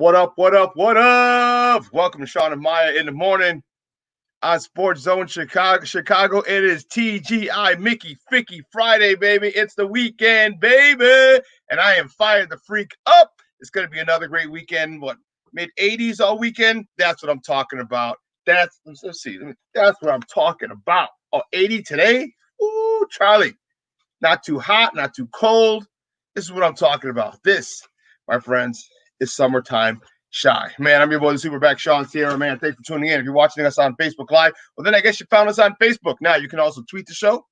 What up, what up, what up? Welcome to Shawn and Maya in the morning on SportsZone Chicago. It is TGI Mickey Ficky Friday, baby. It's the weekend, baby. And I am fired the freak up. It's going to be another great weekend. What, mid-80s all weekend? That's what I'm talking about. Let's see. That's what I'm talking about. Oh, 80 today? Ooh, Charlie. Not too hot, not too cold. This is what I'm talking about. This, my friends, is summertime shy. Man, I'm your boy, the Superback Shawn Sierra. Man, thanks for tuning in. If you're watching us on Facebook Live, well, then I guess you found us on Facebook. Now, you can also tweet the show.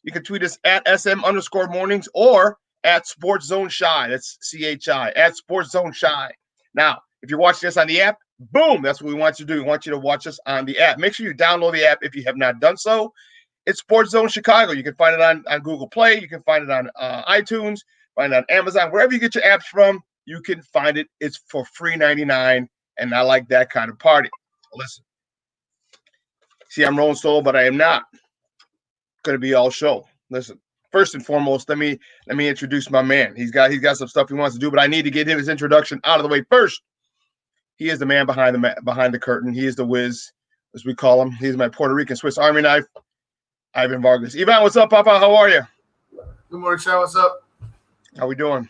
You can tweet us at SM_mornings or at SportsZone Shy. That's CHI, at SportsZone Shy. Now, if you're watching us on the app, boom, that's what we want you to do. We want you to watch us on the app. Make sure you download the app if you have not done so. It's SportsZone Chicago. You can find it on Google Play. You can find it on iTunes, find it on Amazon. Wherever you get your apps from, you can find it. It's for free 99, and I like that kind of party. Listen, see, I'm rolling solo, but I am not going to be all show. Listen, first and foremost, let me introduce my man. He's got some stuff he wants to do, but I need to get him his introduction out of the way first. He is the man behind the curtain. He is the whiz, as we call him. He's my Puerto Rican Swiss Army knife, Ivan Vargas. Ivan, what's up, Papa? How are you? Good morning, Shawn. What's up? How we doing?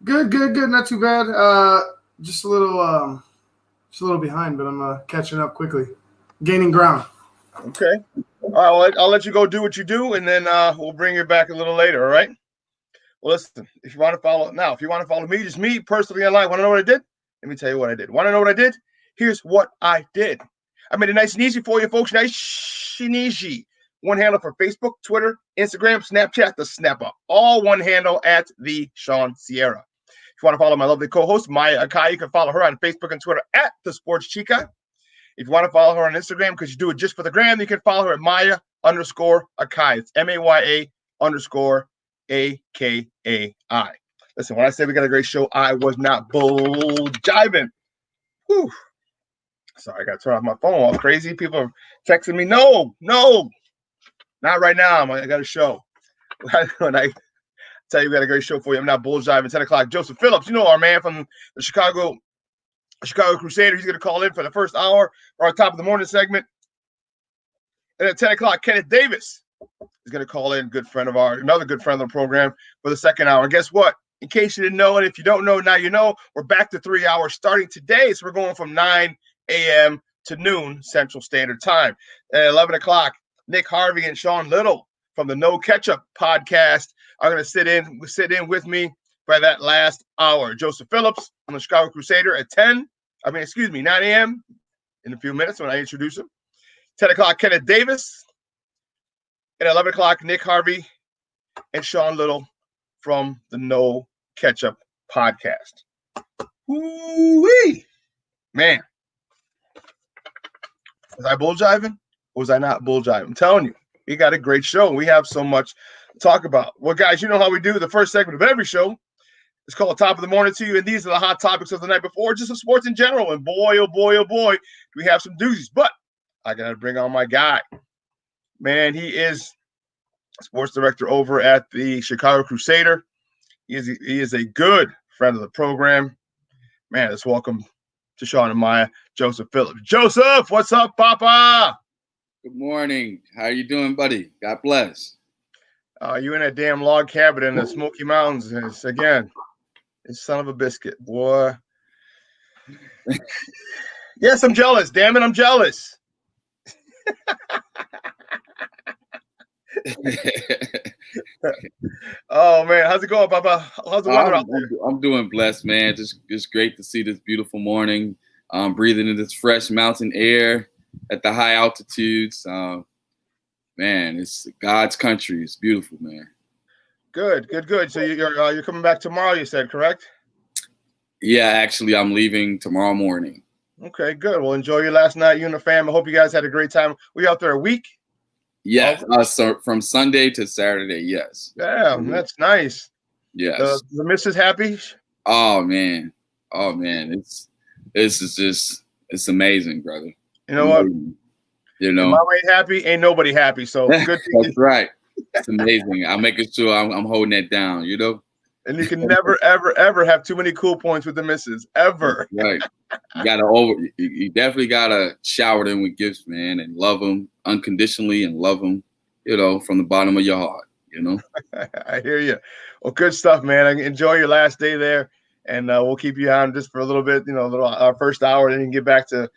Good. Not too bad. Just a little behind, but I'm catching up quickly, gaining ground. Okay. All right. Well, I'll let you go do what you do, and then we'll bring you back a little later. All right. Well, listen. If you want to follow me, just me personally online. Want to know what I did? Let me tell you what I did. Want to know what I did? Here's what I did. I made it nice and easy for you, folks. Nice and easy. One handle for Facebook, Twitter, Instagram, Snapchat, the Snap Up. All one handle at the Shawn Sierra. If you want to follow my lovely co-host, Maya Akai, you can follow her on Facebook and Twitter at the Sports Chica. If you want to follow her on Instagram because you do it just for the gram, you can follow her at Maya_Akai. It's MAYA_AKAI. Listen, when I say we got a great show, I was not bull-jiving. Whew. Sorry, I got to turn off my phone all crazy. People are texting me, no, not right now. I got a show. When I tell you we got a great show for you, I'm not bull-jiving. 10 o'clock, Joseph Phillips, you know our man from the Chicago Crusader. He's going to call in for the first hour or our top of the morning segment. And at 10 o'clock, Kenneth Davis is going to call in, another good friend of the program, for the second hour. And guess what? In case you didn't know, and if you don't know, now you know, we're back to 3 hours starting today. So we're going from 9 a.m. to noon Central Standard Time. At 11 o'clock, Nick Harvey and Shawn Little from the No Ketchup Podcast are going to sit in with me for that last hour. Joseph Phillips on the Chicago Crusader at 9 a.m. in a few minutes when I introduce him. 10 o'clock, Kenneth Davis. At 11 o'clock, Nick Harvey and Shawn Little from the No Ketchup Podcast. Woo-wee! Man. Was I bull-jiving? Or was I not bull-jiving? I'm telling you, we got a great show. We have so much to talk about. Well, guys, you know how we do the first segment of every show. It's called Top of the Morning to You, and these are the hot topics of the night before, just of sports in general. And boy, oh boy, do we have some doozies. But I got to bring on my guy. Man, he is sports director over at the Chicago Crusader. He is a good friend of the program. Man, let's welcome to Shawn and Maya, Joseph Phillips. Joseph, what's up, Papa? Good morning. How you doing, buddy? God bless. You in that damn log cabin in the Smoky Mountains. It's son of a biscuit, boy. Yes, I'm jealous. Damn it, I'm jealous. Oh, man. How's it going, Papa? How's the weather out there? I'm doing blessed, man. Just great to see this beautiful morning. Breathing in this fresh mountain air at the high altitudes. Man, it's God's country. It's beautiful, man. Good. So you're coming back tomorrow, you said, correct? Yeah, actually, I'm leaving tomorrow morning. Okay, good. Well, enjoy your last night, you and the fam. I hope you guys had a great time. Were you out there a week? Yeah, so from Sunday to Saturday, yes. Yeah, that's nice. Yes. The missus happy? Oh man, it's amazing, brother. You know what? You know, if I ain't happy, ain't nobody happy. So good. That's right. It's amazing. I'm making sure I'm holding that down. You know. And you can never, ever, ever have too many cool points with the misses. Ever. Right. You definitely gotta shower them with gifts, man, and love them unconditionally and love them, from the bottom of your heart, I hear you. Well, good stuff, man. Enjoy your last day there, and we'll keep you on just for a little bit, our first hour, then you can get back to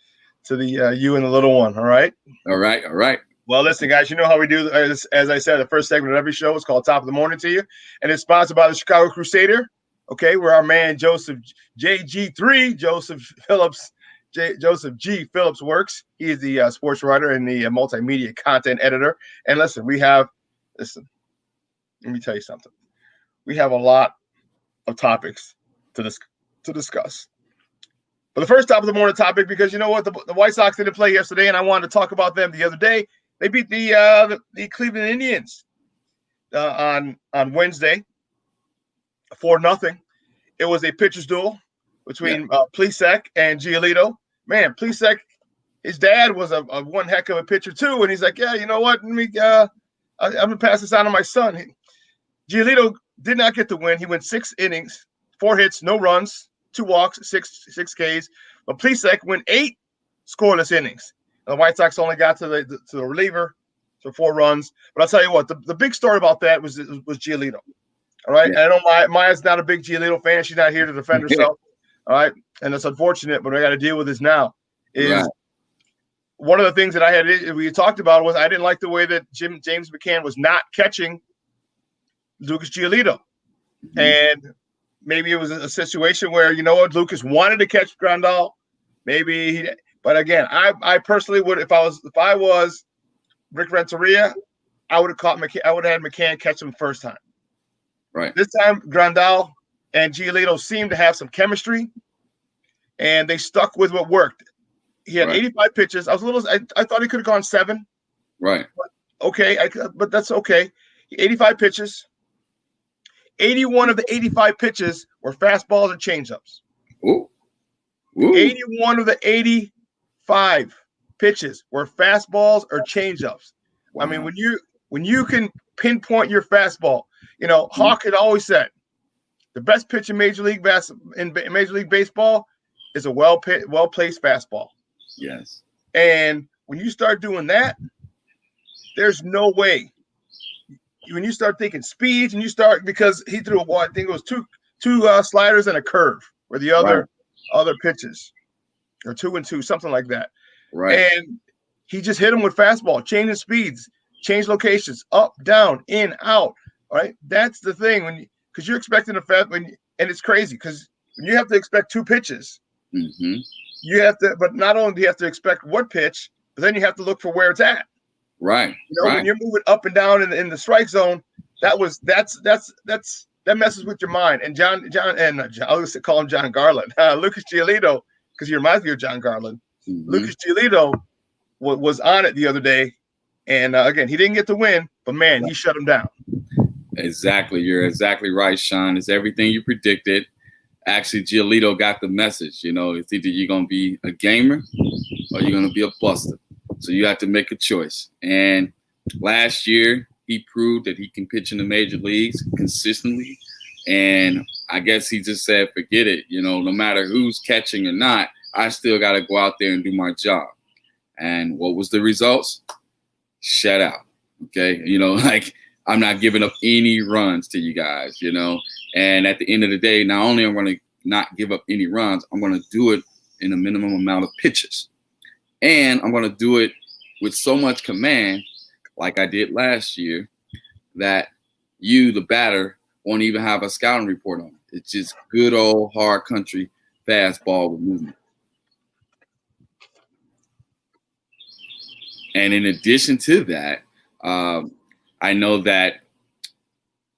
the you and the little one. All right. All right. Well, listen, guys, you know how we do. As I said, the first segment of every show is called Top of the Morning to You, and it's sponsored by the Chicago Crusader. Okay, where our man Joseph JG3, Joseph G. Phillips works. He is the sports writer and the multimedia content editor. And listen, let me tell you something. We have a lot of topics to discuss. But the first top of the morning topic, because you know what, the White Sox didn't play yesterday, and I wanted to talk about them the other day. They beat the Cleveland Indians on Wednesday 4-0. It was a pitcher's duel between Plesac and Giolito. Man, Plesac, his dad was a one heck of a pitcher too, and he's like, yeah, you know what? I'm gonna pass this on to my son. Giolito did not get the win. He went 6 innings, 4 hits, no runs, 2 walks, 6 Ks. But Plesac went 8 scoreless innings. The White Sox only got to the reliever, so 4 runs. But I'll tell you what, the big story about that was Giolito. All right. Yeah. I know Maya's not a big Giolito fan. She's not here to defend herself. All right. And it's unfortunate, but I got to deal with this now. One of the things that we talked about was I didn't like the way that James McCann was not catching Lucas Giolito. Mm-hmm. And maybe it was a situation where, Lucas wanted to catch Grandal. But again, I personally would, if I was Rick Renteria, I would have had McCann catch him first time. Right. This time, Grandal and Giolito seemed to have some chemistry, and they stuck with what worked. He had 85 pitches. I thought he could have gone 7. Right. But that's okay. 85 pitches. 81 of the 85 pitches were fastballs and changeups. Ooh. 81 of the 85 pitches were fastballs or changeups. Wow. I mean, when you can pinpoint your fastball, Hawk had always said the best pitch in Major League Baseball is a well-placed fastball. Yes. And when you start doing that, there's no way. When you start thinking speeds, and because he threw I think it was two sliders and a curve, where the other pitches, or 2 and 2, something like that. Right. And he just hit him with fastball, changing speeds, change locations, up, down, in, out. All right, that's the thing because you're expecting and it's crazy because you have to expect 2 pitches. Mm-hmm. You have to, but not only do you have to expect what pitch, but then you have to look for where it's at. Right. When you're moving up and down in the strike zone, that messes with your mind. And John, I was call him John Garland, Lucas Giolito, because he reminds me of John Garland. Mm-hmm. Lucas Giolito was on it the other day, and again, he didn't get the win, but man, he shut him down. Exactly. You're exactly right, Shawn. It's everything you predicted. Actually, Giolito got the message. It's either you're going to be a gamer or you're going to be a buster. So you have to make a choice. And last year, he proved that he can pitch in the major leagues consistently. And I guess he just said, forget it. No matter who's catching or not, I still got to go out there and do my job. And what was the results? Shut out. Okay. I'm not giving up any runs to you guys, and at the end of the day, not only am I going to not give up any runs, I'm going to do it in a minimum amount of pitches. And I'm going to do it with so much command, like I did last year, that you, the batter, won't even have a scouting report on it. It's just good old hard country fastball with movement. And in addition to that, I know that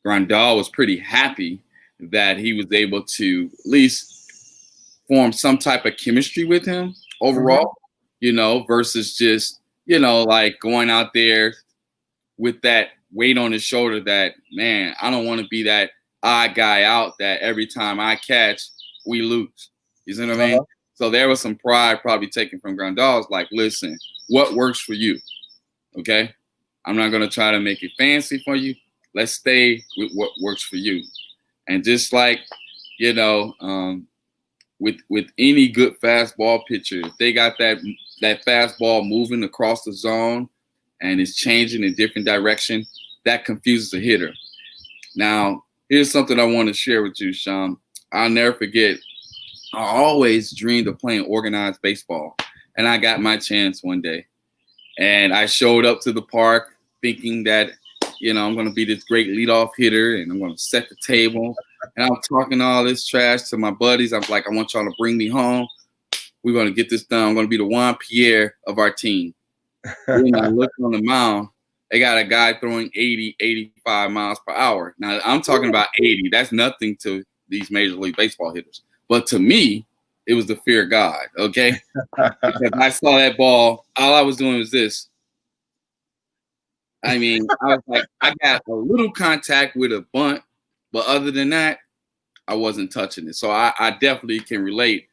Grandal was pretty happy that he was able to at least form some type of chemistry with him overall, versus just, like going out there with that weight on his shoulder that, man, I don't want to be that odd guy out that every time I catch, we lose. You see what I mean? So there was some pride probably taken from Grandal. Like, listen, what works for you? Okay? I'm not going to try to make it fancy for you. Let's stay with what works for you. And just like, with any good fastball pitcher, if they got that fastball moving across the zone and it's changing in different direction, that confuses a hitter. Now, here's something I want to share with you, Shawn. I'll never forget, I always dreamed of playing organized baseball, and I got my chance one day. And I showed up to the park thinking that, I'm going to be this great leadoff hitter, and I'm going to set the table. And I'm talking all this trash to my buddies. I'm like, I want y'all to bring me home. We're going to get this done. I'm going to be the Juan Pierre of our team. When I looked on the mound, they got a guy throwing 80, 85 miles per hour. Now, I'm talking about 80. That's nothing to these Major League Baseball hitters. But to me, it was the fear of God, okay? Because I saw that ball. All I was doing was this. I mean, I was like, I got a little contact with a bunt, but other than that, I wasn't touching it. So I definitely can relate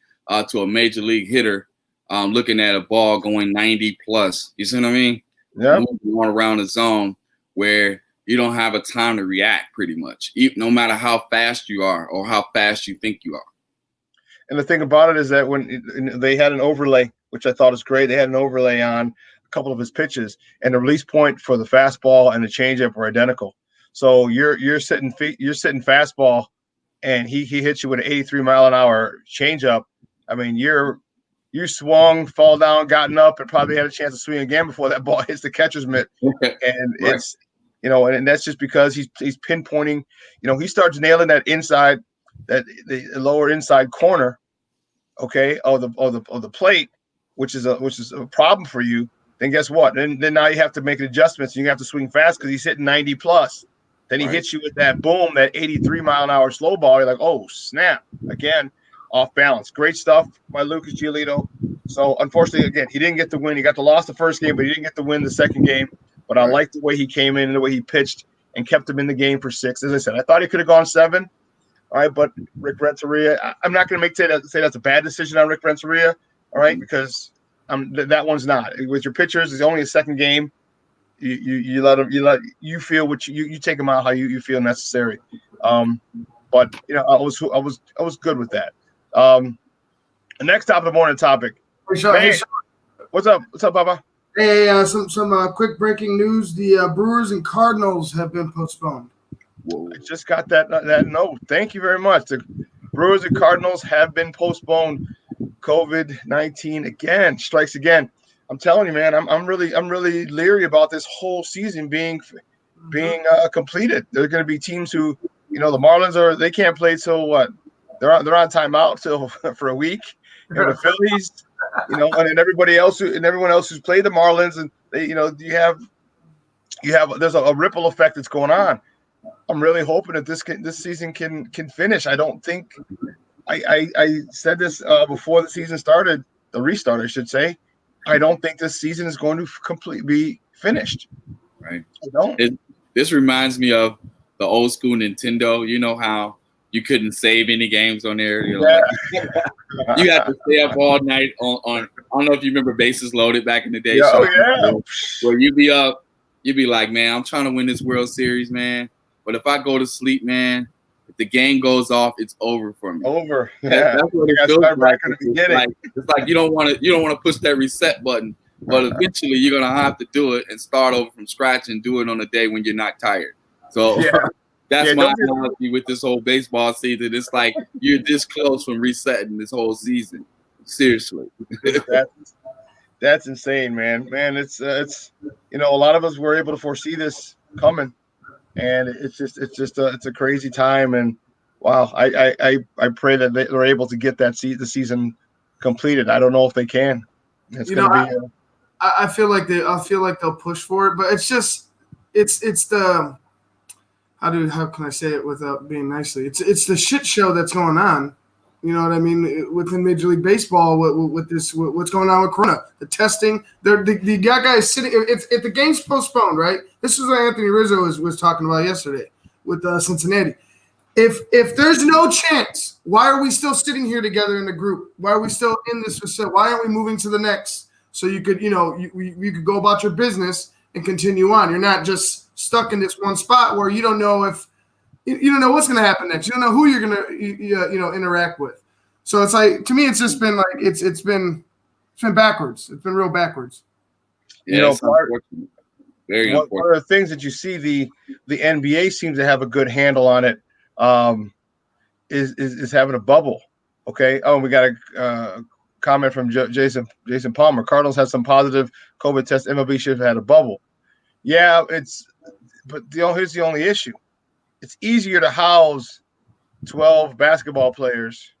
to a Major League hitter looking at a ball going 90 plus. You see what I mean? Yeah. Going around the zone where you don't have a time to react pretty much, no matter how fast you are or how fast you think you are. And the thing about it is that when they had an overlay, which I thought was great, they had an overlay on a couple of his pitches, and the release point for the fastball and the changeup were identical. So you're sitting fastball, and he hits you with an 83-mile-an-hour changeup. I mean, you swung, fall down, gotten up, and probably had a chance to swing again before that ball hits the catcher's mitt. And Right. It's and that's just because he's pinpointing. He starts nailing that inside, that the lower inside corner, okay, of the plate, which is a problem for you. Then guess what? Then now you have to make adjustments. You have to swing fast because he's hitting 90 plus. Then he hits you with that boom, that 83-mile-an-hour slow ball. You're like, oh snap! Again, off balance. Great stuff by Lucas Giolito. So unfortunately, again, he didn't get the win. He got the loss the first game, but he didn't get the win the second game. But I like the way he came in and the way he pitched and kept him in the game for 6. As I said, I thought he could have gone 7. All right, but Rick Renteria, I'm not going to say that's a bad decision on Rick Renteria. All right, because that one's not. With your pitchers, it's only a second game. You let them. You feel what you take them out how you feel necessary. But I was good with that. The next top of the morning topic. Hey, What's up? What's up, Papa? Hey, some quick breaking news. The Brewers and Cardinals have been postponed. I just got that note. Thank you very much. The Brewers and Cardinals have been postponed. COVID-19 again strikes again. I'm telling you, man. I'm really leery about this whole season being completed. There are going to be teams who, the Marlins they can't play till what? They're on timeout till for a week. The Phillies, and then everyone else who's played the Marlins, and they, you have there's a ripple effect that's going on. I'm really hoping that this season can finish. I don't think I said this before the season started, the restart, I should say. I don't think this season is going to completely be finished. Right. I don't. This reminds me of the old school Nintendo. You know how you couldn't save any games on there. You had to stay up all night on. I don't know if you remember Bases Loaded back in the day. Where you'd be up, you'd be like, man, I'm trying to win this World Series, man. But if I go to sleep, man, if the game goes off, it's over for me. Over. Yeah. That's what it feels like. It's like you don't want to push that reset button, but eventually you're gonna have to do it and start over from scratch and do it on a day when you're not tired. So that's my analogy with this whole baseball season. It's like you're this close from resetting this whole seast. Seriously. That's insane, man. Man, it's a lot of us were able to foresee this coming. And it's a crazy time, and wow, I pray that they're able to get the season completed. I don't know if they can. It's gonna be. I feel like they'll push for it, but it's the how can I say it without being nicely? It's the shit show that's going on. You know what I mean? Within Major League Baseball, with what's going on with Corona, the testing, the guys sitting. If the game's postponed, right? This is what Anthony Rizzo was talking about yesterday with Cincinnati. If there's no chance, why are we still sitting here together in the group? Why are we still in this facility? Why aren't we moving to the next? So you could, you could go about your business and continue on. You're not just stuck in this one spot where you don't know if you don't know what's going to happen next. You don't know who you're going to interact with. So it's like, to me, it's just been like it's been backwards. It's been real backwards. Yeah, very one important. of the things that you see the NBA seems to have a good handle on it is having a bubble. Okay. Oh, we got a comment from Jason Palmer. Cardinals had some positive COVID tests. MLB should have had a bubble. Yeah, but here's the only issue. It's easier to house 12 basketball players,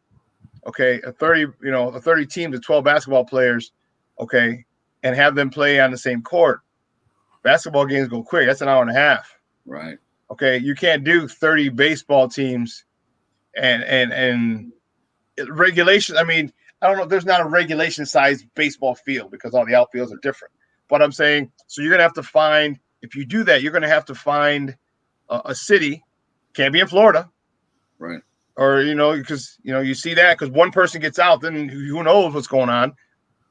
okay, 30 teams of 12 basketball players, okay, and have them play on the same court. Basketball games go quick. That's an hour and a half. Right. Okay, you can't do 30 baseball teams and regulation. I mean, I don't know. There's not a regulation-sized baseball field because all the outfields are different. But I'm saying, so you're going to have to find, if you do that, you're going to have to find a city. Can't be in Florida. Right. Or, because, you see that because one person gets out, then who knows what's going on.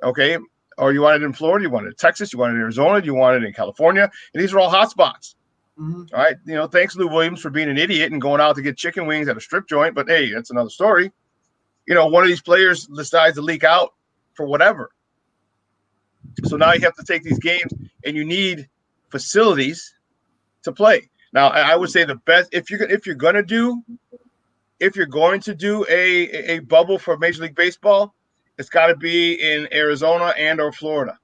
Okay. Or you want it in Florida, you want it in Texas, you want it in Arizona, you want it in California. And these are all hot spots. Mm-hmm. All right. Thanks, Lou Williams, for being an idiot and going out to get chicken wings at a strip joint. But, hey, that's another story. One of these players decides to leak out for whatever. So now you have to take these games and you need facilities to play. Now, I would say the best if you're going to do a bubble for Major League Baseball, it's got to be in Arizona and or Florida,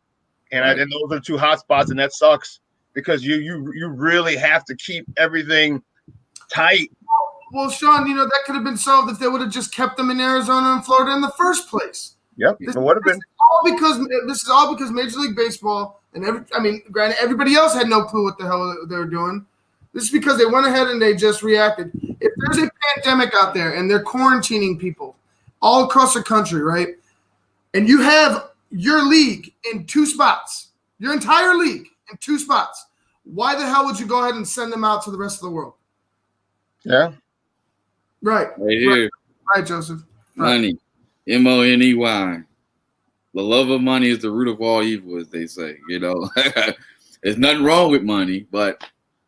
and right. And those are two hot spots, and that sucks because you really have to keep everything tight. Well, Shawn, that could have been solved if they would have just kept them in Arizona and Florida in the first place. Yep, it would have been. This is all because Major League Baseball and granted, everybody else had no clue what the hell they were doing. This is because they went ahead and they just reacted. If there's a pandemic out there and they're quarantining people all across the country, right? And you have your league in 2 spots, your entire league in 2 spots, why the hell would you go ahead and send them out to the rest of the world? Yeah. Right here. Right, Joseph. Money. Money. The love of money is the root of all evil, as they say. There's nothing wrong with money, but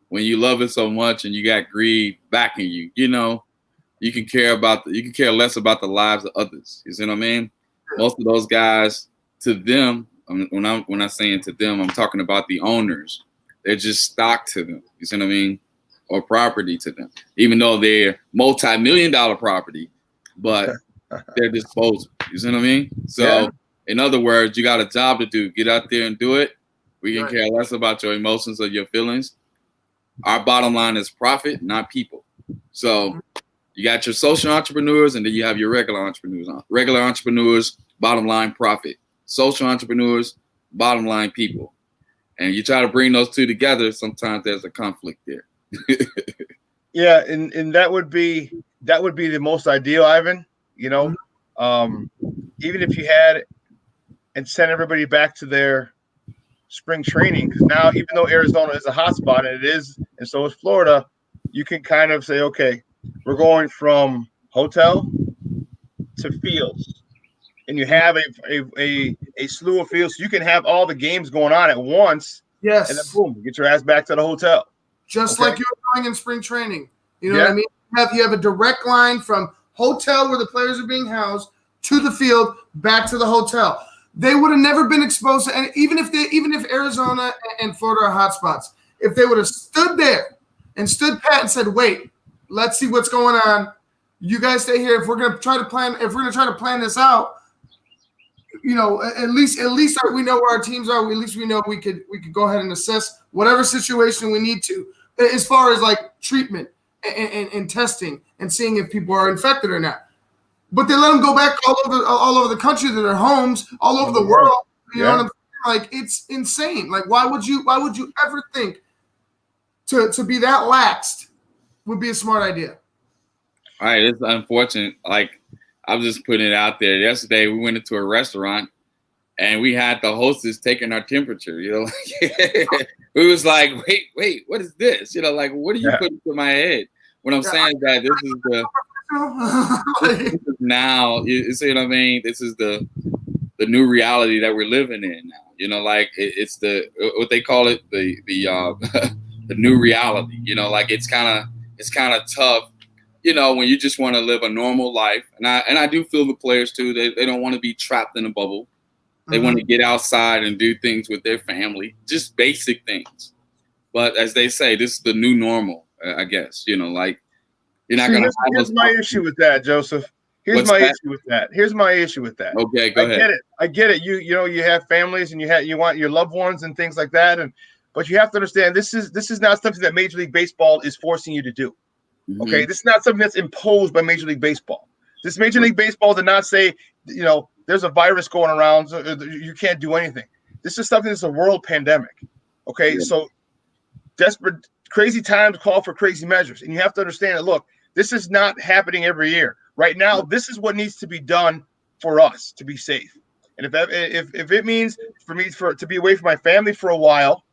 when you love it so much and you got greed backing you, you can care less about the lives of others. You see what I mean? Most of those guys, to them, when I'm saying to them, I'm talking about the owners. They're just stock to them. You see what I mean? Or property to them, even though they're multi-million-dollar property, but they're disposable. You see what I mean? So, in other words, you got a job to do. Get out there and do it. We can care less about your emotions or your feelings. Our bottom line is profit, not people. So you got your social entrepreneurs, and then you have your regular entrepreneurs. Regular entrepreneurs, bottom line profit. Social entrepreneurs, bottom line people. And you try to bring those two together, sometimes there's a conflict there. Yeah, and that would be the most ideal, Ivan. Even if you had and send everybody back to their spring training, because now even though Arizona is a hot spot, and it is, and so is Florida, you can kind of say, okay, we're going from hotel to fields, and you have a slew of fields, so you can have all the games going on at once. Yes, and then boom, get your ass back to the hotel. Just like you were doing in spring training. You know what I mean? You have a direct line from hotel where the players are being housed to the field, back to the hotel. They would have never been exposed to, and even if Arizona and Florida are hot spots, if they would have stood there and stood pat and said, "Wait, let's see what's going on. You guys stay here. If we're gonna try to plan this out, at least we know where our teams are. At least we know we could go ahead and assess whatever situation we need to, as far as like treatment and testing and seeing if people are infected or not." But they let them go back all over the country to their homes, all over the world. You know what I'm saying? Like, it's insane. Like, why would you ever think to be that laxed would be a smart idea? All right, it's unfortunate. Like, I'm just putting it out there. Yesterday, we went into a restaurant, and we had the hostess taking our temperature. We was like, wait, what is this? What are you putting to my head? When I'm saying that this is this is now, you see what I mean? This is the new reality that we're living in now. It's the what they call it, the the new reality. It's kind of it's kind of tough, you know, when you just want to live a normal life. And I do feel the players too. They don't want to be trapped in a bubble. They want to get outside and do things with their family, just basic things. But as they say, this is the new normal, I guess. You know, like you're not going to. Here's my issue with that, Joseph. Here's my issue with that. Okay, go ahead. I get it. You know, you have families and you want your loved ones and things like that. But you have to understand this is not something that Major League Baseball is forcing you to do. Mm-hmm. Okay, this is not something that's imposed by Major League Baseball. This Major League Baseball did not say, you know, there's a virus going around, so you can't do anything. This is something that's a world pandemic. Okay, so desperate, crazy times call for crazy measures, and you have to understand that. Look, this is not happening every year. Right now, this is what needs to be done for us to be safe. And if it means for me to be away from my family for a while,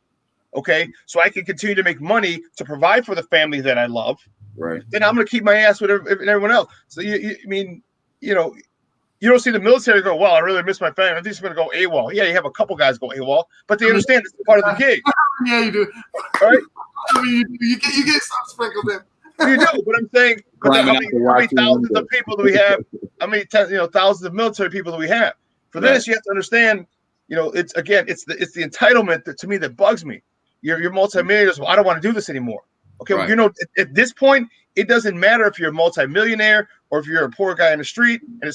okay, so I can continue to make money to provide for the family that I love, right? Then I'm going to keep my ass with everyone else. So I mean, you know, you don't see the military go, well, I really miss my family. I'm just going to go AWOL. Yeah, you have a couple guys go AWOL, but they understand it's part of the gig. Yeah, you do. All right? I mean, you get some sprinkled in. You do, but I'm saying, how many thousands of people do we have? How many thousands of military people do we have? For this, you have to understand, you know, it's the entitlement that, to me, that bugs me. You're multimillionaires. Well, I don't want to do this anymore. Okay, well, you know, at this point, it doesn't matter if you're a multimillionaire or if you're a poor guy in the street. And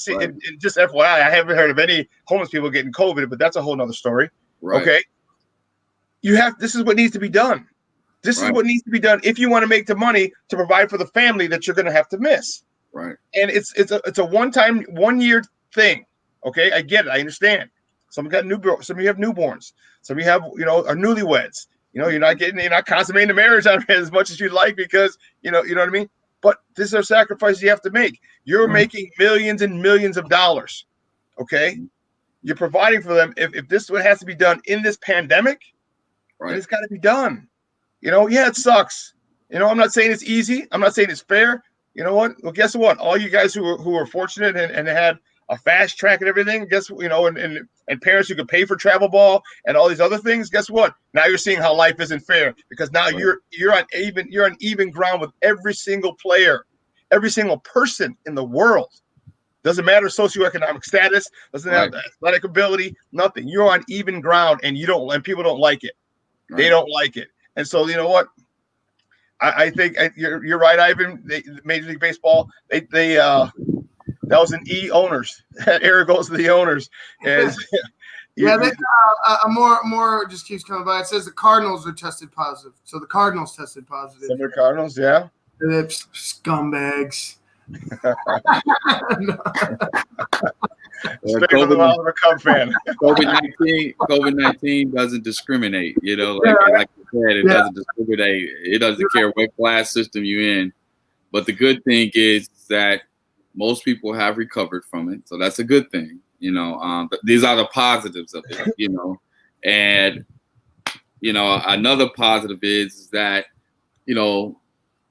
just FYI, I haven't heard of any homeless people getting COVID, but that's a whole nother story. Right. Okay, this is what needs to be done. This is what needs to be done if you want to make the money to provide for the family that you're going to have to miss. Right. And it's a one year thing. Okay, I get it. I understand. Some got some of you have newborns. Some of you have, you know, are newlyweds. You know, you're not consummating the marriage out of it as much as you'd like because, you know what I mean? But this is a sacrifice you have to make. You're making millions and millions of dollars. Okay? You're providing for them. If this is what has to be done in this pandemic, then it's got to be done. You know, yeah, it sucks. You know, I'm not saying it's easy. I'm not saying it's fair. You know what? Well, guess what? All you guys who are fortunate and had a fast track and everything, and parents who could pay for travel ball and all these other things, guess what? Now you're seeing how life isn't fair because now you're on even ground with every single player, every single person in the world. Doesn't matter socioeconomic status, doesn't have athletic ability, nothing. You're on even ground and people don't like it. Right. They don't like it. And so, you know what? I think you're right, Ivan. Major League Baseball, that was an E owners. That error goes to the owners. And more just keeps coming by. It says the Cardinals are tested positive. So the Cardinals tested positive. Some of the Cardinals, yeah. They're scumbags. COVID-19 doesn't discriminate. You know, like you said, it doesn't discriminate. It doesn't care what class system you're in. But the good thing is that most people have recovered from it, so that's a good thing. You know, these are the positives of it. You know, and you know another positive is that you know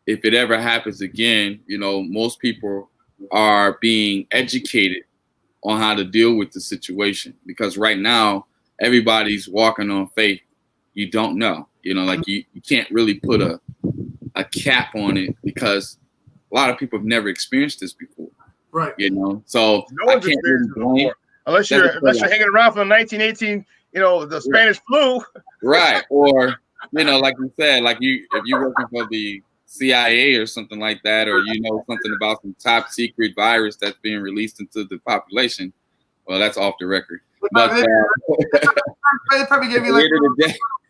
if it ever happens again, you know most people are being educated on how to deal with the situation because right now everybody's walking on faith. You don't know, you know, like you can't really put a cap on it because a lot of people have never experienced this before. Right. You know, so no one's experienced it before. Unless you're hanging around from 1918, you know, the Spanish flu. Right. Or, you know, like you said, like if you're working for the CIA or something like that, or you know something about some top secret virus that's being released into the population, well, that's off the record. But they probably give you like a little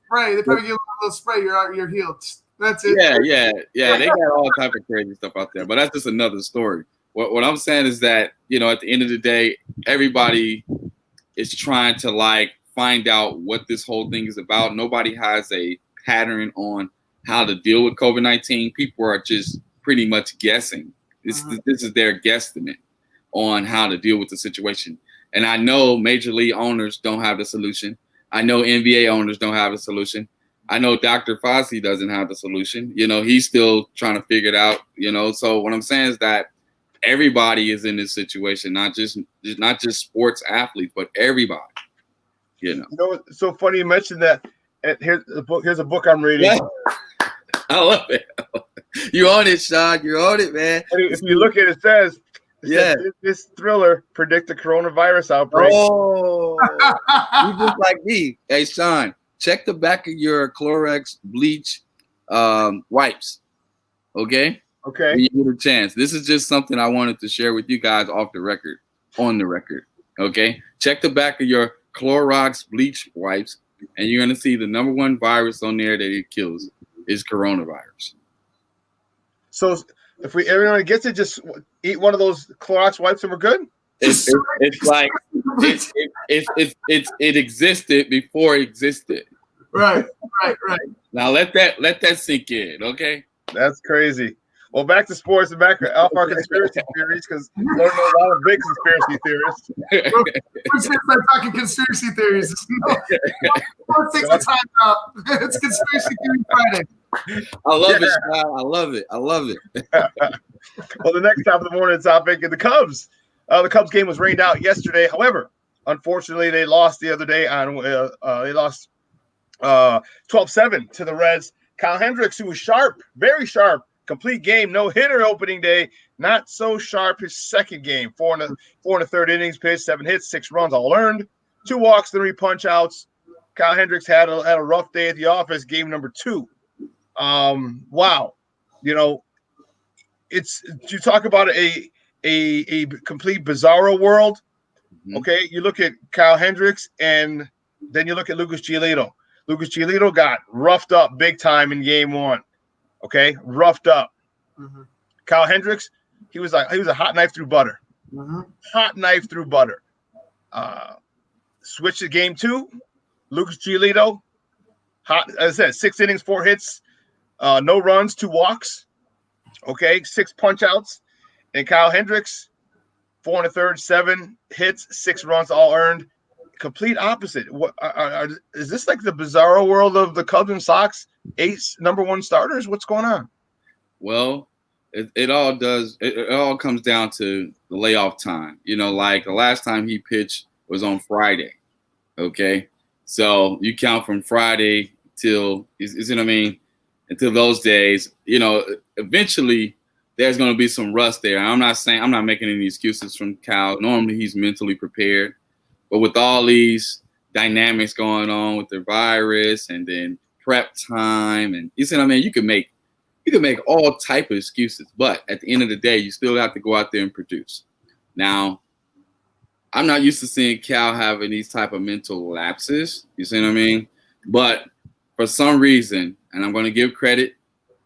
spray. They probably give you a little spray. You're healed. That's it. Yeah. They got all type of crazy stuff out there, but that's just another story. What I'm saying is that, you know, at the end of the day, everybody is trying to like find out what this whole thing is about. Nobody has a pattern on how to deal with COVID-19. People are just pretty much guessing. This is their guesstimate on how to deal with the situation. And I know Major League owners don't have the solution. I know NBA owners don't have a solution. I know Dr. Fauci doesn't have the solution. You know, he's still trying to figure it out, you know. So what I'm saying is that everybody is in this situation, not just sports athletes, but everybody. You know, it's so funny you mentioned that. Here's a book I'm reading. I love it. You on it, Shawn. You're on it, man. If you look at it, it says, this thriller predict the coronavirus outbreak. Oh, you just like me. Hey, Shawn, check the back of your Clorox bleach wipes. Okay? Okay. When you get a chance. This is just something I wanted to share with you guys off the record, on the record. Okay? Check the back of your Clorox bleach wipes, and you're going to see the number one virus on there that it kills is coronavirus. So if everyone gets it, just eat one of those Clorox wipes and we're good? It's like it existed before it existed. Right. Now let that sink in, okay? That's crazy. Well, back to sports and back off our conspiracy theories, because I know a lot of big conspiracy theorists. We're start talking conspiracy theories. Let's take the time out. It's Conspiracy Theory Friday. I love it, Shawn. I love it. Well, the next top of the morning topic is the Cubs. The Cubs game was rained out yesterday. However, unfortunately, they lost the other day. They lost 12-7 to the Reds. Kyle Hendricks, who was sharp, very sharp, complete game, no hitter opening day, not so sharp his second game. 4 and a third innings pitched, 7 hits, 6 runs, all earned, 2 walks, 3 punch outs. Kyle Hendricks had a rough day at the office, game number 2. Wow, you talk about a complete bizarro world. Mm-hmm. Okay, you look at Kyle Hendricks, and then you look at Lucas Giolito. Lucas Giolito got roughed up big time in game 1. Okay, roughed up. Mm-hmm. Kyle Hendricks, he was a hot knife through butter. Mm-hmm. Hot knife through butter. Switch to game 2. Lucas Giolito, hot. As I said, 6 innings, 4 hits, no runs, 2 walks. Okay, 6 punch outs. And Kyle Hendricks, 4 and a third, 7 hits, 6 runs, all earned. Complete opposite. What is this, like the bizarro world of the Cubs and Sox? 8 number 1 starters. What's going on? Well, it all comes down to the layoff time. Like the last time he pitched was on Friday. Okay, so you count from Friday till until those days. Eventually there's going to be some rust there. I'm not making any excuses from Cal. Normally he's mentally prepared. But with all these dynamics going on with the virus and then prep time, and you can make all type of excuses. But at the end of the day, you still have to go out there and produce. Now, I'm not used to seeing Cal having these type of mental lapses. You see what I mean? But for some reason, and I'm going to give credit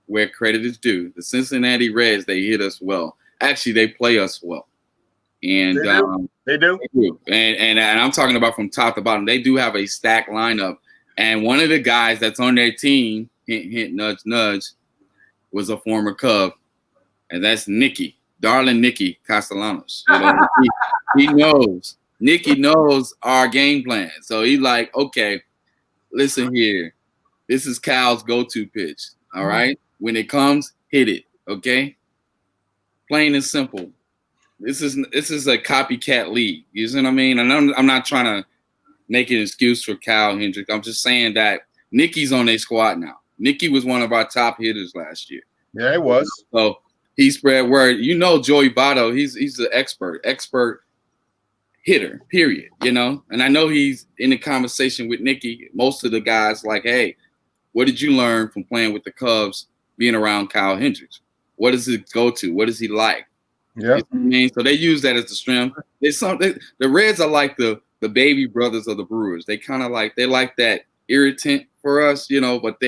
where credit is due, the Cincinnati Reds, they hit us well. Actually, they play us well. And They do. And I'm talking about from top to bottom. They do have a stacked lineup. And one of the guys that's on their team, hint, hint, nudge, nudge, was a former Cub. And that's Nicky, darling Nicky Castellanos. He knows. Nicky knows our game plan. So he's like, okay, listen here. This is Cal's go-to pitch. All right? When it comes, hit it. Okay? Plain and simple. This is a copycat league. You see what I mean? And I'm not trying to make an excuse for Kyle Hendricks. I'm just saying that Nicky's on their squad now. Nicky was one of our top hitters last year. Yeah, he was. So he spread word. Joey Votto, he's an expert hitter, period. And I know he's in the conversation with Nicky. Most of the guys like, hey, what did you learn from playing with the Cubs, being around Kyle Hendricks? What does he go to? What is he like? Yeah, so they use that as the strength. The Reds are like the baby brothers of the Brewers. They like that irritant for us, but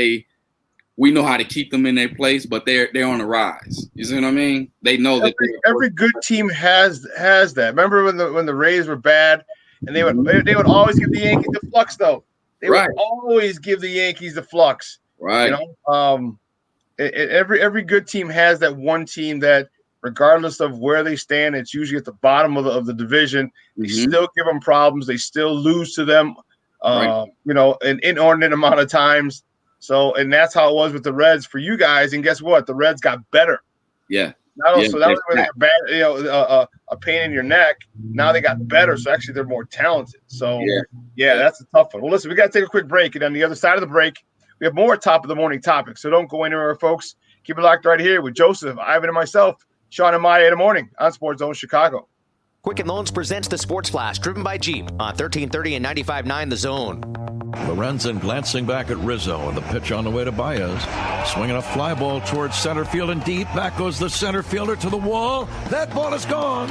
we know how to keep them in their place. But they're on the rise. You see what I mean? They know that every good team has that. Remember when the Rays were bad, and they would always give the Yankees the flux though. They would always give the Yankees the flux. Right. Every good team has that one team that, regardless of where they stand, it's usually at the bottom of the division. They still give them problems. They still lose to them, an inordinate amount of times. So, and that's how it was with the Reds for you guys. And guess what? The Reds got better. Yeah. So that was when they were bad, a pain in your neck. Now they got better. So actually they're more talented. So yeah, that's a tough one. Well, listen, we got to take a quick break. And on the other side of the break, We have more top of the morning topics, so don't go anywhere, folks. Keep it locked right here with Joseph, Ivan, and myself, Shawn and Maya in the morning on SportsZone Chicago. Quicken Loans presents the Sports Flash, driven by Jeep on 1330 and 95.9 The Zone. Lorenzen glancing back at Rizzo, and the pitch on the way to Baez. Swinging a fly ball towards center field and deep. Back goes the center fielder to the wall. That ball is gone.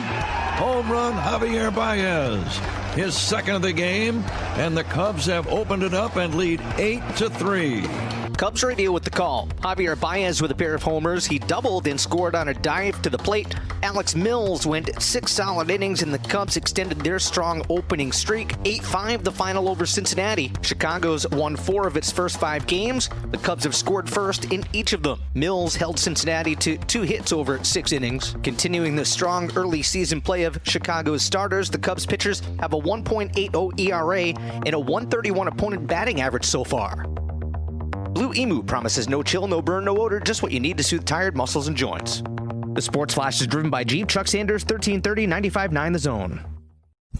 Home run, Javier Baez. His second of the game, and the Cubs have opened it up and lead 8-3. Cubs radio with the call. Javier Baez with a pair of homers. He doubled and scored on a dive to the plate. Alex Mills went 6 solid innings, and the Cubs extended their strong opening streak. 8-5 the final over Cincinnati. Chicago's won 4 of its first 5 games. The Cubs have scored first in each of them. Mills held Cincinnati to 2 hits over 6 innings. Continuing the strong early season play of Chicago's starters, the Cubs pitchers have a 1.80 ERA and a 131 opponent batting average so far. Blue Emu promises no chill, no burn, no odor, just what you need to soothe tired muscles and joints. The Sports Flash is driven by Jeep. Chuck Sanders, 1330, 95.9 The Zone.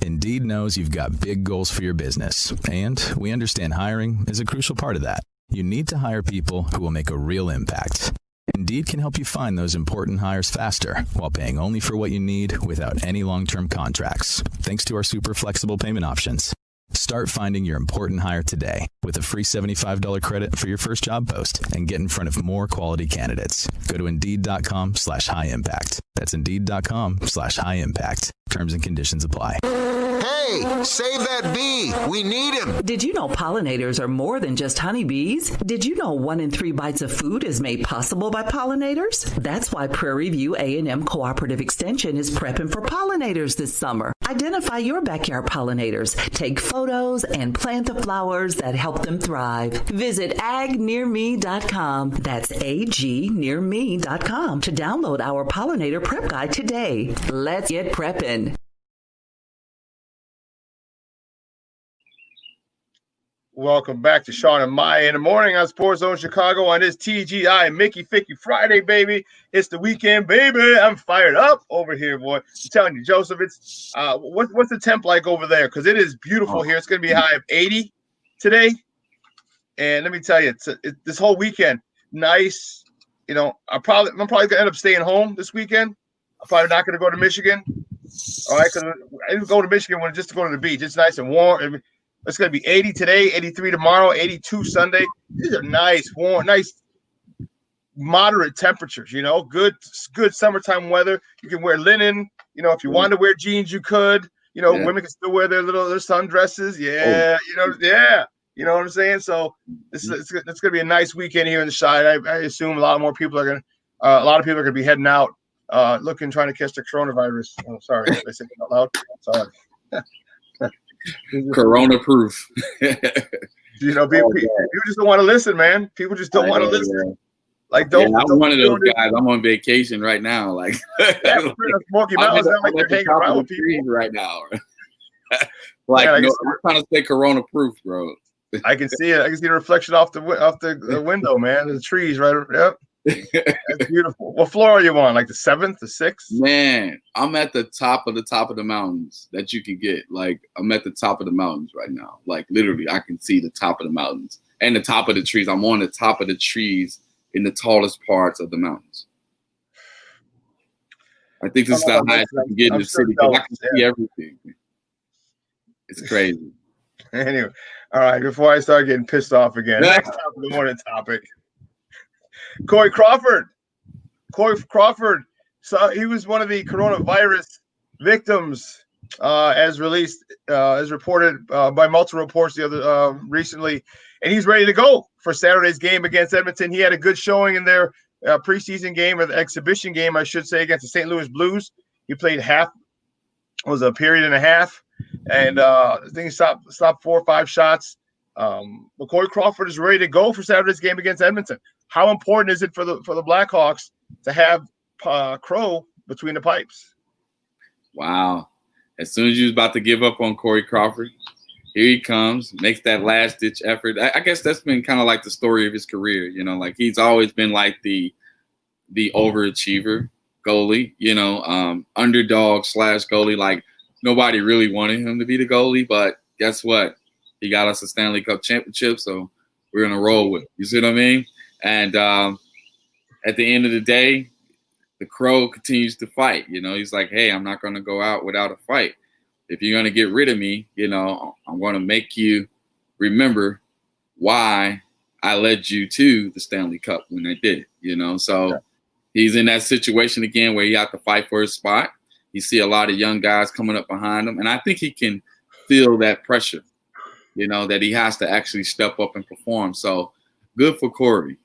Indeed knows you've got big goals for your business, and we understand hiring is a crucial part of that. You need to hire people who will make a real impact. Indeed can help you find those important hires faster while paying only for what you need without any long-term contracts, thanks to our super flexible payment options. Start finding your important hire today with a free $75 credit for your first job post and get in front of more quality candidates. Go to Indeed.com/high impact. That's Indeed.com/high impact. Terms and conditions apply. Hey, save that bee. We need him. Did you know pollinators are more than just honeybees? Did you know 1 in 3 bites of food is made possible by pollinators? That's why Prairie View A&M Cooperative Extension is prepping for pollinators this summer. Identify your backyard pollinators, take photos, and plant the flowers that help them thrive. Visit agnearme.com. That's agnearme.com to download our pollinator prep guide today. Let's get prepping. Welcome back to Shawn and Maya in the morning on SportsZone Chicago on this TGI Mickey Ficky Friday, baby. It's the weekend, baby. I'm fired up over here, boy. I'm telling you, Joseph, it's what's the temp like over there? Because it is beautiful here. It's going to be a high of 80 today. And let me tell you, this whole weekend, nice. You know, I'm probably going to end up staying home this weekend. I'm probably not going to go to Michigan. All right, because I didn't go to Michigan just to go to the beach. It's nice and warm. It's going to be 80 today, 83 tomorrow, 82 Sunday. These are nice, warm, nice, moderate temperatures, you know, good summertime weather. You can wear linen. You know, if you wanted to wear jeans, you could. You know, women can still wear their sundresses. Yeah, you know what I'm saying? So it's going to be a nice weekend here in the Shire. I assume a lot people are going to be heading out, trying to catch the coronavirus. Oh, sorry, I said it out loud. Sorry. Corona proof. You know, people just don't want to listen, man. People just don't want to listen. Like, I'm one of those guys. I'm on vacation right now. Like, Smoky Mountains, not like you're hanging around with people right now. Like, I'm trying to stay Corona proof, bro. I can see it. I can see the reflection off the window, man. The trees, right? Yep. That's beautiful. What floor are you on? Like the 7th, the 6th? Man, I'm at the top of the mountains that you can get. Like, I'm at the top of the mountains right now. Like, literally, I can see the top of the mountains and the top of the trees. I'm on the top of the trees in the tallest parts of the mountains. I think this is the highest I can get in the city because I can see everything. It's crazy. Anyway, all right, before I start getting pissed off again, next top of the morning topic. Corey Crawford. So he was one of the coronavirus victims, as reported by multiple reports recently, and he's ready to go for Saturday's game against Edmonton. He had a good showing in their preseason game, or the exhibition game, I should say, against the St. Louis Blues. He played a period and a half, and I think he stopped 4 or 5 shots. But Corey Crawford is ready to go for Saturday's game against Edmonton. How important is it for the Blackhawks to have Crow between the pipes? Wow. As soon as you was about to give up on Corey Crawford, here he comes, makes that last-ditch effort. I guess that's been kind of like the story of his career. You know, like he's always been like the overachiever goalie, you know, underdog / goalie. Like nobody really wanted him to be the goalie, but guess what? He got us a Stanley Cup championship, so we're gonna roll with. You see what I mean? And at the end of the day, the Crow continues to fight. He's like, hey, I'm not gonna go out without a fight. If you're gonna get rid of me, I'm gonna make you remember why I led you to the Stanley Cup when I did. So he's in that situation again where he has to fight for his spot. You see a lot of young guys coming up behind him, and I think he can feel that pressure, that he has to actually step up and perform. So good for Corey.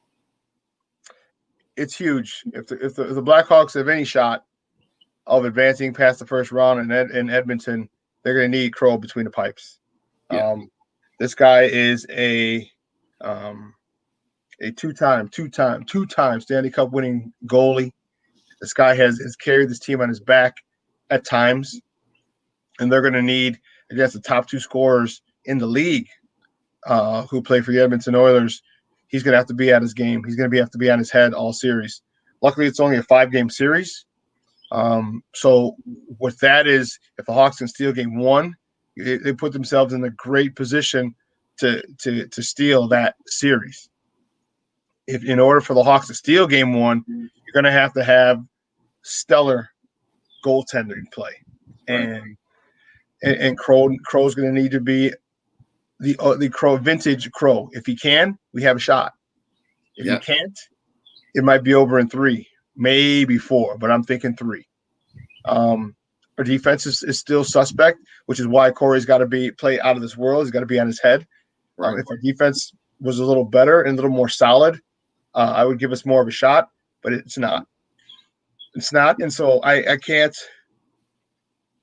It's huge. If the Blackhawks have any shot of advancing past the first round in Edmonton, they're going to need Crow between the pipes. Yeah. This guy is a two-time Stanley Cup winning goalie. This guy has carried this team on his back at times, and they're going to need against the top 2 scorers in the league who play for the Edmonton Oilers. He's going to have to be at his game. He's going to have to be on his head all series. Luckily, it's only a 5-game series. So what that is, if the Hawks can steal game 1, they put themselves in a great position to steal that series. If in order for the Hawks to steal game 1, you're going to have stellar goaltending play, and Crow's going to need to be the Crow, vintage Crow. If he can, we have a shot. If he can't, it might be over in 3, maybe 4, but I'm thinking 3. Our defense is still suspect, which is why Corey's got to play out of this world. He's got to be on his head. Right. If our defense was a little better and a little more solid, I would give us more of a shot, but it's not. It's not, and so I can't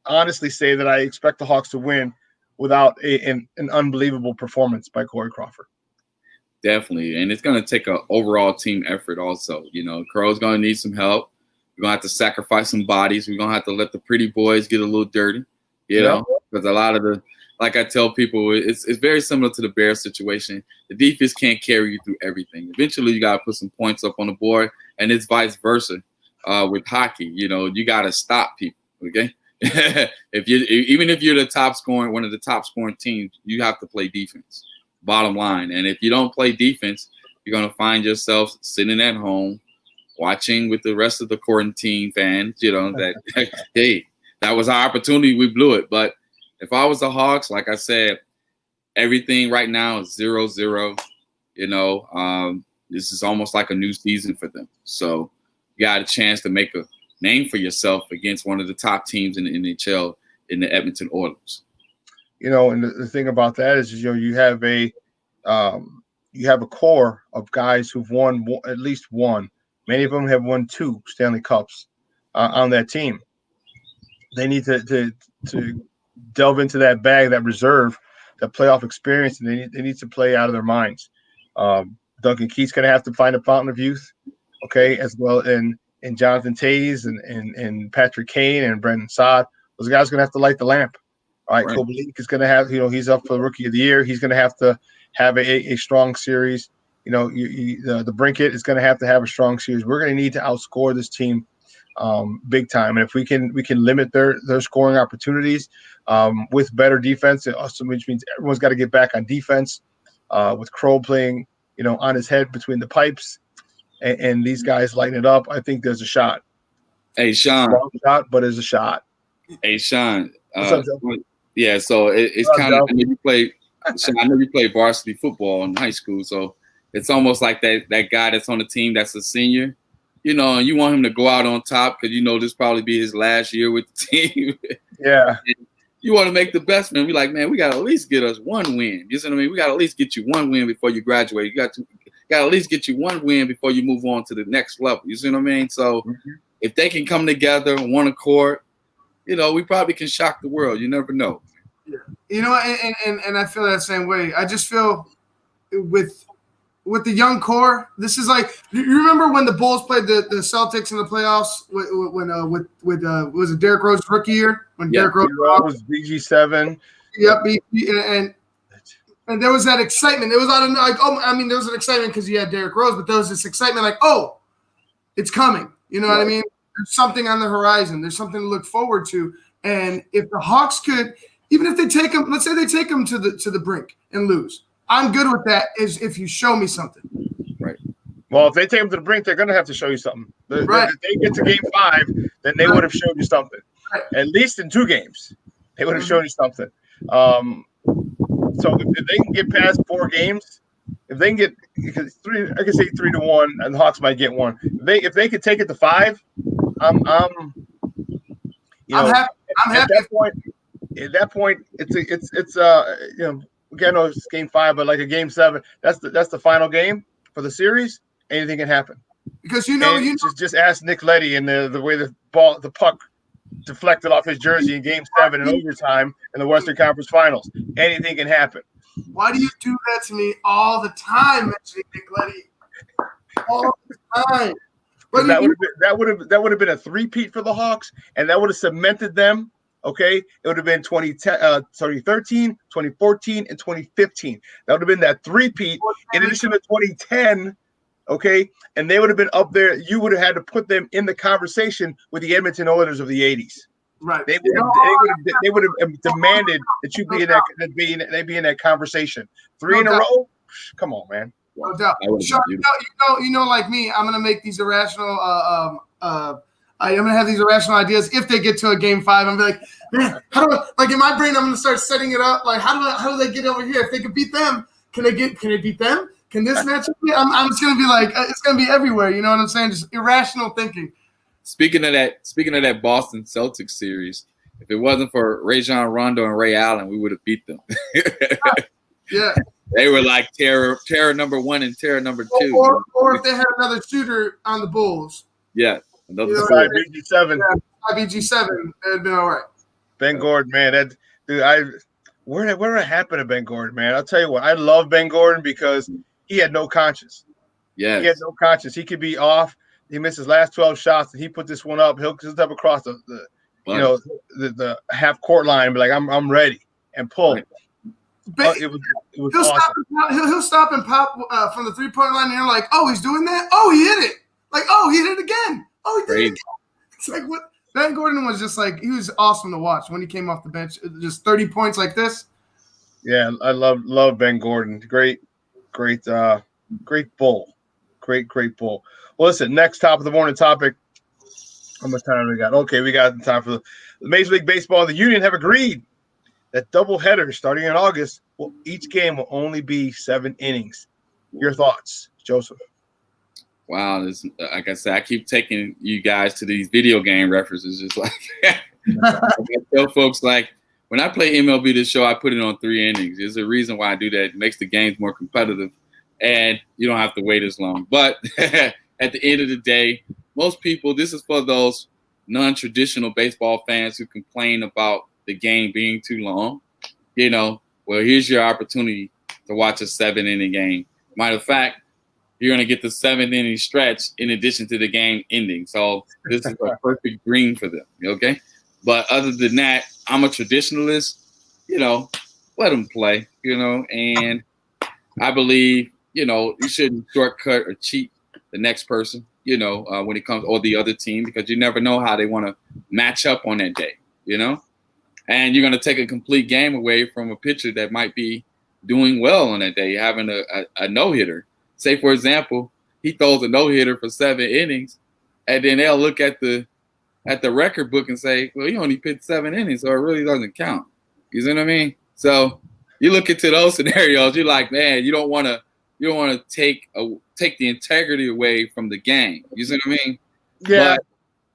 honestly say that I expect the Hawks to win without an unbelievable performance by Corey Crawford. Definitely, and it's going to take an overall team effort also. Crow's going to need some help. We're going to have to sacrifice some bodies. We're going to have to let the pretty boys get a little dirty, because a lot of like I tell people, it's very similar to the Bears situation. The defense can't carry you through everything. Eventually, you got to put some points up on the board, and it's vice versa. With hockey, you got to stop people. Okay, even if you're the top scoring, one of the top scoring teams, you have to play defense. Bottom line, and if you don't play defense, you're gonna find yourself sitting at home watching with the rest of the quarantine fans. That hey, that was our opportunity. We blew it. But if I was the Hawks, like I said, everything right now is 0-0. This is almost like a new season for them. So. You got a chance to make a name for yourself against one of the top teams in the NHL in the Edmonton Oilers. And the thing about that is, you have a core of guys who've won at least one. Many of them have won 2 Stanley Cups on that team. They need to delve into that bag, that reserve, that playoff experience, and they need to play out of their minds. Duncan Keith's going to have to find a fountain of youth. Okay, as well in Jonathan Toews and Patrick Kane and Brendan Saad. Those guys are going to have to light the lamp. All right, Kobelik is going to have, he's up for the Rookie of the Year. He's going to have a strong series. The Brinket is going to have a strong series. We're going to need to outscore this team big time. And if we can limit their scoring opportunities with better defense, it also means everyone's got to get back on defense with Crow playing, on his head between the pipes. And these guys lighten it up. I think there's a shot. Hey, Shawn. Long shot, but there's a shot. Hey, Shawn. What's up, Joe? Yeah, so it's kind of – I know you played varsity football in high school, so it's almost like that guy that's on the team that's a senior, and you want him to go out on top because this probably be his last year with the team. Yeah. You want to make the best man. Be like, man, we got to at least get us 1 win. You see what I mean? We got to at least get you 1 win before you graduate. You got to at least get you 1 win before you move on to the next level. You see what I mean? So if they can come together on one accord, we probably can shock the world. You never know. Yeah. And I feel that same way. I just feel with the young core, this is like, you remember when the Bulls played the Celtics in the playoffs when was it Derrick Rose's rookie year? When Derrick Rose was BG7. Yep. And there was that excitement. It was out of there was an excitement because you had Derrick Rose, but there was this excitement like, oh, it's coming. You know what I mean? There's something on the horizon. There's something to look forward to. And if the Hawks could, even if they take them, let's say they take them to the brink and lose. I'm good with that is if you show me something. Right. Well, if they take them to the brink, they're going to have to show you something. Right. If they get to game 5, then they would have showed you something. Right. At least in 2 games, they would have shown you something. So if they can get past 4 games, if they can get because 3, I can say 3-1, and the Hawks might get 1. If they could take it to 5, I'm happy. At that point, it's again, no, it's game 5, but like a game 7, that's the final game for the series. Anything can happen. Because just ask Nick Leddy and the way the puck deflected off his jersey in game 7 in overtime in the Western Conference Finals. Anything can happen. Why do you do that to me all the time, mentioning Nick Leddy? All the time. But that would have been a 3-peat for the Hawks, and that would have cemented them. Okay, it would have been 2013, 2014, and 2015. That would have been that 3-peat in addition to 2010. Okay, and they would have been up there. You would have had to put them in the conversation with the Edmonton Oilers of the 80s. Right. They would have demanded that you be in that be in that conversation. 3 in a row. Come on, man. No doubt. Shawn, you know, like me, I'm gonna make these irrational. I'm gonna have these irrational ideas if they get to a game 5. I'm gonna be like, man, how do I, like in my brain? I'm gonna start setting it up. Like, how do they get over here? If they could beat them, can they beat them? Can this match? I'm just gonna be like, it's gonna be everywhere. You know what I'm saying? Just irrational thinking. Speaking of that Boston Celtics series, if it wasn't for Rajon Rondo and Ray Allen, we would have beat them. Yeah. They were like terror number 1 and terror number 2. Or if they had another shooter on the Bulls. Yeah. BG7. Yeah, BG7, that would been all right. Ben Gordon, man, where happened to Ben Gordon, man? I'll tell you what, I love Ben Gordon because he had no conscience. Yeah, he had no conscience. He could be off. He missed his last 12 shots, and he put this one up. He'll step across the half court line, and be like, I'm ready, and pull. Right. It was awesome. He'll stop and pop from the 3-point line, and you're like, oh, he's doing that? Oh, he hit it. Like, oh, he hit it again. Oh, he did it again. It's like, what? Ben Gordon was just like, he was awesome to watch when he came off the bench. Just 30 points like this. Yeah, I love Ben Gordon. Great bull. Great bull. Well, listen, next top of the morning topic. How much time do we got? Okay, we got time for the Major League Baseball. The union have agreed that doubleheader starting in August, each game will only be 7 innings. Your thoughts, Joseph? Wow, like I said, I keep taking you guys to these video game references. Just like I tell folks, like when I play MLB The Show, I put it on 3 innings. There's a reason why I do that. It makes the games more competitive, and you don't have to wait as long. But at the end of the day, most people, this is for those non-traditional baseball fans who complain about the game being too long. Well, here's your opportunity to watch a 7-inning game. Matter of fact, you're going to get the 7-inning stretch in addition to the game ending. So this is a perfect green for them, okay? But other than that, I'm a traditionalist. Let them play, and I believe, you shouldn't shortcut or cheat the next person, when it comes, or the other team, because you never know how they want to match up on that day, and you're going to take a complete game away from a pitcher that might be doing well on that day, having a no-hitter. Say, for example, he throws a no-hitter for 7 innings, and then they'll look at the record book and say, well, he only pitched 7 innings, so it really doesn't count. You see what I mean? So you look into those scenarios, you're like, man, you don't want to take the integrity away from the game. You see what I mean? Yeah. But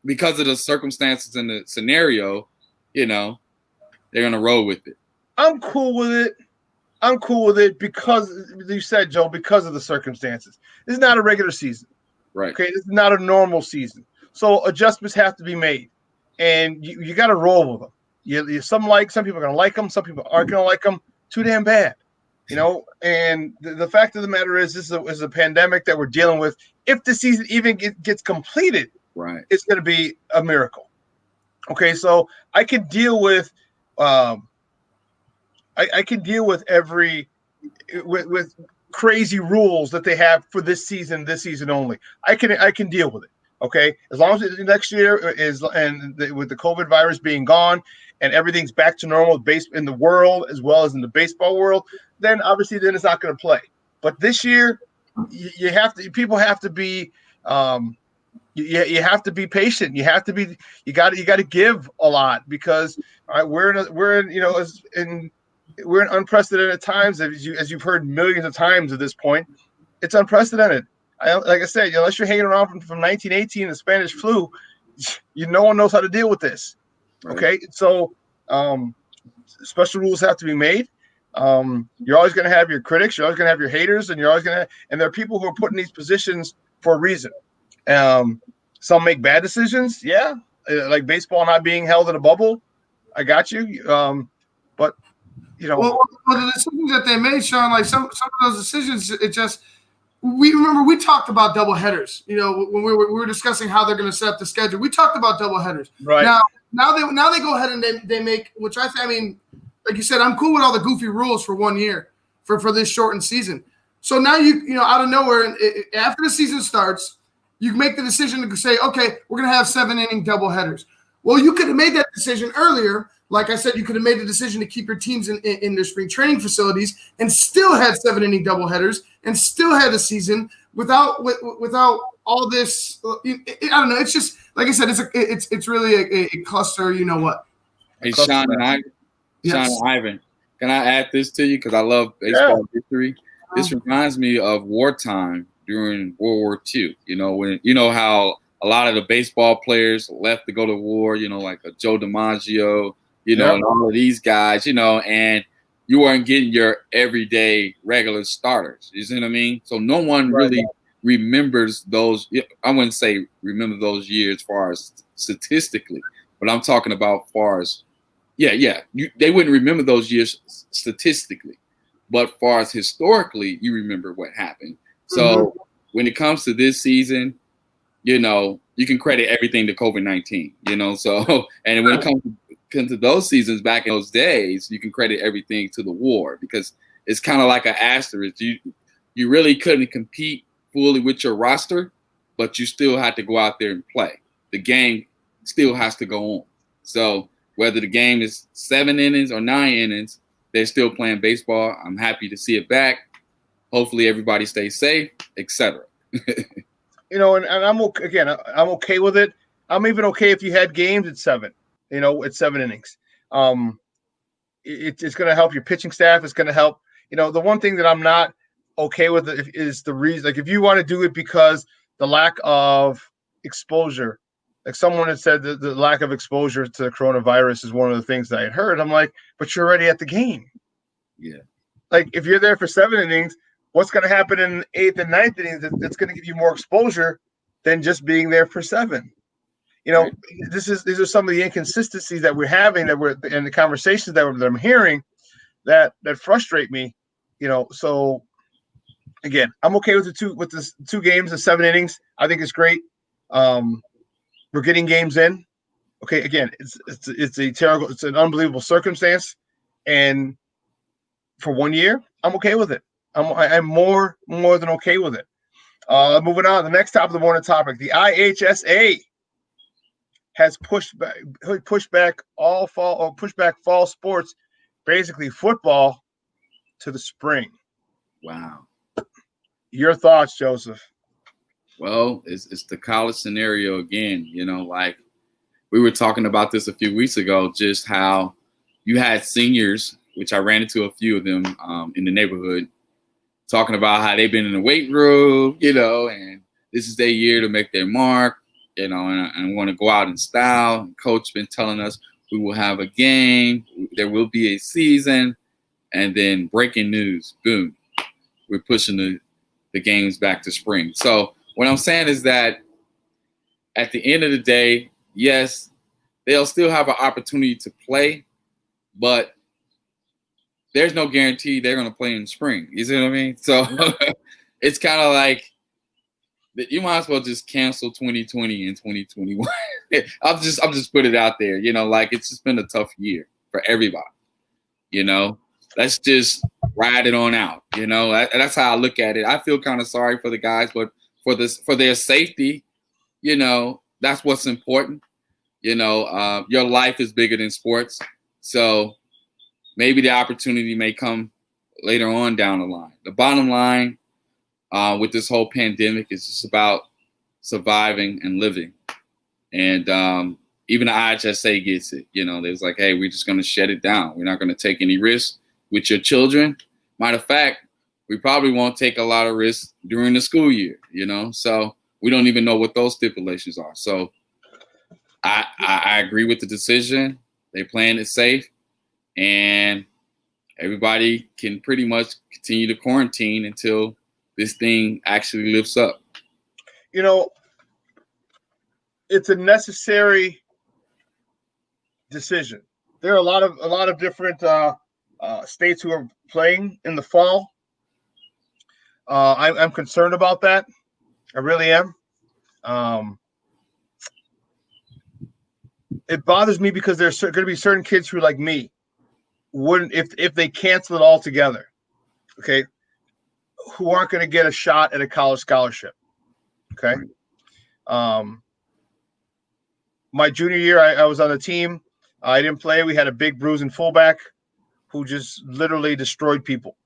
because of the circumstances and the scenario, they're gonna roll with it. I'm cool with it because you said, Joe, because of the circumstances. This is not a regular season. Right. Okay. This is not a normal season. So adjustments have to be made, and you got to roll with them. Some people are going to like them. Some people aren't going to like them. Too damn bad, and the fact of the matter is this is a pandemic that we're dealing with. If the season even gets completed, right, it's going to be a miracle. Okay. So I can deal with, I can deal with with crazy rules that they have for this season only. I can deal with it. Okay, as long as next year with the COVID virus being gone and everything's back to normal in the world as well as in the baseball world, then obviously then it's not going to play. But this year, you have to. People have to be. You have to be patient. You have to be. You got to give a lot because all right, we're in unprecedented times as you've heard millions of times at this point. It's unprecedented. Like I said, unless you're hanging around from 1918, the Spanish flu, no one knows how to deal with this. Right. Okay, so special rules have to be made. You're always going to have your critics. You're always going to have your haters, and and there are people who are put in these positions for a reason. Some make bad decisions. Yeah, like baseball not being held in a bubble. I got you. But well, the decisions that they made, Shawn, like some of those decisions, we talked about double headers. When we were discussing how they're going to set up the schedule, we talked about double headers. Right now they go ahead and they make, which I mean, like you said, I'm cool with all the goofy rules for 1 year for this shortened season. So now you out of nowhere, after the season starts, you make the decision to say, okay, we're going to have 7-inning double headers. Well, you could have made that decision earlier. Like I said, you could have made the decision to keep your teams in their spring training facilities and still had 7-inning double headers and still had a season without all this. I don't know. It's just like I said. It's really a cluster. You know what? Hey, Shawn and Ivan. Yes. Shawn and Ivan, can I add this to you because I love baseball history? This reminds me of wartime during World War II. When how a lot of the baseball players left to go to war. Like a Joe DiMaggio. And all of these guys, and you weren't getting your everyday regular starters. You see what I mean? So no one really remembers those. I wouldn't say remember those years as far as statistically, but I'm talking about far as, they wouldn't remember those years statistically, but far as historically, you remember what happened. So when it comes to this season, you can credit everything to COVID-19, so, and when it comes to those seasons back in those days, you can credit everything to the war because it's kind of like an asterisk. You really couldn't compete fully with your roster, but you still had to go out there and play. The game still has to go on. So whether the game is 7 innings or 9 innings, they're still playing baseball. I'm happy to see it back. Hopefully everybody stays safe, etc. And I'm okay with it. I'm even okay if you had games at 7. At 7 innings. It's going to help your pitching staff. It's going to help. The one thing that I'm not okay with is the reason. Like, if you want to do it because the lack of exposure, like someone had said that the lack of exposure to the coronavirus is one of the things that I had heard. I'm like, but you're already at the game. Yeah. Like, if you're there for 7 innings, what's going to happen in 8th and 9th innings that's going to give you more exposure than just being there for 7? These are some of the inconsistencies that we're having, and the conversations that I'm hearing that frustrate me. So again, I'm okay with the two games of 7 innings. I think it's great. We're getting games in. Okay, again, it's an unbelievable circumstance, and for 1 year, I'm okay with it. I'm more than okay with it. Moving on, the next top of the morning topic, the IHSA has pushed back fall sports, basically football, to the spring. Wow. Your thoughts, Joseph? Well, it's the college scenario again. Like we were talking about this a few weeks ago, just how you had seniors, which I ran into a few of them in the neighborhood, talking about how they've been in the weight room, and this is their year to make their mark. And want to go out in style. And coach been telling us we will have a game, there will be a season, and then breaking news, boom, we're pushing the games back to spring. So what I'm saying is that at the end of the day, yes, they'll still have an opportunity to play, but there's no guarantee they're going to play in the spring. You see what I mean? So it's kind of like, you might as well just cancel 2020 and 2021. I'll just put it out there. Like it's just been a tough year for everybody. Let's just ride it on out. That's how I look at it. I feel kind of sorry for the guys, but for their safety, that's what's important. Your life is bigger than sports, so maybe the opportunity may come later on down the line. The bottom line with this whole pandemic is just about surviving and living. And even the IHSA gets it. You know, there's like, hey, we're just going to shut it down. We're not going to take any risks with your children. Matter of fact, we probably won't take a lot of risks during the school year, you know? So we don't even know what those stipulations are. So I agree with the decision. They playing it safe, and everybody can pretty much continue to quarantine until this thing actually lifts up. You know, it's a necessary decision. There are a lot of different states who are playing in the fall. I'm concerned about that. I really am. It bothers me because there's going to be certain kids who, like me, wouldn't if they cancel it altogether. Okay, who aren't going to get a shot at a college scholarship. Okay. My junior year, I was on the team. I didn't play. We had a big bruising fullback who just literally destroyed people.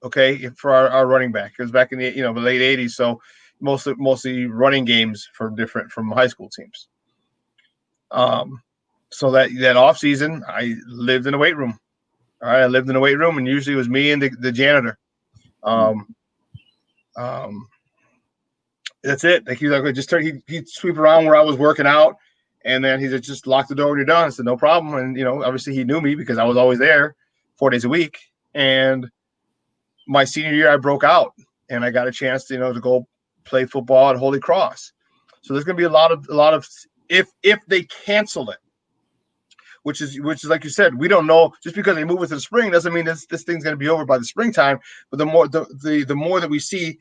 Okay, for our running back. It was back in the late 80s, so mostly running games from high school teams. So that off season, I lived in a weight room. All right, I lived in a weight room, and usually it was me and the janitor. That's it. Like he'd sweep around where I was working out, and then he said, just lock the door when you're done. I said, no problem. And obviously he knew me because I was always there 4 days a week. And my senior year, I broke out, and I got a chance to go play football at Holy Cross. So there's going to be a lot of if they cancel it, which is like you said, we don't know. Just because they move it to the spring doesn't mean this thing's going to be over by the springtime. But the more that we see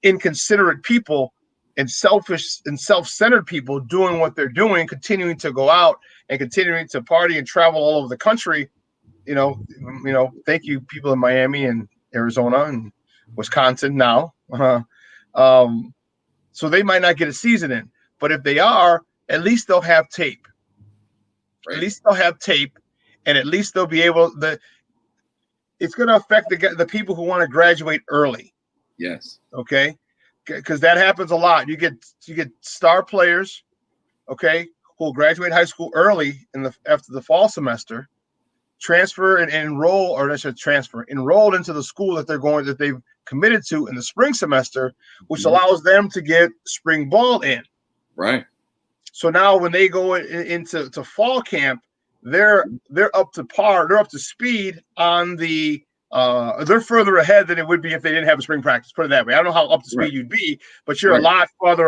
inconsiderate people and selfish and self-centered people doing what they're doing, continuing to go out and continuing to party and travel all over the country. Thank you, people in Miami and Arizona and Wisconsin now. So they might not get a season in, but if they are, at least they'll have tape. Right. At least they'll have tape, and at least they'll be able to. It's going to affect the people who want to graduate early. Yes. Okay, because that happens a lot. You get star players, okay, who will graduate high school early after the fall semester. Transfer and enroll, or I should transfer, enrolled into the school that they've committed to in the spring semester, which allows them to get spring ball in. Right. So now when they go into fall camp, they're up to par, they're up to speed on the they're further ahead than it would be if they didn't have a spring practice. Put it that way. I don't know how up to speed you'd be, but you're a lot further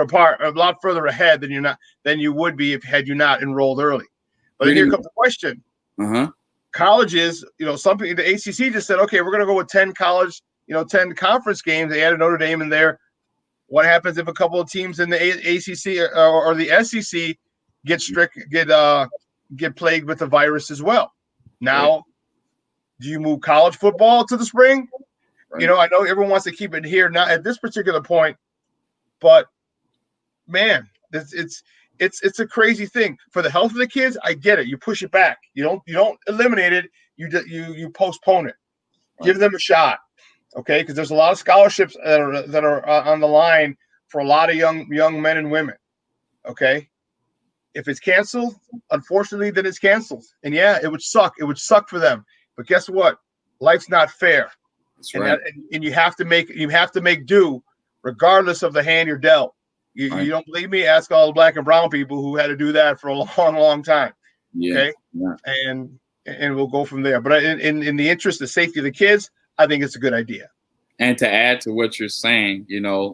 ahead than you would be had you not enrolled early. But then here comes the question. Colleges, some people, the ACC just said, okay, we're going to go with 10 college, 10 conference games. They added Notre Dame in there. What happens if a couple of teams in the ACC or the SEC get plagued with the virus as well? Now, do you move college football to the spring? Right. I know everyone wants to keep it here, not at this particular point, but man, it's a crazy thing for the health of the kids. I get it. You push it back. You don't eliminate it. You postpone it. Right. Give them a shot, okay? Because there's a lot of scholarships that are on the line for a lot of young men and women. Okay, if it's canceled, unfortunately, then it's canceled. And yeah, it would suck. It would suck for them. But guess what? Life's not fair. That's right. And you have to make do, regardless of the hand you're dealt. You don't believe me? Ask all the black and brown people who had to do that for a long, long time. Yeah. Okay. Yeah. And we'll go from there. But in the interest of safety of the kids, I think it's a good idea. And to add to what you're saying,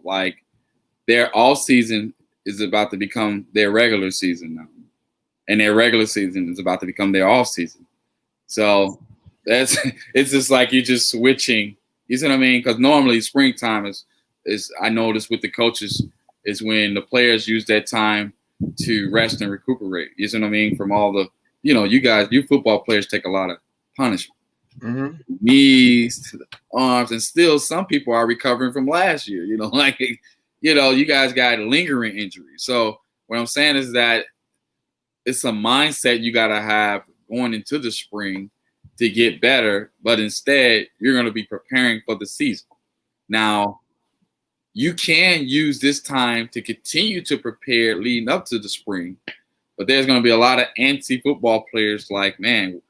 like their off season is about to become their regular season now. And their regular season is about to become their off season. So it's just like you're just switching. You see what I mean? Because normally springtime is I noticed with the coaches is when the players use that time to rest and recuperate. You see what I mean? From all the, you football players take a lot of punishment. Mm-hmm. Knees to the arms, and still some people are recovering from last year. You guys got lingering injuries. So what I'm saying is that it's a mindset you got to have going into the spring to get better, but instead you're going to be preparing for the season. Now, you can use this time to continue to prepare leading up to the spring, but there's going to be a lot of anti-football players like, man,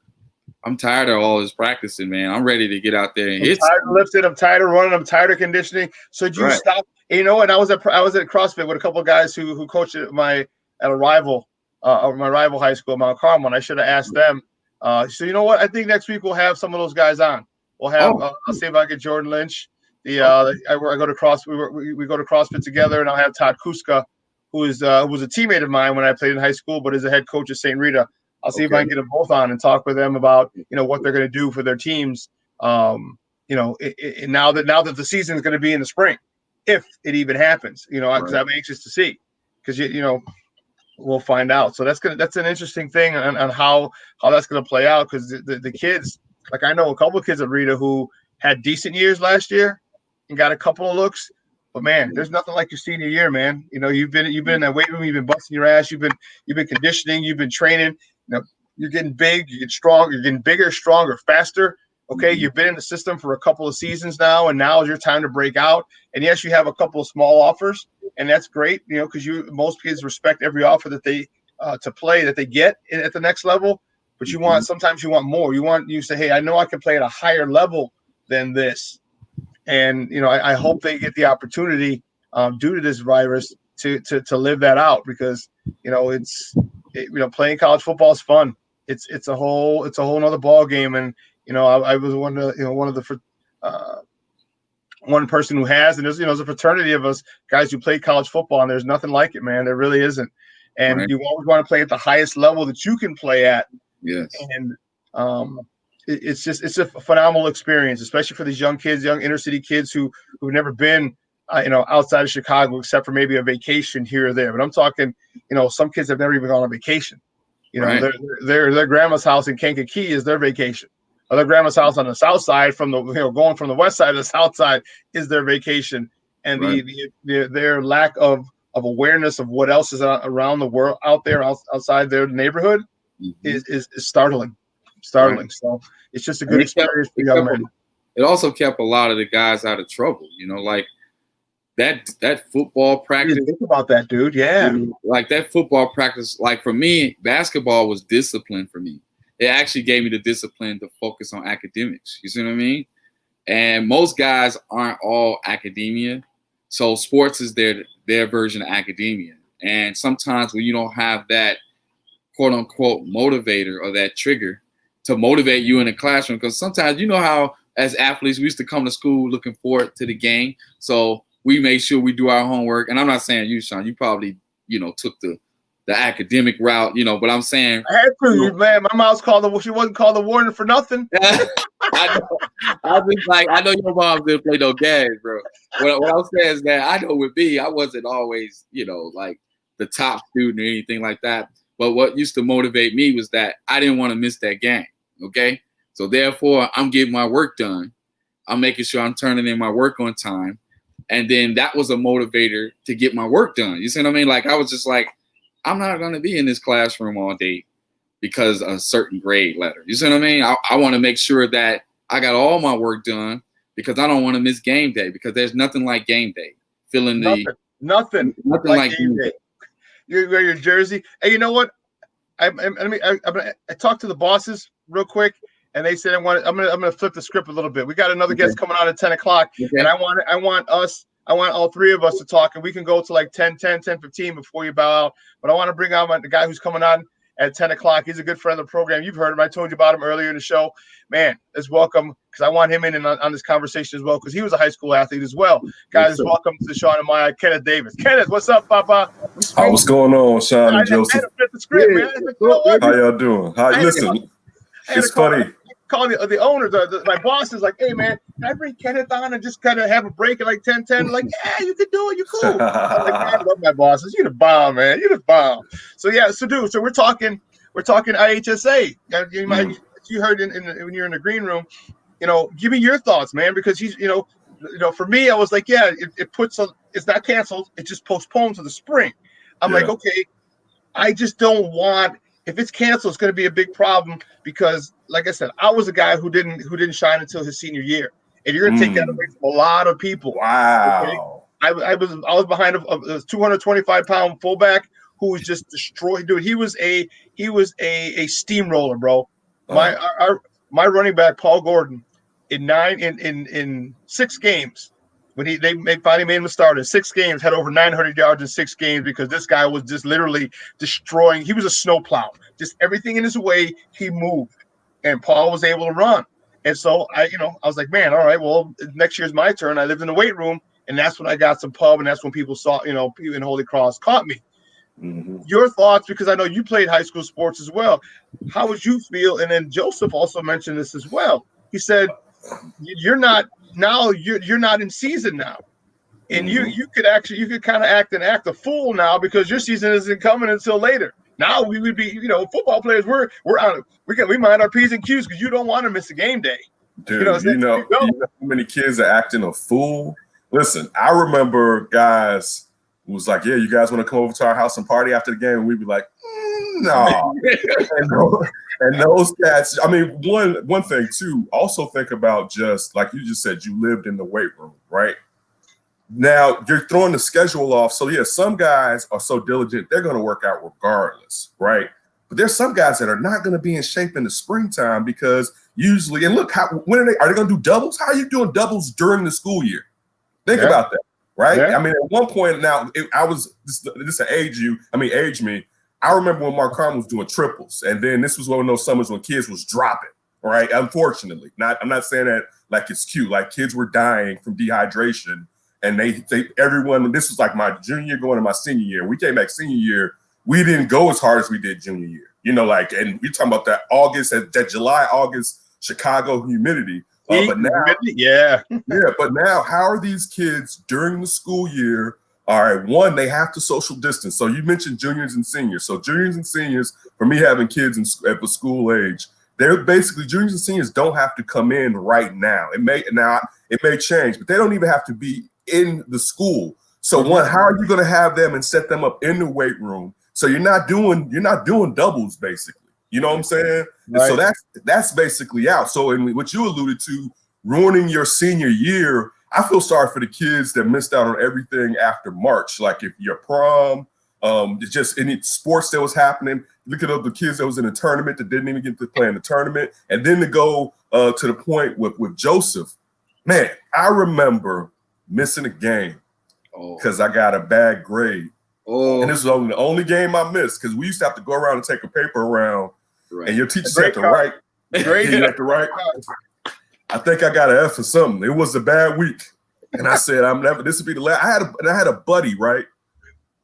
I'm tired of all this practicing, man. I'm ready to get out there and hit. I'm tired of lifting. I'm tired of running. I'm tired of conditioning. So you stop. And you know what? I was at CrossFit with a couple of guys who coached at my rival high school, Mount Carmel. And I should have asked them. So you know what? I think next week we'll have some of those guys on. We'll have. I'll see if I get Jordan Lynch. I go to CrossFit. We go to CrossFit together, and I'll have Todd Kuska, who was a teammate of mine when I played in high school, but is a head coach at St. Rita. I'll see if I can get them both on and talk with them about what they're going to do for their teams. Now that the season is going to be in the spring, if it even happens. Because I'm anxious to see, because we'll find out. So that's an interesting thing on how that's going to play out, because the kids, like I know a couple of kids at Rita who had decent years last year and got a couple of looks. But man, there's nothing like your senior year, man. You've been in that weight room, you've been busting your ass, you've been conditioning, you've been training. You're getting big, you get strong, you're getting bigger, stronger, faster. Okay, you've been in the system for a couple of seasons now, and now is your time to break out. And yes, you have a couple of small offers, and that's great, because most kids respect every offer that they to play that they get at the next level. But sometimes you want more. You say, hey, I know I can play at a higher level than this. And I hope they get the opportunity due to this virus to live that out, because playing college football is fun. It's a whole nother ball game. And I was one person who has, and there's a fraternity of us guys who played college football, and there's nothing like it, man. There really isn't. And you always want to play at the highest level that you can play at. Yes. And it's a phenomenal experience, especially for these young inner city kids who've never been outside of Chicago except for maybe a vacation here or there. But I'm talking, some kids have never even gone on vacation. Their grandma's house in Kankakee is their vacation. Or their grandma's house on the south side going from the west side to the south side is their vacation. And their lack of awareness of what else is around the world out there outside their neighborhood is startling. So it's just a good experience for young men. It also kept a lot of the guys out of trouble, like that football practice. Think about that, dude. Yeah. Like that football practice, like for me, basketball was discipline for me. It actually gave me the discipline to focus on academics. You see what I mean? And most guys aren't all academia. So sports is their version of academia. And sometimes when you don't have that quote unquote motivator or that trigger to motivate you in the classroom, because sometimes how as athletes we used to come to school looking forward to the game, so we make sure we do our homework. And I'm not saying you, Shawn, you probably took the academic route, but I'm saying I had to, man. My mom's she wasn't called the warden for nothing. I know your mom didn't play no games, bro. What I'm saying is that I know with me, I wasn't always like the top student or anything like that. But what used to motivate me was that I didn't want to miss that game. Okay. So therefore I'm getting my work done. I'm making sure I'm turning in my work on time. And then that was a motivator to get my work done. You see what I mean? Like I was just like, I'm not going to be in this classroom all day because of a certain grade letter. You see what I mean? I want to make sure that I got all my work done because I don't want to miss game day, because there's nothing like game day. Nothing like game day. You wear your jersey. Hey, you know what? I talked to the bosses real quick, and they said I'm gonna flip the script a little bit. We got another guest coming on at 10 o'clock, and I want all three of us to talk, and we can go to like 10:15 before you bow out. But I want to bring on the guy who's coming on at 10 o'clock. He's a good friend of the program. You've heard him. I told you about him earlier in the show. Man, let's welcome, because I want him in on this conversation as well, because he was a high school athlete as well. Guys, welcome to Shawn and Maya, Kenneth Davis. Kenneth, what's up, Papa? What's going on, Shawn and Joseph? The script, man. How y'all doing? Listen, it's funny. Call the owner, my boss is like, hey, man, can I bring Kenneth on and just kind of have a break at like 10:10? Like, yeah, you can do it. You cool. I'm like, I love my bosses. You the bomb, man. You the bomb. So, yeah, so we're talking IHSA. You heard when you're in the green room, give me your thoughts, man, because he's, for me, I was like, yeah, it's not canceled. It's just postponed to the spring. I'm like, okay, I just don't want if it's canceled, it's going to be a big problem because, like I said, I was a guy who didn't shine until his senior year, and you're going to take that away from a lot of people. Wow. Okay? I was behind a 225-pound fullback who was just destroyed. Dude, he was a steamroller, bro. My running back Paul Gordon in 6 games. When they finally made him a starter in 6 games, had over 900 yards in 6 games because this guy was just literally destroying. He was a snowplow. Just everything in his way, he moved. And Paul was able to run. And so I was like, man, all right, well, next year's my turn. I lived in the weight room, and that's when I got some pub, and that's when people saw, people in Holy Cross caught me. Mm-hmm. Your thoughts, because I know you played high school sports as well. How would you feel? And then Joseph also mentioned this as well. He said, you're not in season now, and you could kind of act a fool now because your season isn't coming until later. Now we would be, football players. We mind our P's and Q's because you don't want to miss a game day. Dude, you know how many kids are acting a fool? Listen, I remember guys who was like, "Yeah, you guys want to come over to our house and party after the game?" And we'd be like, "No." And those cats, I mean, one thing too, also think about, just like you just said, you lived in the weight room, right? Now you're throwing the schedule off. So yeah, some guys are so diligent, they're going to work out regardless, right? But there's some guys that are not going to be in shape in the springtime because usually, and look, when are they going to do doubles? How are you doing doubles during the school year? Think about that, right? Yeah. I mean, at one point now, this age me. I remember when Mark Carmen was doing triples, and then this was one of those summers when kids was dropping, right? Unfortunately, I'm not saying that like it's cute. Like kids were dying from dehydration, and everyone. This was like my junior year going to my senior year. We came back senior year, we didn't go as hard as we did junior year. And we talking about that July, August Chicago humidity. But now, but now, how are these kids during the school year? All right, one, they have to social distance. So you mentioned juniors and seniors. So juniors and seniors, for me having kids at the school age, they're basically, juniors and seniors don't have to come in right now. It may change, but they don't even have to be in the school. So one, how are you going to have them and set them up in the weight room? So you're not doing doubles basically. You know what I'm saying? Right. So that's basically out. So in what you alluded to, ruining your senior year, I feel sorry for the kids that missed out on everything after March. Like if your prom, just any sports that was happening. Look at the kids that was in a tournament that didn't even get to play in the tournament. And then to go to the point with Joseph, man, I remember missing a game because I got a bad grade. And this was the only game I missed because we used to have to go around and take a paper around. Right. And your teacher said to write. You have to write. I think I got an F or something. It was a bad week. And I said, this would be the last. I had a buddy, right?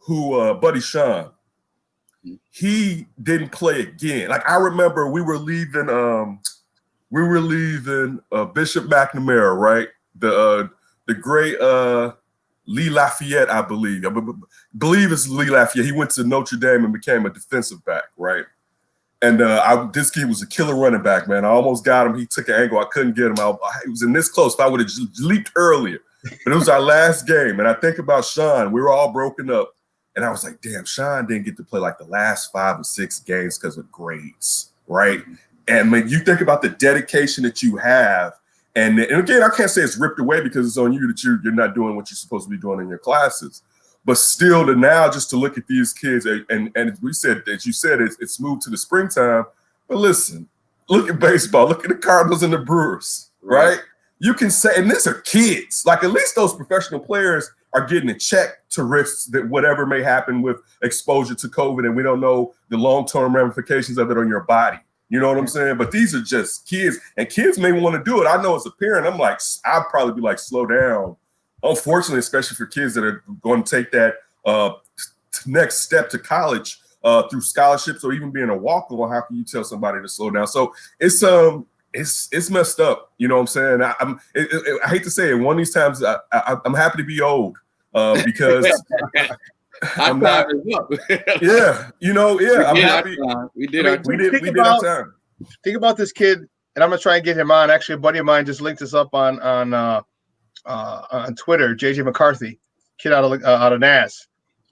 Buddy Shawn. He didn't play again. Like I remember we were leaving Bishop McNamara, right? The great Lee Lafayette, I believe. I believe it's Lee Lafayette. He went to Notre Dame and became a defensive back, right? And this kid was a killer running back, man. I almost got him. He took an angle. I couldn't get him. He was in this close. If I would have leaped earlier. But it was our last game. And I think about Shawn. We were all broken up. And I was like, damn, Shawn didn't get to play like the last 5 or 6 games because of grades, right? And when you think about the dedication that you have, and again, I can't say it's ripped away because it's on you that you're not doing what you're supposed to be doing in your classes. But still, just to look at these kids, and we said, as you said, it's moved to the springtime. But listen, look at baseball. Look at the Cardinals and the Brewers, right? You can say, and these are kids. Like at least those professional players are getting a check to risks that whatever may happen with exposure to COVID, and we don't know the long-term ramifications of it on your body. You know what I'm saying? But these are just kids, and kids may want to do it. I know as a parent, I'd probably be like, slow down. Unfortunately, especially for kids that are going to take that next step to college through scholarships or even being a walk-on, how can you tell somebody to slow down? So it's messed up. You know what I'm saying? I hate to say it. One of these times, I'm happy to be old because I'm not. I'm happy. We did our time. Think about this kid, and I'm gonna try and get him on. Actually, a buddy of mine just linked us up on Twitter, JJ McCarthy, kid out of NAS.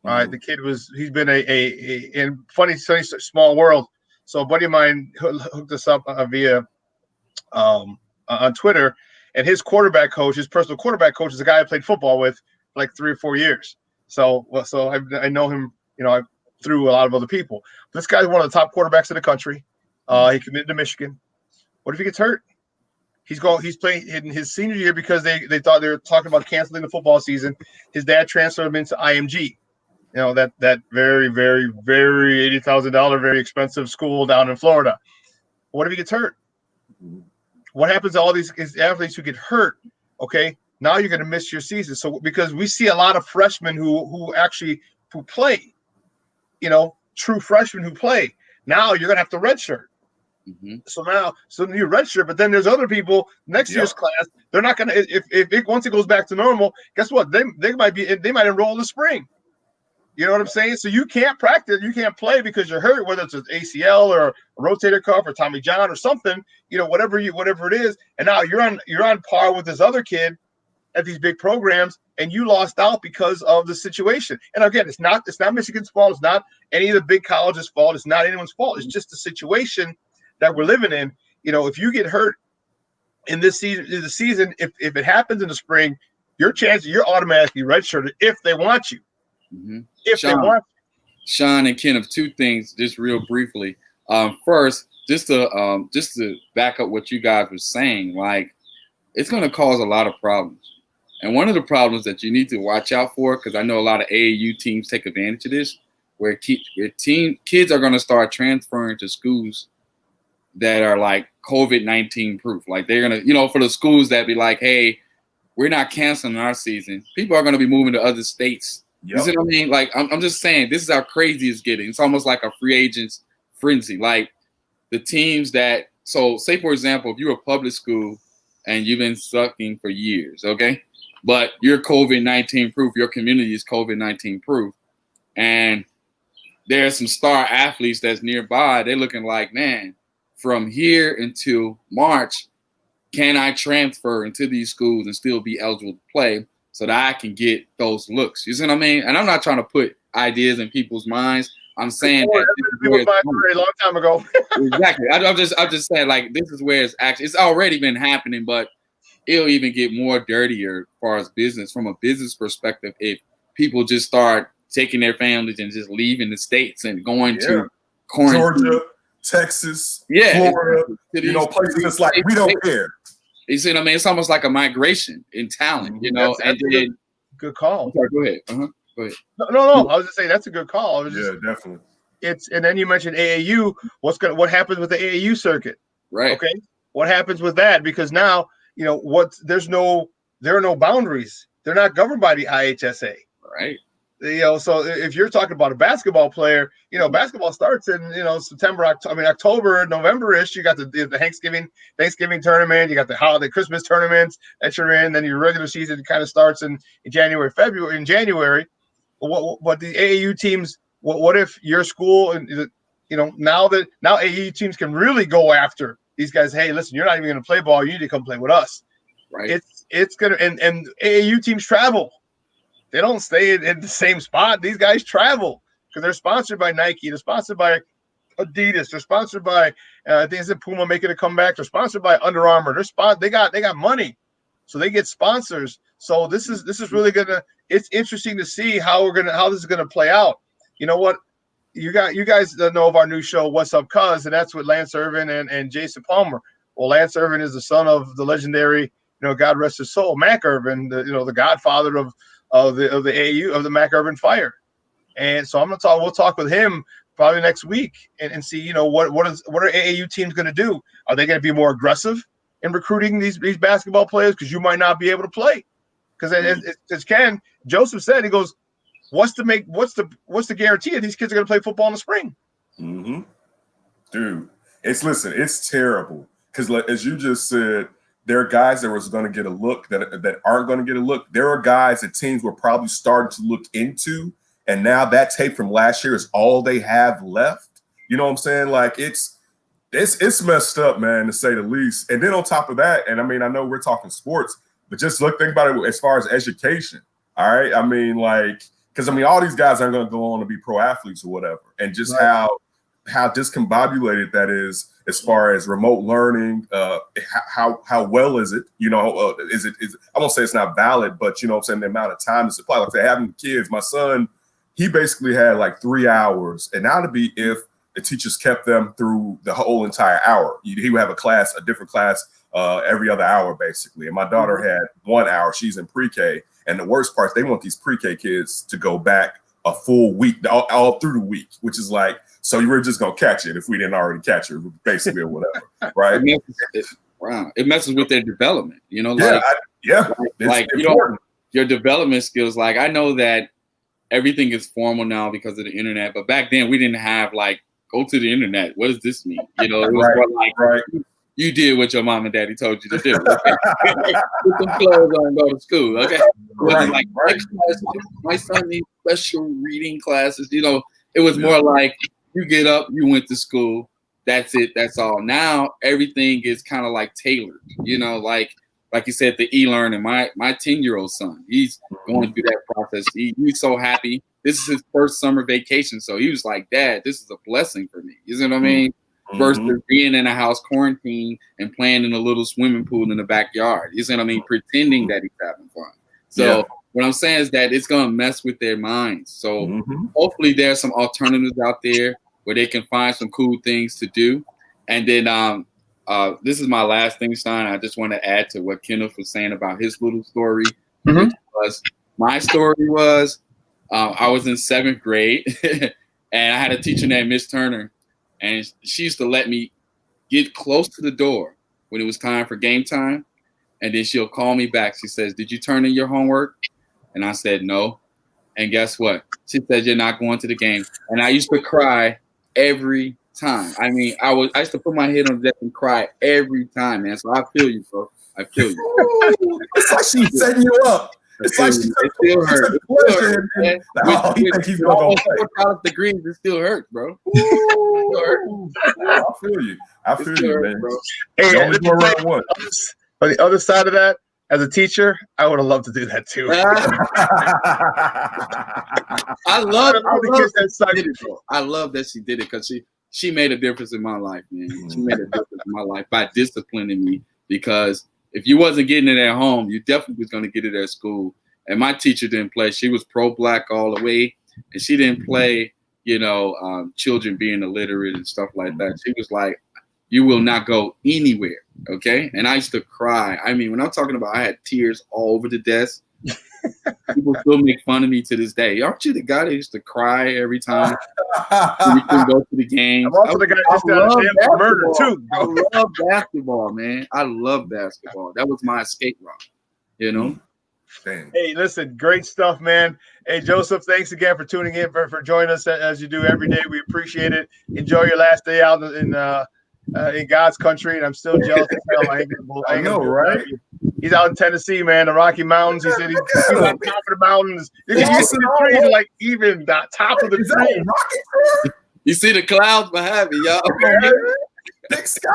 All right, the kid he's been in funny small world. So a buddy of mine hooked us up via on Twitter, and his quarterback coach, his personal quarterback coach, is a guy I played football with for like 3 or 4 years. So I know him, through a lot of other people. This guy's one of the top quarterbacks in the country. He committed to Michigan. What if he gets hurt? He's playing in his senior year because they thought they were talking about canceling the football season. His dad transferred him into IMG. That very, very, very $80,000, very expensive school down in Florida. What if he gets hurt? What happens to all these athletes who get hurt? Okay, now you're going to miss your season. So because we see a lot of freshmen who play, true freshmen who play. Now you're going to have to redshirt. So you redshirt, but then there's other people next year's class. They're not going to if once it goes back to normal. Guess what? They might enroll in the spring. You know what I'm saying? So you can't practice, you can't play because you're hurt, whether it's an ACL or a rotator cuff or Tommy John or something, whatever it is. And now you're on par with this other kid at these big programs, and you lost out because of the situation. And again, it's not Michigan's fault. It's not any of the big colleges' fault. It's not anyone's fault. It's just the situation that we're living in. If you get hurt in this season, if it happens in the spring, you're automatically redshirted if they want you. If Shawn, they want you. Shawn and Kenneth, 2 things just real briefly. First, just to back up what you guys were saying, like it's going to cause a lot of problems. And one of the problems that you need to watch out for, because I know a lot of AAU teams take advantage of this, where kids are going to start transferring to schools that are like COVID-19 proof. Like they're going to, for the schools that be like, hey, we're not canceling our season. People are going to be moving to other states. You see what I mean? Like, I'm just saying, this is how crazy it's getting. It's almost like a free agent's frenzy. Like the teams say, for example, if you're a public school and you've been sucking for years, okay? But you're COVID-19 proof, your community is COVID-19 proof. And there's some star athletes that's nearby. They're looking like, man, from here until March, can I transfer into these schools and still be eligible to play so that I can get those looks? You see what I mean? And I'm not trying to put ideas in people's minds. I'm saying that this is a long time ago. Exactly. I'm just saying, like, this is where it's already been happening, but it'll even get more dirtier as far as business, from a business perspective, if people just start taking their families and just leaving the states and going to quarantine. Georgia, Texas, Florida, places that's like, we don't care. You see what I mean? It's almost like a migration in talent, That's good call. Sorry, go ahead. Go ahead. No. I was just saying that's a good call. Definitely. And then you mentioned AAU. What happens with the AAU circuit? Right. Okay. What happens with that? Because now there are no boundaries. They're not governed by the IHSA. Right. So if you're talking about a basketball player, basketball starts in October, November-ish. You got the Thanksgiving tournament, you got the holiday Christmas tournaments that you're in, then your regular season kind of starts in January. But the AAU teams, what if your school now AAU teams can really go after these guys? Hey, listen, you're not even going to play ball. You need to come play with us. Right. It's gonna and AAU teams travel. They don't stay in the same spot. These guys travel because they're sponsored by Nike. They're sponsored by Adidas. They're sponsored by I think it's Puma making a comeback. They're sponsored by Under Armour. They got money, so they get sponsors. So this is really it's interesting to see how this is gonna play out. You know what? You guys know of our new show, What's Up, Cuz, and that's with Lance Irvin and Jason Palmer. Well, Lance Irvin is the son of the legendary, God rest his soul, Mac Irvin, the godfather of the AAU, of the Mac Irvin Fire. And so we'll talk with him probably next week and see, what are AAU teams going to do? Are they going to be more aggressive in recruiting these basketball players? Because you might not be able to play. Because as Ken Joseph said, he goes, what's the guarantee that these kids are going to play football in the spring? Mm-hmm. Dude, it's terrible. Because as you just said, there are guys that was going to get a look that aren't going to get a look. There are guys that teams were probably starting to look into, and now that tape from last year is all they have left. You know what I'm saying? Like it's messed up, man, to say the least. And then on top of that, and I mean, I know we're talking sports, but just think about it as far as education. All right, I mean, because all these guys aren't going to go on to be pro athletes or whatever, and just how how discombobulated that is as far as remote learning. How well is it? Is it? I won't say it's not valid, but you know what I'm saying, the amount of time to supply. Like having kids, my son, he basically had like 3 hours, and now to be if the teachers kept them through the whole entire hour. He would have a different class every other hour, basically. And my daughter had 1 hour. She's in pre-K. And the worst part is they want these pre-K kids to go back a full week, all through the week, which is like, so you were just going to catch it if we didn't already catch it, basically, or whatever, right? It messes with their development, you know? Your development skills. Like, I know that everything is formal now because of the internet, but back then we didn't have like, go to the internet. What does this mean? You know, it was more like you did what your mom and daddy told you to do. Okay? Put some clothes on and go to school. Okay. My son needs special reading classes. You know, it was more like you get up, you went to school. That's it. That's all. Now everything is kind of like tailored. You know, like you said, the e-learning. My 10-year-old son, he's going through that process. He's so happy. This is his first summer vacation. So he was like, Dad, this is a blessing for me. You know what I mean? Versus being in a house quarantined and playing in a little swimming pool in the backyard. You know what I mean? Pretending that he's having fun. So what I'm saying is that it's going to mess with their minds. So hopefully there's some alternatives out there where they can find some cool things to do. And then this is my last thing, Shawn. I just want to add to what Kenneth was saying about his little story. My story was, I was in 7th grade and I had a teacher named Miss Turner, and she used to let me get close to the door when it was time for game time. And then she'll call me back. She says, "Did you turn in your homework?" And I said, "No." And guess what? She said, "You're not going to the game." And I used to cry every time. I mean, I used to put my head on the desk and cry every time, man. So I feel you, bro. I feel you. It's like she's setting you up. It's like she still hurt. With almost 4 degrees, it still hurts, bro. I feel you. I feel you, man. Bro. Hey, on the other side of that, as a teacher, I would have loved to do that too. I love that she did it because she made a difference in my life, man. She made a difference in my life by disciplining me, because if you wasn't getting it at home, you definitely was going to get it at school. And my teacher didn't play. She was pro-Black all the way, and she didn't play, children being illiterate and stuff like that. She was like, you will not go anywhere, okay? And I used to cry. I mean, when I'm talking about I had tears all over the desk, people still make fun of me to this day. Aren't you the guy that used to cry every time we couldn't go to the games? I'm also the guy that just got a damn murder too. I love basketball, man. I love basketball. That was my escape route, you know? Damn. Hey, listen, great stuff, man. Hey, Joseph, thanks again for tuning in, for joining us as you do every day. We appreciate it. Enjoy your last day out in God's country, and I'm still jealous of hell. I know, right? He's out in Tennessee, man, the Rocky Mountains. He said he's on top of the mountains. You can see the trees, like even the top of the tree. You see the clouds behind me, y'all. Big sky.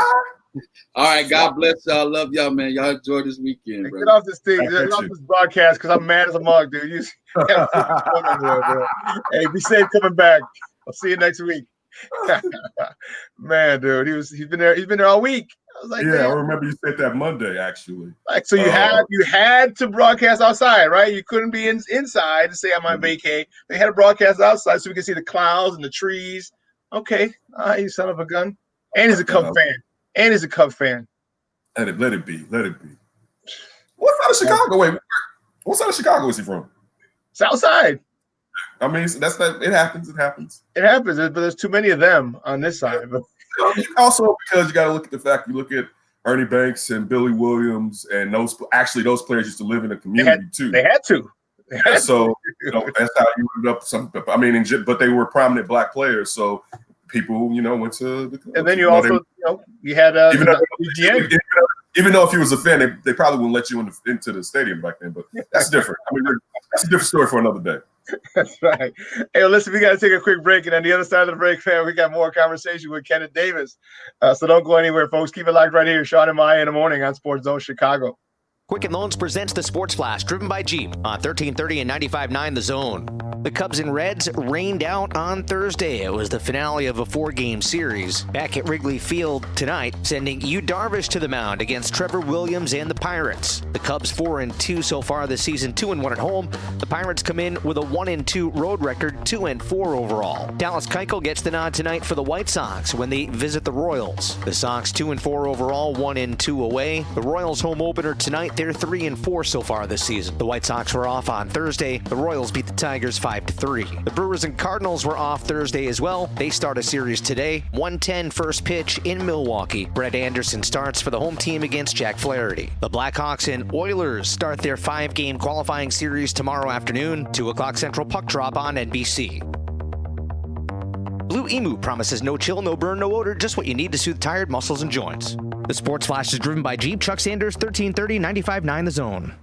All right, God bless y'all. Love y'all, man. Y'all enjoy this weekend, bro. Get off this thing. Get off this broadcast, because I'm mad as a mug, dude. Hey, be safe coming back. I'll see you next week. Man, dude, he's been there all week. I was like, I remember you said that Monday, actually. Like, so you had to broadcast outside, right? You couldn't be inside to say I'm on vacay. They had to broadcast outside so we could see the clouds and the trees. Okay, you son of a gun. And he's a Cub fan. Let it be. What side of Chicago? Wait, what side of Chicago is he from? South side. I mean, that's that. It happens. It happens, but there's too many of them on this side. But also, because you got to look at the fact, you look at Ernie Banks and Billy Williams, and those players used to live in the community too. They had to. So that's how you ended up. I mean, but they were prominent Black players, so people, went to the club. And then you had even though if he was a fan, they probably wouldn't let you into the stadium back then. But that's different. I mean, that's a different story for another day. That's right. Hey, listen, we got to take a quick break, and on the other side of the break, man, we got more conversation with Kenneth Davis. So don't go anywhere, folks. Keep it locked right here, Shawn and Maya in the morning on SportsZone Chicago. Quicken Loans presents the Sports Flash, driven by Jeep on 1330 and 95.9 The Zone. The Cubs and Reds rained out on Thursday. It was the finale of a 4-game series. Back at Wrigley Field tonight, sending Yu Darvish to the mound against Trevor Williams and the Pirates. The Cubs 4-2 so far this season, 2-1 at home. The Pirates come in with a 1-2 road record, 2-4 overall. Dallas Keuchel gets the nod tonight for the White Sox when they visit the Royals. The Sox 2-4 overall, 1-2 away. The Royals home opener tonight, they're 3-4 so far this season. The White Sox were off on Thursday. The Royals beat the Tigers 5-3. The Brewers and Cardinals were off Thursday as well. They start a series today. 1:10 first pitch in Milwaukee. Brett Anderson starts for the home team against Jack Flaherty. The Blackhawks and Oilers start their 5-game qualifying series tomorrow afternoon. 2 o'clock Central puck drop on NBC. Blue Emu promises no chill, no burn, no odor, just what you need to soothe tired muscles and joints. The Sports Flash is driven by Jeep. Chuck Sanders, 1330 95.9 The Zone.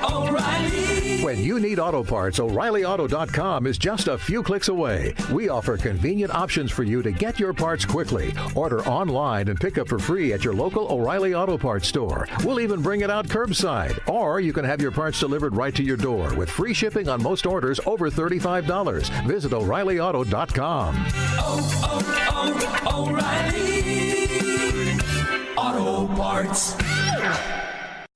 O'Reilly. When you need auto parts, O'ReillyAuto.com is just a few clicks away. We offer convenient options for you to get your parts quickly. Order online and pick up for free at your local O'Reilly Auto Parts store. We'll even bring it out curbside. Or you can have your parts delivered right to your door with free shipping on most orders over $35. Visit O'ReillyAuto.com. O'Reilly Auto Parts.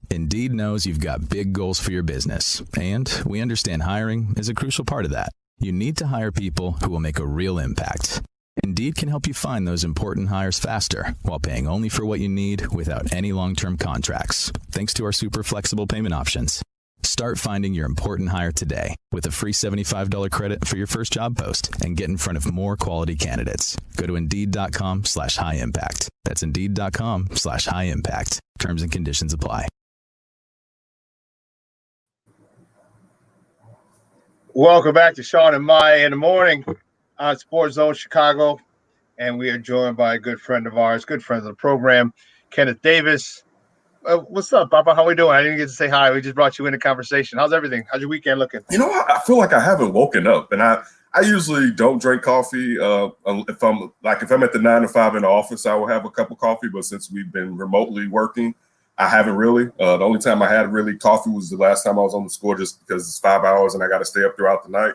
Indeed knows you've got big goals for your business, and we understand hiring is a crucial part of that. You need to hire people who will make a real impact. Indeed can help you find those important hires faster while paying only for what you need without any long-term contracts, thanks to our super flexible payment options. Start finding your important hire today with a free $75 credit for your first job post and get in front of more quality candidates. Go to Indeed.com/high impact. That's Indeed.com/high impact. Terms and conditions apply. Welcome back to Shawn and Maya in the morning on SportsZone Chicago. And we are joined by a good friend of ours, good friend of the program, Kenneth Davis. What's up, Papa? How we doing? I didn't get to say hi. We just brought you into conversation. How's everything? How's your weekend looking? You know, I feel like I haven't woken up, and I usually don't drink coffee. If I'm at the 9 to 5 in the office, I will have a cup of coffee. But since we've been remotely working, I haven't really. The only time I had really coffee was the last time I was on the score, just because it's 5 hours and I got to stay up throughout the night.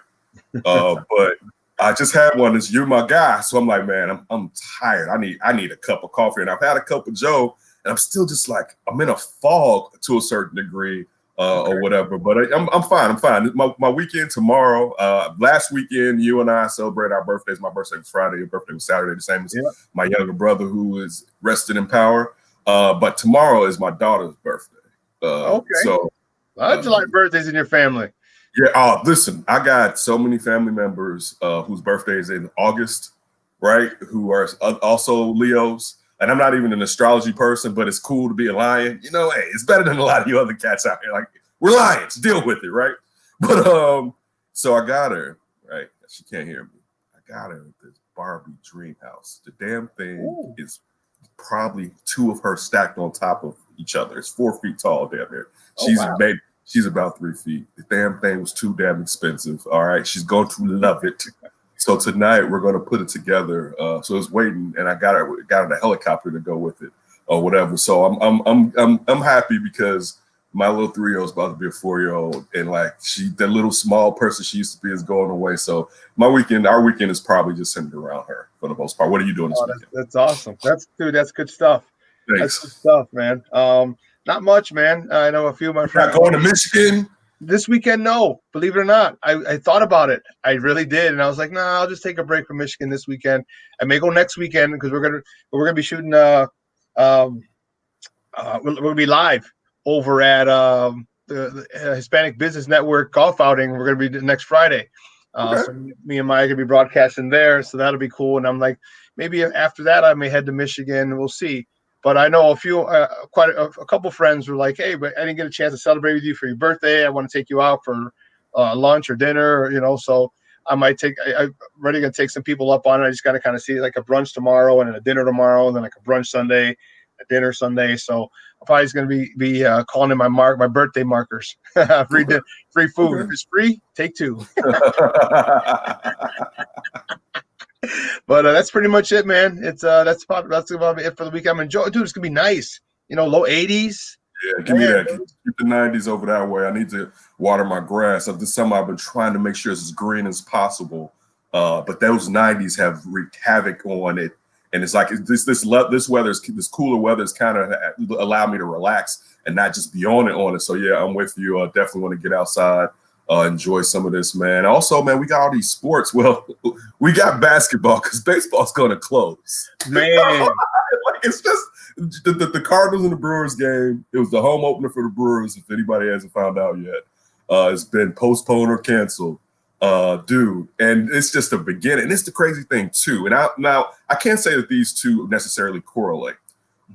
But I just had one. It's you're my guy, so I'm like, man, I'm tired. I need a cup of coffee, and I've had a cup of Joe, and I'm still just like I'm in a fog to a certain degree or whatever. But I'm fine. I'm fine. My weekend tomorrow. Last weekend, you and I celebrated our birthdays. My birthday was Friday. Your birthday was Saturday. The same as my younger brother, who is rested in power. But tomorrow is my daughter's birthday. Okay. So how'd you like birthdays in your family? Yeah. Listen, I got so many family members whose birthdays in August, right? Who are also Leos. And I'm not even an astrology person, but it's cool to be a lion. You know, hey, it's better than a lot of you other cats out here. Like, we're lions, deal with it, right? But so I got her, right? She can't hear me. I got her this Barbie dream house. The damn thing is probably 2 of her stacked on top of each other. It's 4 feet tall down there. She's about 3 feet. The damn thing was too damn expensive. All right, she's going to love it. So tonight we're going to put it together. So it's waiting, and I got a helicopter to go with it or whatever. So I'm happy because my little 3-year-old is about to be a 4-year-old, and like the little small person she used to be is going away. So our weekend is probably just centered around her for the most part. What are you doing this weekend? That's awesome. That's good stuff. Thanks. That's good stuff, man. Not much, man. I know a few of my friends. Not going to Michigan this weekend. No, believe it or not, I thought about it. I really did, and I was like, nah, I'll just take a break from Michigan this weekend. I may go next weekend because we're gonna be shooting. We're gonna be live over at the Hispanic Business Network golf outing. We're gonna be next Friday. So me and Maya are gonna be broadcasting there, so that'll be cool. And I'm like, maybe after that I may head to Michigan. We'll see. But I know quite a couple friends were like, hey, but I didn't get a chance to celebrate with you for your birthday. I want to take you out for lunch or dinner, so I might I'm already going to take some people up on it. I just got to kind of see like a brunch tomorrow and then a dinner tomorrow and then like a brunch Sunday, a dinner Sunday. So I'm probably just going to be calling in my birthday markers. free food. If it's free, take 2. But that's pretty much it, man. It's that's about it for the week. I'm enjoying. Dude, it's gonna be nice. Low 80s. Yeah, give me that. Keep the 90s over that way. I need to water my grass. This summer I've been trying to make sure it's as green as possible. But those 90s have wreaked havoc on it. And it's like this cooler weather is kind of allowed me to relax and not just be on it. So yeah, I'm with you. I definitely want to get outside, enjoy some of this, man. Also, man, we got all these sports. Well, we got basketball because baseball's going to close. Man, like it's just the Cardinals and the Brewers game. It was the home opener for the Brewers. If anybody hasn't found out yet, it's been postponed or canceled. Dude, and it's just a beginning. And it's the crazy thing too. And I can't say that these two necessarily correlate,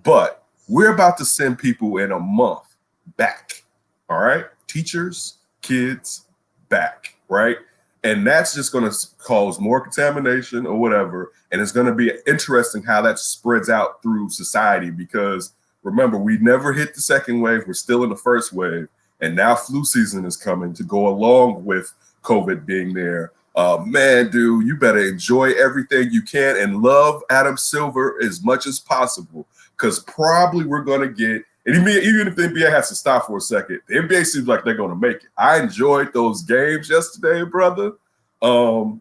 but we're about to send people in a month back. All right, teachers, kids, back. Right, and that's just going to cause more contamination or whatever. And it's going to be interesting how that spreads out through society because remember, we never hit the second wave. We're still in the first wave, and now flu season is coming to go along with COVID being there. Man, dude, you better enjoy everything you can and love Adam Silver as much as possible because probably we're going to get, and even if the NBA has to stop for a second, the NBA seems like they're going to make it. I enjoyed those games yesterday, brother,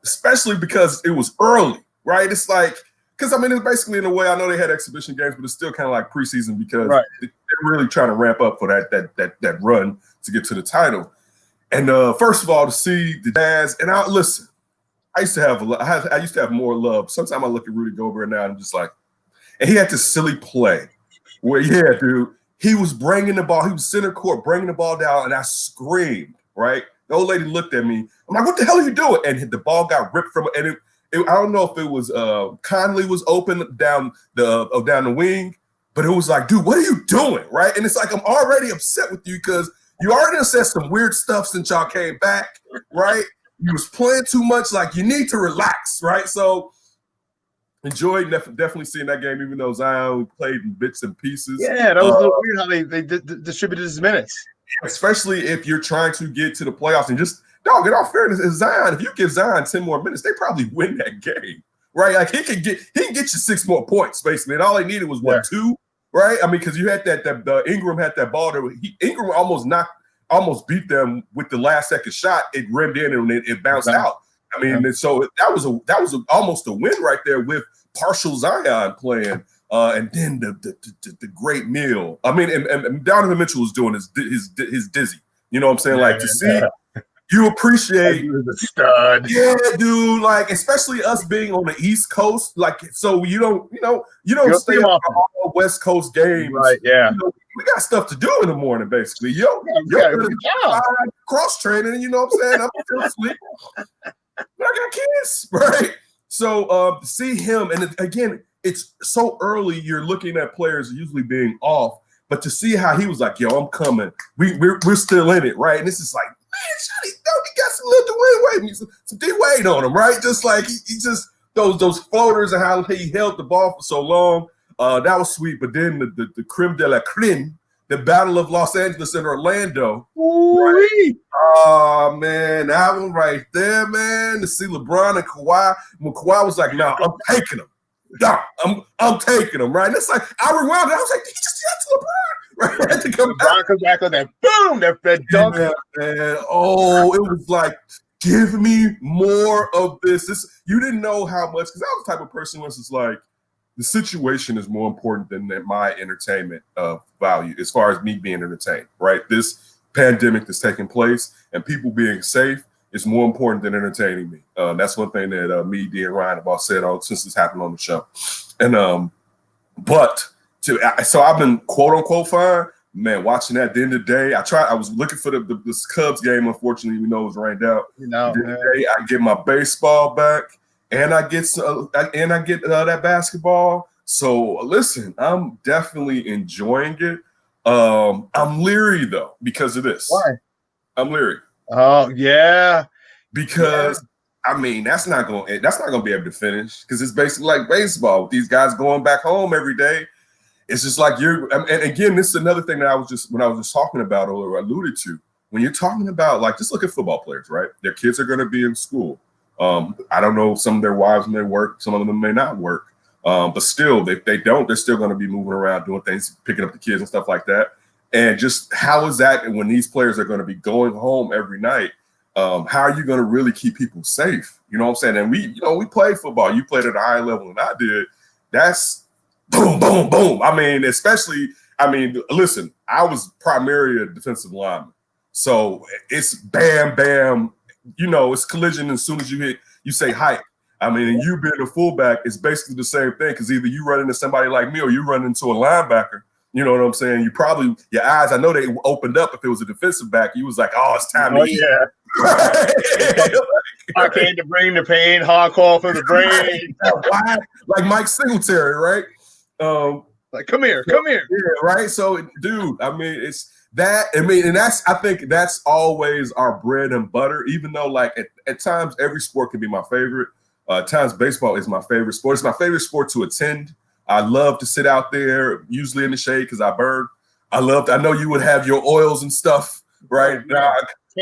especially because it was early, right? It's like, because, I mean, it's basically in a way, I know they had exhibition games, but it's still kind of like preseason because they're really trying to ramp up for that run to get to the title. And first of all, to see the Jazz, and I used to have more love. Sometimes I look at Rudy Gobert now and I'm just like, and he had this silly play where, yeah, dude, he was bringing the ball. He was center court, bringing the ball down, and I screamed, right? The old lady looked at me. I'm like, what the hell are you doing? And the ball got ripped from it. And I don't know if it was Conley was open down the wing, but it was like, dude, what are you doing, right? And it's like, I'm already upset with you because you already said some weird stuff since y'all came back, right? You was playing too much. Like, you need to relax, right? So, enjoyed definitely seeing that game, even though Zion played in bits and pieces. Yeah, that was a little weird how they distributed his minutes. Especially if you're trying to get to the playoffs and just, dog, in all fairness, Zion, if you give Zion 10 more minutes, they probably win that game, right? Like, he can get you 6 more points, basically. And all they needed was, 2? Right, I mean, because you had that Ingram had that ball that Ingram almost beat them with the last second shot. It rimmed in and it bounced out. I mean, so that was almost a win right there with partial Zion playing, and then the great meal. I mean, and Donovan Mitchell was doing his dizzy. You know what I'm saying? Like to see. You appreciate the stud. Yeah, dude. Like, especially us being on the East Coast, like, so you don't stay up for all West Coast games. Right, yeah. You know, we got stuff to do in the morning, basically. You're cross training, you know what I'm saying? I'm still asleep. But I got kids, right? So see him, and again, it's so early, you're looking at players usually being off, but to see how he was like, yo, I'm coming. We're still in it, right? And this is like, man, he got some little Dwayne Wade, some D Wade on him, right? Just like he just those floaters and how he held the ball for so long. That was sweet. But then the creme de la creme, the Battle of Los Angeles and Orlando. Right? Oh man, that one right there, man. To see LeBron and Kawhi, when Kawhi was like, "No, I'm taking him. No, I'm taking him." Right? And it's like I rewound it. I was like, "He just got to LeBron." Right? To come back on that boom, that dunk. Yeah, man. Oh, it was like, give me more of this. You didn't know how much, because I was the type of person who was just like, the situation is more important than my entertainment value as far as me being entertained, right? This pandemic that's taking place and people being safe is more important than entertaining me. That's one thing that me, D, and Ryan have all said since this happened on the show. And so I've been quote unquote fine, man. Watching that, at the end of the day, I was looking for the Cubs game. Unfortunately, we know it was rained out. At the end of the day, I get my baseball back, and I get that basketball. So listen, I'm definitely enjoying it. I'm leery though because of this. Why? I'm leery. Oh yeah, because. Yeah. I mean, that's not going to be able to finish because it's basically like baseball with these guys going back home every day. It's just like and again, this is another thing that I was just talking about or alluded to. When you're talking about, like, just look at football players, right? Their kids are going to be in school. I don't know, some of their wives may work, some of them may not work. But still, if they don't, they're still going to be moving around, doing things, picking up the kids and stuff like that. And just how is that when these players are going to be going home every night? How are you going to really keep people safe? You know what I'm saying? And we played football. You played at a high level than I did. That's boom, boom, boom. Listen, I was primarily a defensive lineman. So it's bam, bam. It's collision as soon as you say hike. And you being a fullback, it's basically the same thing because either you run into somebody like me or you run into a linebacker. You know what I'm saying? Your eyes, I know they opened up if it was a defensive back. You was like, oh, it's time to eat. Yeah. I came to bring the pain, hard call for the brain. Like Mike Singletary, right? Like, come here. Yeah, right? So, dude, it's that. And I think that's always our bread and butter, even though, like, at times every sport can be my favorite. At times baseball is my favorite sport. It's my favorite sport to attend. I love to sit out there, usually in the shade because I burn. I know you would have your oils and stuff, right? Now,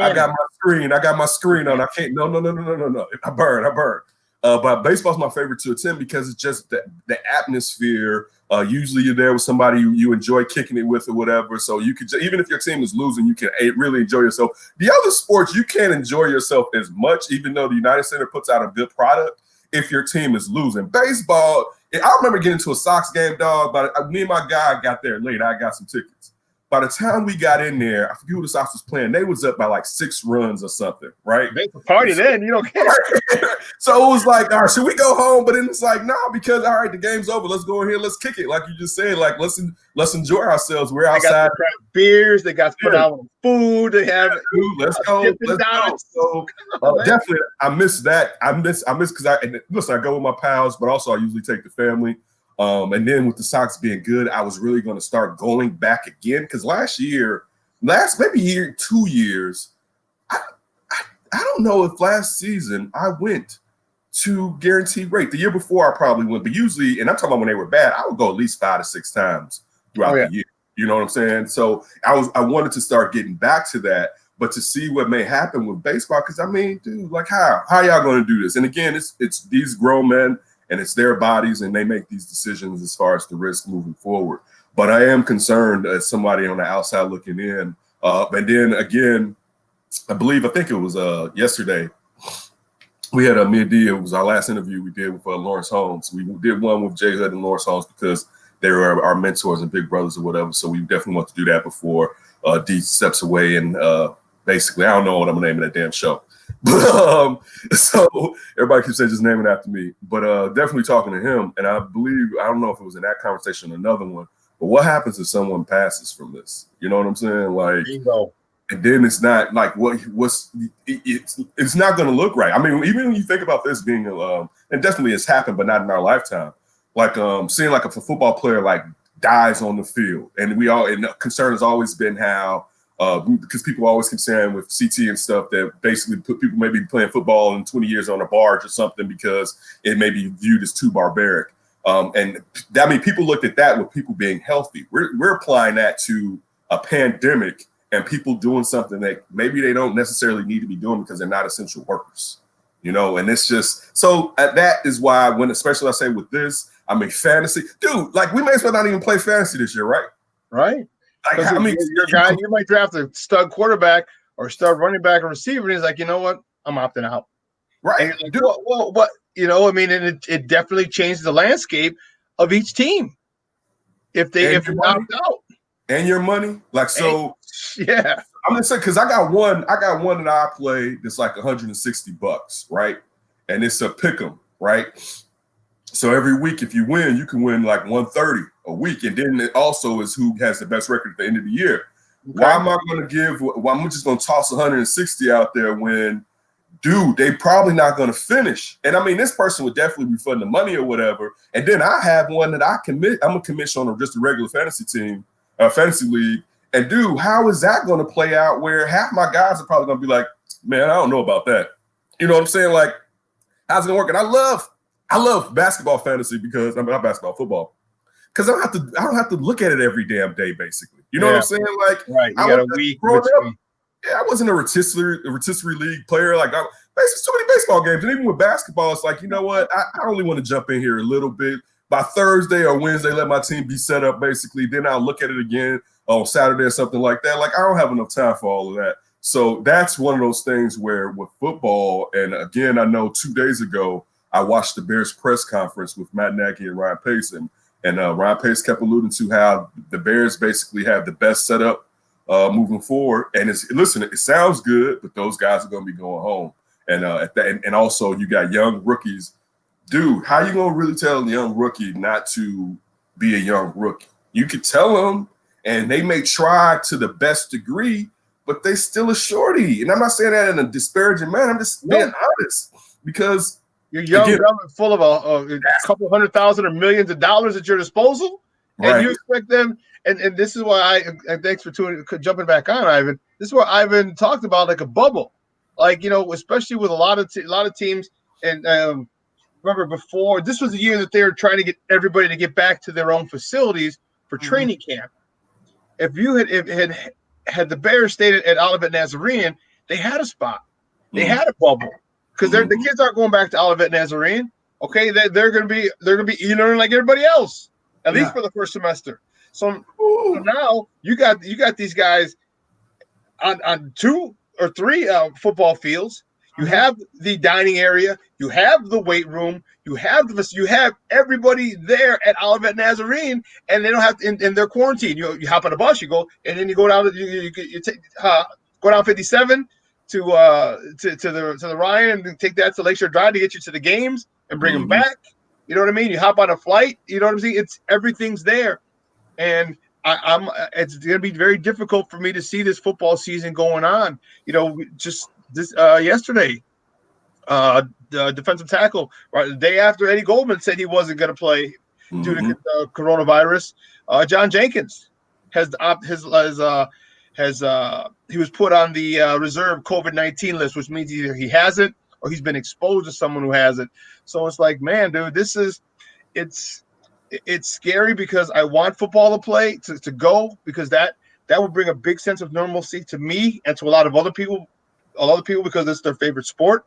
I got my screen on. I can't. No. I burn. But baseball's my favorite to attend because it's just the atmosphere. Usually you're there with somebody you enjoy kicking it with or whatever. So you could, even if your team is losing, you can really enjoy yourself. The other sports, you can't enjoy yourself as much, even though the United Center puts out a good product if your team is losing. Baseball, I remember getting to a Sox game, dog, but me and my guy got there late. I got some tickets. By the time we got in there, I forget who the Sox was playing. They was up by like 6 runs or something, right? They could party then. You don't care. So it was like, all right, should we go home? But then it's like, no, because, all right, the game's over. Let's go in here. Let's kick it. Like you just said, like, let's enjoy ourselves. We're outside. They got beers. They got to put out food. They have Let's go. So definitely, I miss that. I miss because I go with my pals, but also I usually take the family. And then with the Sox being good, I was really going to start going back again because maybe 2 years, I don't know if last season I went to guaranteed rate. The year before I probably went, but usually, and I'm talking about when they were bad, I would go at least 5 to 6 times throughout the year. You know what I'm saying? So I wanted to start getting back to that, but to see what may happen with baseball, because dude, like how y'all going to do this? And again, it's these grown men. And it's their bodies, and they make these decisions as far as the risk moving forward. But I am concerned as somebody on the outside looking in. And then again, I think it was yesterday. We had it was our last interview we did with Lawrence Holmes. We did one with Jay Hood and Lawrence Holmes because they were our mentors and big brothers or whatever. So we definitely want to do that before D steps away. And basically, I don't know what I'm naming that damn show. But so everybody keeps saying just naming after me, but definitely talking to him. And I don't know if it was in that conversation or another one, but what happens if someone passes from this? You know what I'm saying? Like, and then it's not like it's not going to look right. Even when you think about this being and definitely it's happened, but not in our lifetime. Like seeing like if a football player like dies on the field, and the concern has always been how. Because people always keep saying with CT and stuff that basically people may be playing football in 20 years on a barge or something because it may be viewed as too barbaric. People looked at that with people being healthy. We're applying that to a pandemic and people doing something that maybe they don't necessarily need to be doing because they're not essential workers. And it's just so that is why especially I say with this, fantasy, dude. Like we may as well not even play fantasy this year, right? Right. Your guy, you might draft a stud quarterback or stud running back or receiver, and he's like, you know what? I'm opting out. Right. And you're like, well, what? And it definitely changes the landscape of each team if they opt out. And your money, like so. Yeah. I'm gonna say because I got one that I play that's like $160, right? And it's a pick 'em, right? So every week, if you win, you can win like $130 a week, and then it also is who has the best record at the end of the year. Okay. Why am I going to I'm just going to toss 160 out there when, dude, they probably not going to finish. And this person would definitely refund the money or whatever. And then I have one that I'm a commission on just a regular fantasy team, fantasy league. And dude, how is that going to play out where half my guys are probably going to be like, man, I don't know about that. You know what I'm saying? Like, how's it going to work? And I love basketball fantasy because not basketball, football. Because I don't have to look at it every damn day, basically. You know what I'm saying? Like, right. You got a week. I wasn't a rotisserie league player. Like, basically, so many baseball games. And even with basketball, it's like, you know what? I only want to jump in here a little bit. By Thursday or Wednesday, let my team be set up, basically. Then I'll look at it again. on Saturday or something like that. Like, I don't have enough time for all of that. So that's one of those things where with football, and again, I know 2 days ago, I watched the Bears press conference with Matt Nagy and Ryan Pace, and Ryan Pace kept alluding to how the Bears basically have the best setup moving forward. And it sounds good, but those guys are going to be going home. And also you got young rookies. Dude, how you going to really tell a young rookie not to be a young rookie? You could tell them, and they may try to the best degree, but they still a shorty. And I'm not saying that in a disparaging manner. I'm just being honest, because you're young, dumb, and full of a couple $100,000 or millions of dollars at your disposal, and you expect them. And this is why thanks for jumping back on, Ivan. This is what Ivan talked about, like a bubble, like, especially with a lot of teams. And remember, before, this was the year that they were trying to get everybody to get back to their own facilities for training camp. If you had the Bears stayed at Olivet Nazarene, they had a spot. They had a bubble, because the kids aren't going back to Olivet Nazarene. Okay, they're going to be learning like everybody else, at least for the first semester. So now you got these guys on 2 or 3 football fields. You have the dining area, you have the weight room, you have everybody there at Olivet Nazarene, and they don't have to, and they're quarantined. You hop on a bus, you go, and then you go down. You go down 57 to the Ryan, and take that to Lakeshore Drive to get you to the games and bring them back. You know what I mean? You hop on a flight. You know what I'm saying? Everything's there, and it's going to be very difficult for me to see this football season going on. Just this yesterday, the defensive tackle, right, the day after Eddie Goldman said he wasn't going to play due to coronavirus. John Jenkins he was put on the reserve COVID-19 list, which means either he has it or he's been exposed to someone who has it. So it's like, man, dude, it's scary, because I want football to play, to go, because that would bring a big sense of normalcy to me and to a lot of other people, because it's their favorite sport.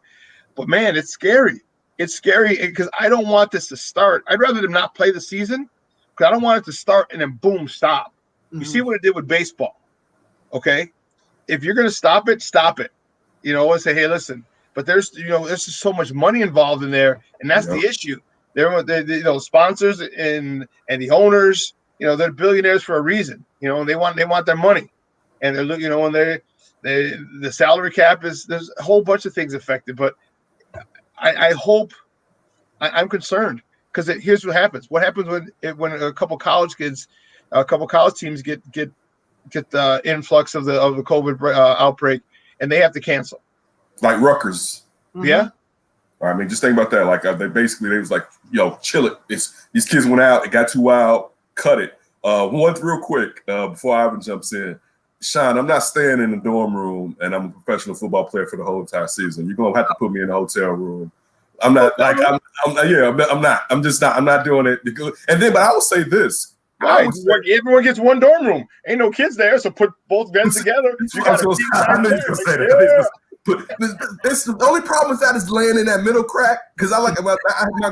But man, it's scary. It's scary because I don't want this to start. I'd rather them not play the season, because I don't want it to start and then boom, stop. You see what it did with baseball. Okay, if you're going to stop it, stop it. And say, hey, listen. But there's just so much money involved in there, and that's the issue. They're sponsors and the owners. They're billionaires for a reason. And they want their money, and they're looking. The salary cap there's a whole bunch of things affected. But I hope, I'm concerned, because here's what happens. What happens when a couple college teams get the influx of the COVID outbreak, and they have to cancel, like Rutgers. Yeah. I mean, just think about that. Like, they was like, chill it. These kids went out. It got too wild. Cut it. One real quick before Ivan jumps in. Shawn, I'm not staying in the dorm room, and I'm a professional football player for the whole entire season. You're going to have to put me in a hotel room. I'm not like, I'm not. I'm just not. I'm not doing it. And then, but I will say this. Right. Everyone gets one dorm room. Ain't no kids there, so put both beds together. I knew you were going to say that. But the only problem with that is laying in that middle crack. Because I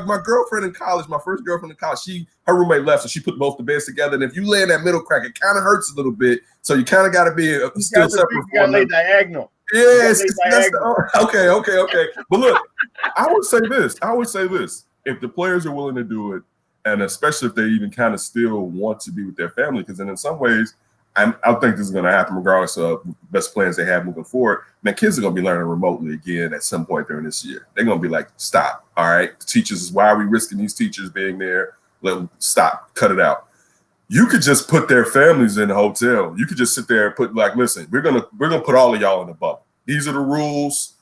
my girlfriend in college, my first girlfriend in college, her roommate left, so she put both the beds together. And if you lay in that middle crack, it kind of hurts a little bit. So you kind of got to be still separate. You got to lay diagonal. Yes. Okay. But look, I would say this. If the players are willing to do it, and especially if they even kind of still want to be with their family, because then in some ways, I think this is going to happen regardless of the best plans they have moving forward. Man, kids are going to be learning remotely again at some point during this year. They're going to be like, stop, all right? The teachers, why are we risking these teachers being there? Let them stop, cut it out. You could just put their families in a hotel. You could just sit there and put like, listen, we're gonna put all of y'all in the bubble. These are the rules.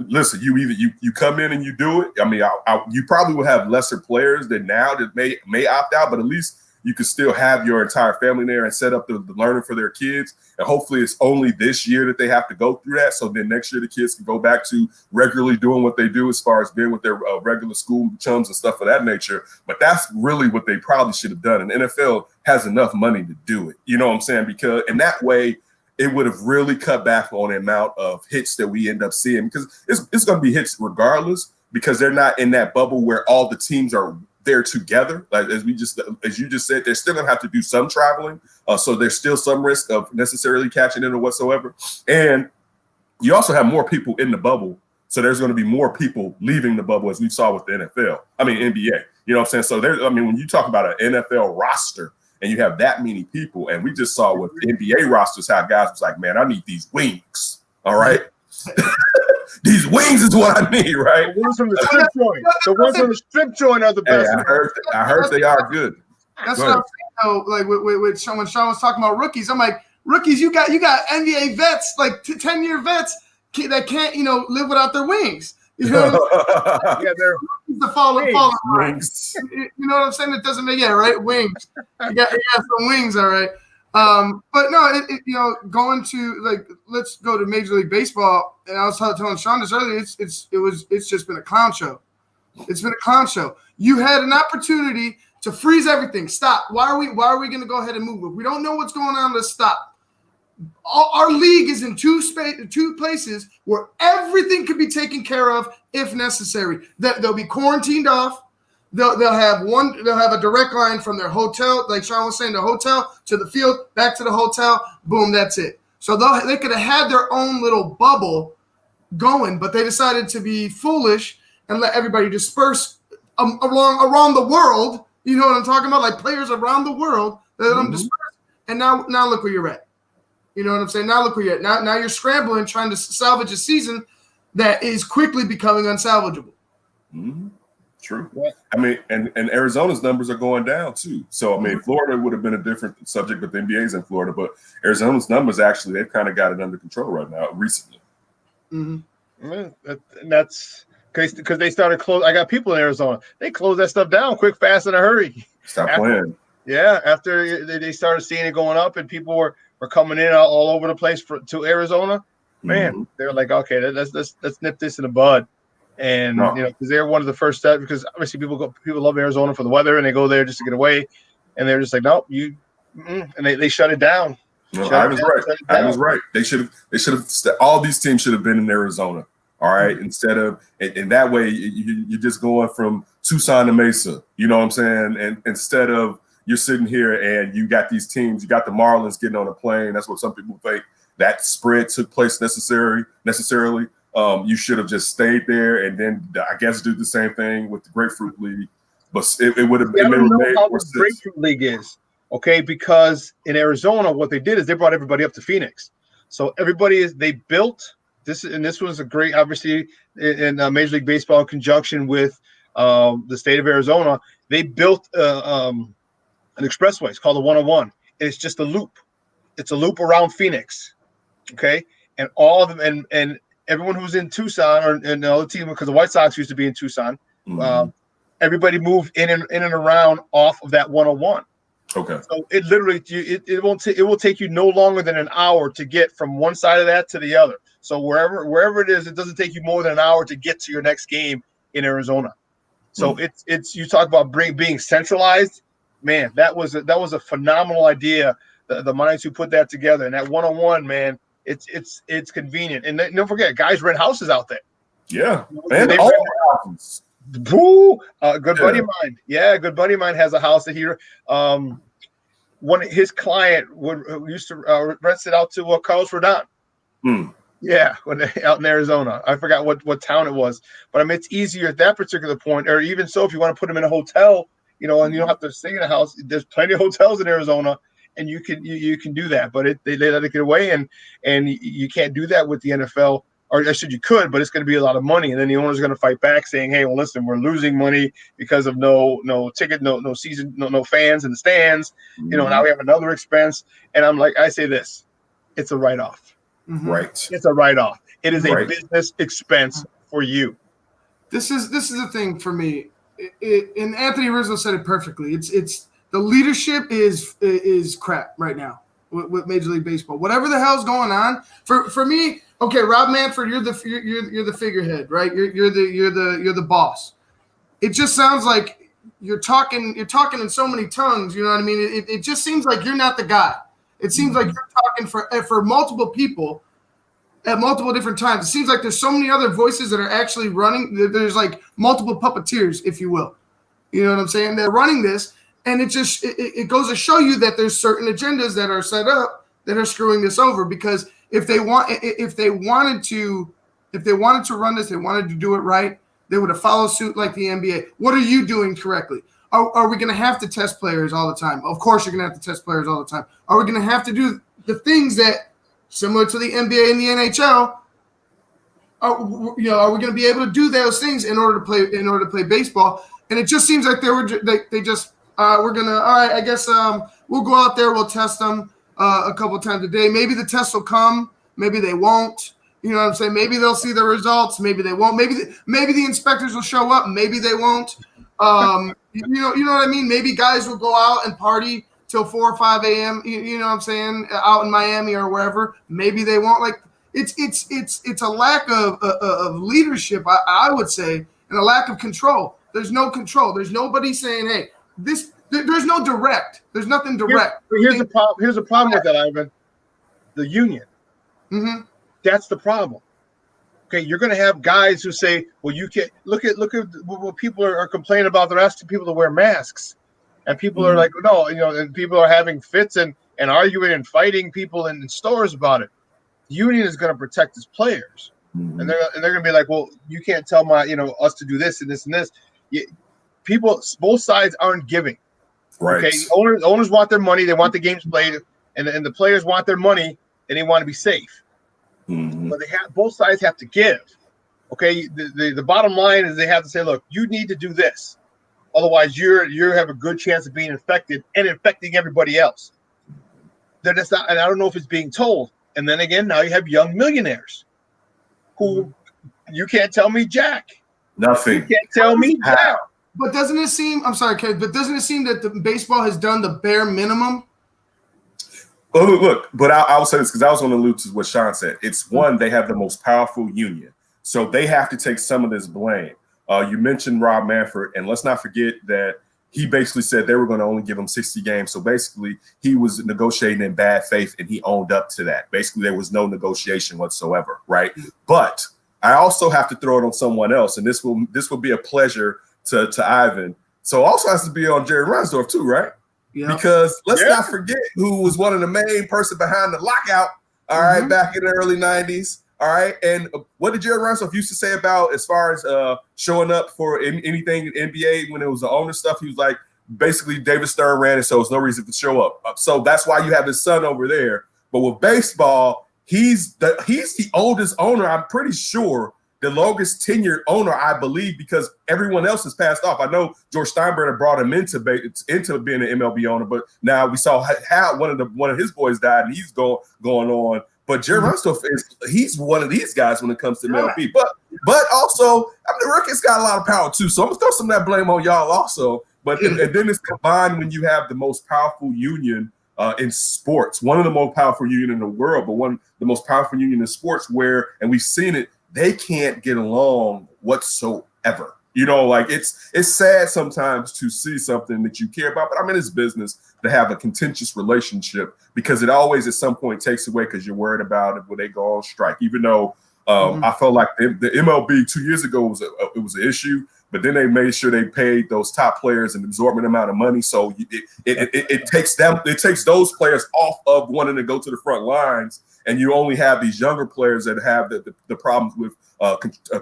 Listen, you come in and you do it. I mean, you probably will have lesser players than now that may opt out, but at least you can still have your entire family there and set up the learning for their kids. And hopefully it's only this year that they have to go through that. So then next year the kids can go back to regularly doing what they do as far as being with their regular school chums and stuff of that nature. But that's really what they probably should have done. And the NFL has enough money to do it. You know what I'm saying? Because in that way, it would have really cut back on the amount of hits that we end up seeing, because it's going to be hits regardless, because they're not in that bubble where all the teams are they're together. Like as you just said, they're still gonna have to do some traveling. So there's still some risk of necessarily catching it or whatsoever. And you also have more people in the bubble. So there's going to be more people leaving the bubble, as we saw with the NBA. You know what I'm saying? So when you talk about an NFL roster and you have that many people, and we just saw with NBA rosters how guys was like, man, I need these wings. All right. These wings is what I need, right? The ones from the strip joint. The ones from the strip joint are the best. Hey, I heard they are good. That's what I'm saying, though. Like with Shawn, when Shawn was talking about rookies, I'm like, rookies, you got NBA vets, like 10-year vets that can't, live without their wings. You know what I'm saying? Yeah, they're the fallen wings. You know what I'm saying? It doesn't make right. Wings. You got some wings, all right. But no, going to let's go to Major League Baseball. And I was telling Shawn this earlier. It's just been a clown show. It's been a clown show. You had an opportunity to freeze everything. Stop. Why are we going to go ahead and move? If we don't know what's going on, let's stop. Our league is in two places where everything could be taken care of if necessary. They'll be quarantined off. They'll have a direct line from their hotel, like Shawn was saying, the hotel to the field, back to the hotel. Boom, that's it. So they could have had their own little bubble going, but they decided to be foolish and let everybody disperse around the world. You know what I'm talking about? Like players around the world, let them disperse. And now look where you're at. You know what I'm saying? Now look where you're at. Now you're scrambling, trying to salvage a season that is quickly becoming unsalvageable. Mm-hmm. True. I mean, and Arizona's numbers are going down too. So, I mean, Florida would have been a different subject, but the NBA's in Florida. But Arizona's numbers, actually, they've kind of got it under control right now recently. Mm-hmm. And that's because they started close. I got people in Arizona. They closed that stuff down quick, fast, in a hurry. Stop playing. Yeah, after they started seeing it going up and people were coming in all over the place to Arizona, man, they're like, okay, let's nip this in the bud. And because they're one of the first steps, because obviously people love Arizona for the weather and they go there just to get away, and they're just like, nope, and they shut it down. No, I was right. They should have. All these teams should have been in Arizona. All right, instead of and that way you're just going from Tucson to Mesa. You know what I'm saying? And instead of you're sitting here and you got these teams, you got the Marlins getting on a plane. That's what some people think that spread took place necessarily. You should have just stayed there and then I guess do the same thing with the Grapefruit League. But it would have been made more sense. Grapefruit League is okay because in Arizona, what they did is they brought everybody up to Phoenix. So they built this, and this was a great, obviously, in Major League Baseball in conjunction with the state of Arizona. They built an expressway. It's called the 101, and it's just a loop. It's a loop around Phoenix, okay? And all of them, and everyone who's in Tucson and the other team, because the White Sox used to be in Tucson, everybody moved in and around off of that 101. Okay. So it literally it will take you no longer than an hour to get from one side of that to the other. So wherever it is, it doesn't take you more than an hour to get to your next game in Arizona. So it's you talk about being centralized, man. That was a phenomenal idea. The minds who put that together, and that 101, man, it's convenient. And don't forget, guys rent houses out there. Yeah, and all houses. Boo! Good buddy of mine. Yeah, a good buddy of mine has a house that he his client used to rent it out to Carlos Rodon. Yeah, out in Arizona. I forgot what town it was, but I mean it's easier at that particular point. Or even so, if you want to put them in a hotel, and you don't have to stay in a house. There's plenty of hotels in Arizona, and you can do that. But they let it get away, and you can't do that with the NFL. Or I said you could, but it's going to be a lot of money, and then the owner's going to fight back, saying, "Hey, well, listen, we're losing money because of no ticket, no season, no fans in the stands. Now we have another expense." And I'm like, I say this, it's a write-off. Right. It's a write-off. It is a business expense for you. This is the thing for me. And Anthony Rizzo said it perfectly. It's the leadership is crap right now with Major League Baseball. Whatever the hell's going on for me. Okay, Rob Manfred, you're the figurehead, right? You're the boss. It just sounds like you're talking in so many tongues. You know what I mean? It just seems like you're not the guy. It seems like you're talking for multiple people at multiple different times. It seems like there's so many other voices that are actually running. There's like multiple puppeteers, if you will. You know what I'm saying? They're running this, and it goes to show you that there's certain agendas that are set up that are screwing this over. Because if they wanted to run this, they wanted to do it right, they would have followed suit like the NBA. What are you doing correctly? Are we going to have to test players all the time? Of course you're going to have to test players all the time. Are we going to have to do the things that, similar to the NBA and the NHL, are we going to be able to do those things in order to play baseball? And it just seems like we're going to, all right, I guess we'll go out there, we'll test them a couple times a day. Maybe the tests will come, maybe they won't. You know what I'm saying? Maybe they'll see the results, maybe they won't. Maybe the inspectors will show up, maybe they won't. You know what I mean? Maybe guys will go out and party till 4 or 5 a.m. You know what I'm saying? Out in Miami or wherever. Maybe they won't. Like it's a lack of leadership, I would say, and a lack of control. There's no control. There's nobody saying, hey, this. There's no direct. There's nothing direct. Here's the problem. Here's the problem with that, Ivan. The union. Mm-hmm. That's the problem. Okay, you're going to have guys who say, "Well, you can't look at what people are complaining about. They're asking people to wear masks, and people are like, no, and people are having fits and arguing and fighting people in stores about it. The union is going to protect its players, and they're going to be like, well, you can't tell us to do this and this and this. People, both sides aren't giving. Right. Okay, owners want their money. They want the games played, and the players want their money, and they want to be safe. But both sides have to give. Okay, the bottom line is they have to say, look, you need to do this, otherwise you have a good chance of being infected and infecting everybody else. They're just not, and I don't know if it's being told. And then again, now you have young millionaires who you can't tell me jack. Nothing. You can't tell me jack. But doesn't it seem? I'm sorry, Kenneth, but doesn't it seem that the baseball has done the bare minimum? Oh, look, but I will say this because I was going to allude to what Shawn said. It's one, they have the most powerful union, so they have to take some of this blame. You mentioned Rob Manfred, and let's not forget that he basically said they were going to only give him 60 games. So basically, he was negotiating in bad faith, and he owned up to that. Basically, there was no negotiation whatsoever, right? But I also have to throw it on someone else, and this will be a pleasure to Ivan. So also has to be on Jerry Reinsdorf too, right? Yeah. Because let's not forget who was one of the main person behind the lockout, all right, back in the early 90s, all right? And what did Jerry Reinsdorf used to say about as far as showing up for anything in NBA when it was the owner stuff? He was like, basically David Stern ran it, so there's no reason to show up. So that's why you have his son over there. But with baseball, he's the oldest owner, I'm pretty sure, the longest tenured owner, I believe, because everyone else has passed off. I know George Steinbrenner brought him into being an MLB owner, but now we saw how one of his boys died, and he's going on. But Jerry Reinsdorf he's one of these guys when it comes to MLB. But also, the Rookie's got a lot of power too, so I'm gonna throw some of that blame on y'all also. But and then it's combined when you have the most powerful union in sports, one of the most powerful union in the world, but one of the most powerful union in sports, and we've seen it. They can't get along whatsoever. Like it's sad sometimes to see something that you care about, but I'm in this business to have a contentious relationship because it always at some point takes away because you're worried about it when they go on strike. Even though I felt like the MLB 2 years ago was an issue, but then they made sure they paid those top players an absorbent amount of money. So it takes those players off of wanting to go to the front lines. And you only have these younger players that have the problems with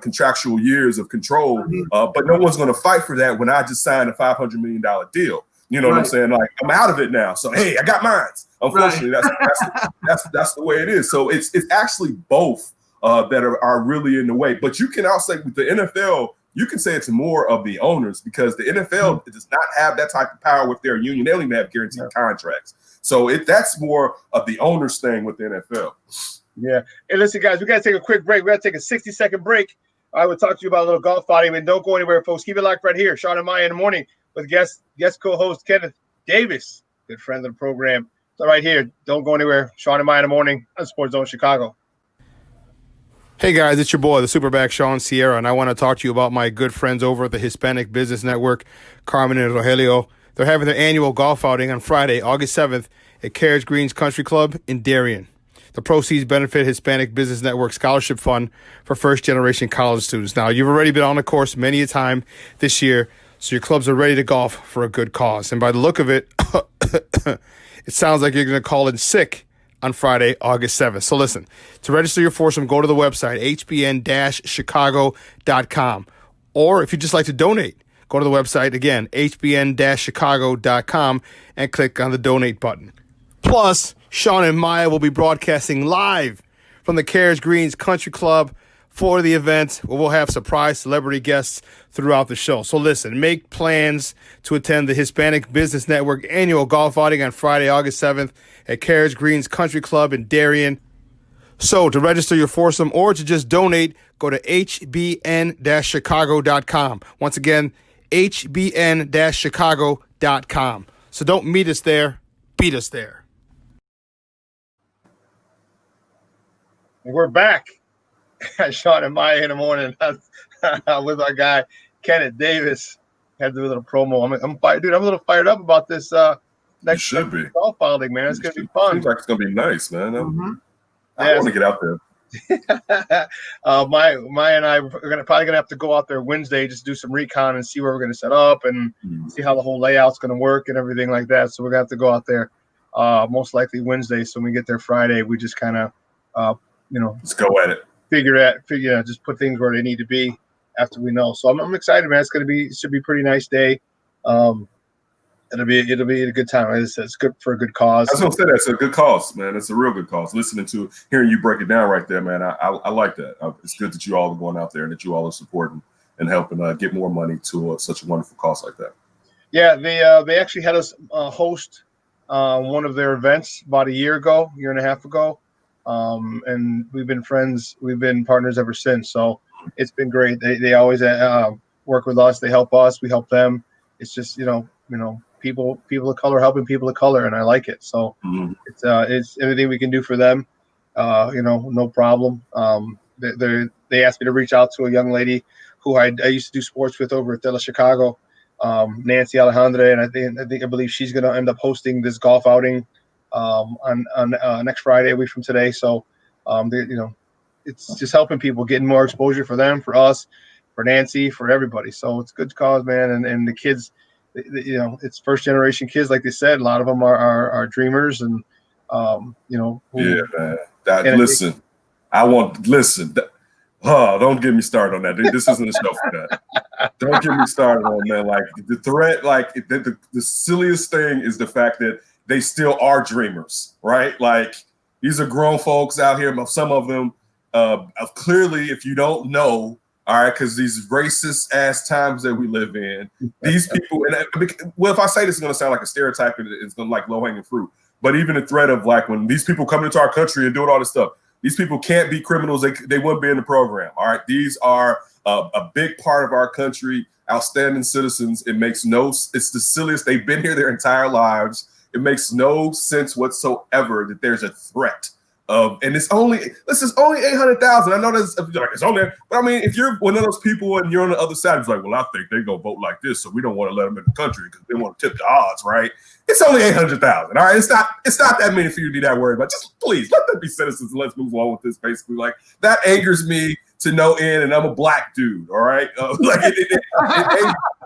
contractual years of control. But no one's going to fight for that when I just signed a $500 million deal. You know what I'm saying? Like, I'm out of it now. So, hey, I got mine. Unfortunately, that's the way it is. So it's actually both that are really in the way. But you can also say with the NFL, you can say it's more of the owners because the NFL does not have that type of power with their union. They don't even have guaranteed contracts. So that's more of the owners thing with the NFL. Yeah. Hey, listen, guys, we got to take a quick break. We got to take a 60-second break. I will talk to you about a little golf outing, but don't go anywhere, folks. Keep it locked right here. Shawn and Maya in the morning with guest co-host Kenneth Davis, good friend of the program. So right here, don't go anywhere. Shawn and Maya in the morning on SportsZone Chicago. Hey guys, it's your boy, the Superback Shawn Sierra, and I want to talk to you about my good friends over at the Hispanic Business Network, Carmen and Rogelio. They're having their annual golf outing on Friday, August 7th at Carriage Greens Country Club in Darien. The proceeds benefit Hispanic Business Network Scholarship Fund for first-generation college students. Now, you've already been on the course many a time this year. so your clubs are ready to golf for a good cause. And by the look of it, it sounds like you're going to call in sick on Friday, August 7th. So listen, to register your foursome, go to the website, hbn-chicago.com. Or if you'd just like to donate, go to the website, again, hbn-chicago.com, and click on the donate button. Plus, Shawn and Maya will be broadcasting live from the Carriage Greens Country Club for the event, where we'll have surprise celebrity guests throughout the show. So listen, make plans to attend the Hispanic Business Network annual golf outing on Friday, August 7th at Carriage Greens Country Club in Darien. So to register your foursome or to just donate, go to hbn-chicago.com. Once again, hbn-chicago.com. So don't meet us there, beat us there. We're back. Shawn and Maya in the morning with our guy Kenneth Davis. Had to do a little promo. I'm fired, dude. I'm a little fired up about this next golf outing, man. It's gonna be fun. Seems like it's gonna be nice, man. I want to get out there. Maya and I are probably gonna have to go out there Wednesday, just do some recon and see where we're gonna set up and see how the whole layout's gonna work and everything like that. So we're gonna have to go out there most likely Wednesday. So when we get there Friday, we just kind of let's go at it. Just put things where they need to be after we know. So I'm excited, man. Should be a pretty nice day. It'll be a good time. It's good for a good cause. I was gonna say that's a good cause, man. It's a real good cause. Hearing you break it down right there, man. I like that. It's good that you all are going out there and that you all are supporting and helping get more money to such a wonderful cause like that. Yeah, they actually had us host one of their events about a year and a half ago. And we've been friends. We've been partners ever since. So it's been great. They always work with us. They help us. We help them. It's just people of color helping people of color, and I like it. So it's everything we can do for them. No problem. They asked me to reach out to a young lady who I used to do sports with over at Tele Chicago, Nancy Alejandre, and I believe she's going to end up hosting this golf outing on next Friday, a week from today. So it's just helping people, getting more exposure for them, for us, for Nancy, for everybody. So it's a good cause, man. And the kids, it's first generation kids, like they said. A lot of them are dreamers, and man. Don't get me started on that. This isn't a show for that. Don't get me started on that. Like the threat, like the silliest thing is the fact that they still are dreamers, right? Like these are grown folks out here. Some of them, clearly, if you don't know, all right, because these racist ass times that we live in, these people. If I say this, it's going to sound like a stereotype, and it's going to like low hanging fruit. But even the threat of like when these people come into our country and doing all this stuff, these people can't be criminals. They wouldn't be in the program. All right, these are a big part of our country, outstanding citizens. It's the silliest. They've been here their entire lives. It makes no sense whatsoever that there's a threat of, and this is only 800,000. I know it's only, but I mean, if you're one of those people and you're on the other side, it's like, well, I think they're gonna vote like this, so we don't want to let them in the country because they want to tip the odds, right? It's only 800,000. All right, it's not that many for you to be that worried about. Just please let them be citizens and let's move on with this. Basically, like that angers me to no end, and I'm a black dude. All right,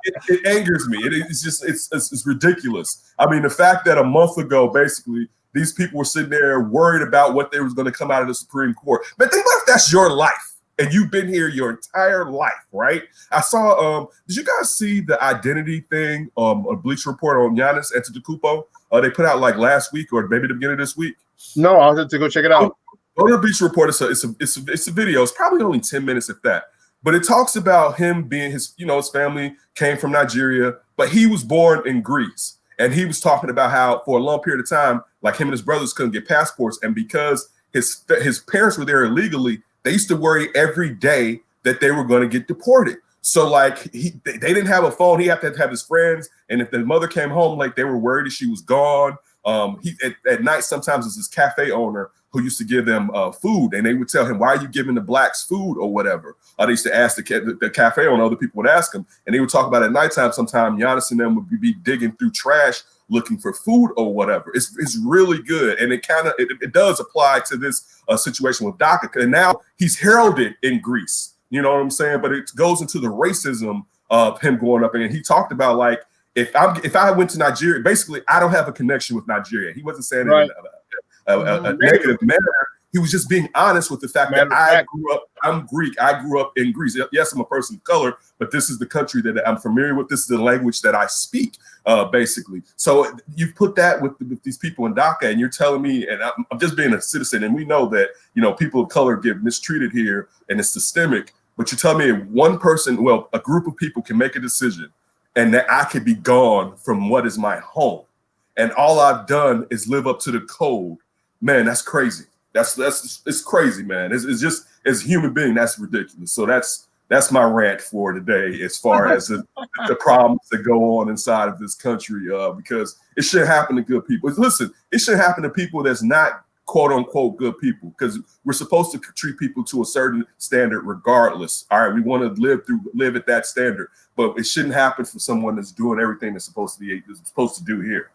it angers me. It's ridiculous. I mean, the fact that a month ago, basically, these people were sitting there worried about what they was going to come out of the Supreme Court. But think about if that's your life and you've been here your entire life, right? I saw. Did you guys see the identity thing? A Bleacher Report on Giannis Antetokounmpo. They put out like last week or maybe the beginning of this week. No, I'll have to go check it out. Go to the Bleacher Report. It's a video. It's probably only 10 minutes if that. But it talks about him being his family came from Nigeria, but he was born in Greece. And he was talking about how for a long period of time, like him and his brothers couldn't get passports. And because his parents were there illegally, they used to worry every day that they were going to get deported. So like they didn't have a phone. He had to have his friends. And if the mother came home, like they were worried that she was gone. He at night, sometimes it's this cafe owner who used to give them food, and they would tell him, why are you giving the blacks food or whatever? They used to ask the cafe owner, other people would ask him, and they would talk about at nighttime sometime Giannis and them would be digging through trash looking for food or whatever. It's really good, and it does apply to this situation with DACA, and now he's heralded in Greece. You know what I'm saying? But it goes into the racism of him going up, and he talked about like if I went to Nigeria, basically I don't have a connection with Nigeria. He wasn't saying it in a negative manner. He was just being honest with the fact that I'm Greek. I grew up in Greece. Yes, I'm a person of color, but this is the country that I'm familiar with. This is the language that I speak, basically. So you put that with these people in Dhaka, and you're telling me, and I'm just being a citizen, and we know that, people of color get mistreated here, and it's systemic. But you tell me one person, a group of people can make a decision, and that I could be gone from what is my home, and all I've done is live up to the code. Man, that's crazy. It's crazy, man. It's just, as a human being, that's ridiculous. So that's my rant for today, as far as the problems that go on inside of this country, because it shouldn't happen to good people. Listen, it shouldn't happen to people that's not quote unquote good people, because we're supposed to treat people to a certain standard regardless. All right, we want to live at that standard, but it shouldn't happen for someone that's doing everything that's supposed to do here.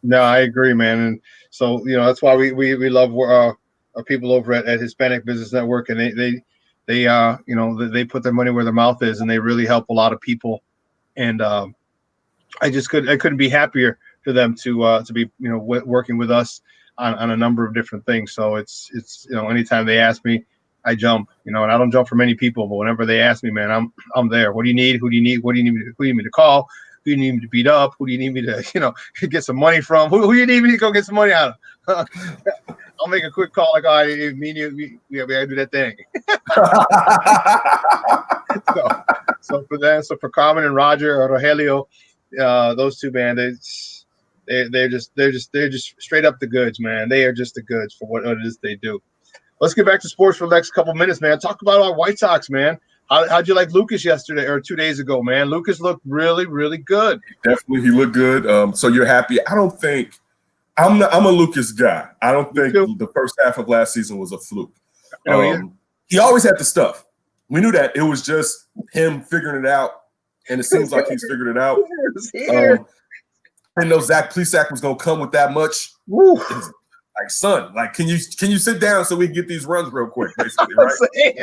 No, I agree, man. And so, that's why we love our people over at Hispanic Business Network, and they put their money where their mouth is, and they really help a lot of people. And I couldn't be happier for them to be working with us on a number of different things. So it's anytime they ask me, I jump. And I don't jump for many people, but whenever they ask me, man, I'm there. What do you need? Who do you need? What do you need me to call? Who do you need me to beat up? Who do you need me to get some money from? Who do you need me to go get some money out of? I'll make a quick call, like, all right, me and you, we gotta do that thing. So for Carmen and Roger or Rogelio, those two, man, they're just straight up the goods, man. They are just the goods for what it is they do. Let's get back to sports for the next couple minutes, man. Talk about our White Sox, man. How'd you like Lucas yesterday or 2 days ago, man? Lucas looked really, really good. Definitely, he looked good. So you're happy. I don't think I'm a Lucas guy. I don't think the first half of last season was a fluke. He always had the stuff. We knew that. It was just him figuring it out, and it seems like he's figured it out. I know Zach Plesac was gonna come with that much. Like, son, like, can you sit down so we can get these runs real quick, basically, right?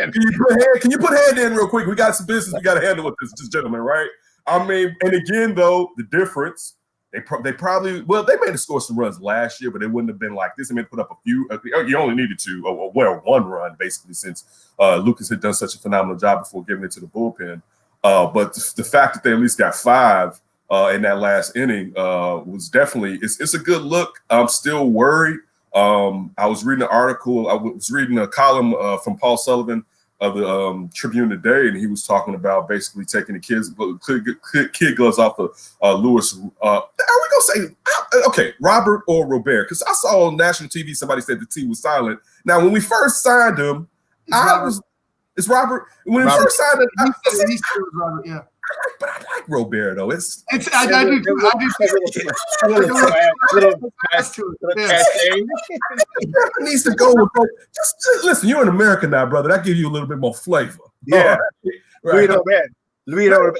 Can you put hand in real quick? We got some business we got to handle with this gentleman, right? I mean, and again, though, the difference, they probably they may have scored some runs last year, but it wouldn't have been like this. They may have put up a few. You only needed one run, basically, since Lucas had done such a phenomenal job before giving it to the bullpen. But the fact that they at least got 5 in that last inning was definitely it's a good look. I'm still worried. I was reading an article. I was reading a column from Paul Sullivan of the Tribune today, and he was talking about basically taking the kid gloves off of Lewis. Are we gonna say Robert or Robert? Because I saw on national TV somebody said the T was silent. Now, when we first signed him, it's Robert. When we first signed him, he's Robert, yeah. But I like Robert though. I do too. It needs to go with just listen. You're in America now, brother. That gives you a little bit more flavor. Yeah, right. Louis Robert.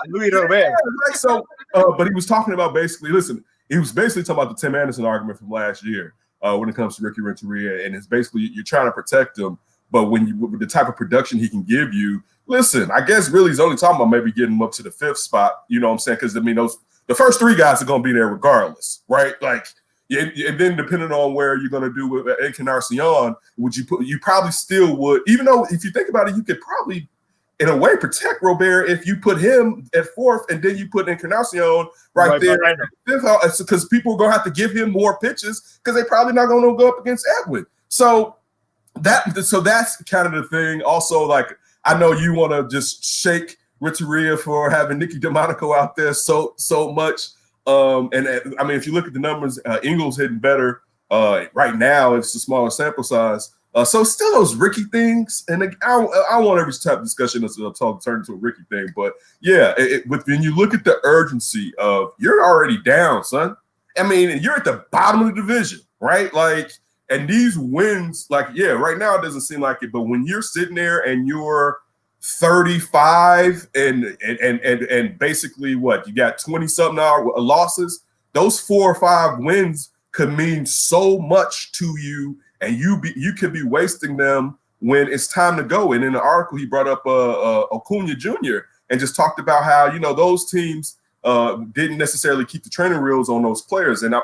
So, but he was talking about basically. Listen, he was basically talking about the Tim Anderson argument from last year when it comes to Ricky Renteria, and it's basically you're trying to protect him, but with the type of production he can give you. Listen, I guess really he's only talking about maybe getting him up to the 5th spot. You know what I'm saying? Because, I mean, the first 3 guys are going to be there regardless, right? Like, and then depending on where you're going to do with Encarnacion, you probably still would, even though if you think about it, you could probably, in a way, protect Robert if you put him at 4th and then you put Encarnacion right there. Because people are going to have to give him more pitches because they're probably not going to go up against Edwin. So that's kind of the thing. Also, like, I know you want to just shake Renteria for having Nicky Delmonico out there so much. And I mean, if you look at the numbers, Ingles hitting better right now. It's a smaller sample size. So still those Ricky things. And I want every type of discussion that's turn into a Ricky thing. But yeah, when you look at the urgency of you're already down, son. I mean, you're at the bottom of the division, right? Like, and these wins, like, yeah, right now it doesn't seem like it, but when you're sitting there and you're 35 and basically what you got 20-something losses, those 4 or 5 wins could mean so much to you, and you could be wasting them when it's time to go. And in the article, he brought up Acuna Jr. and just talked about how, you know, those teams didn't necessarily keep the training wheels on those players. And I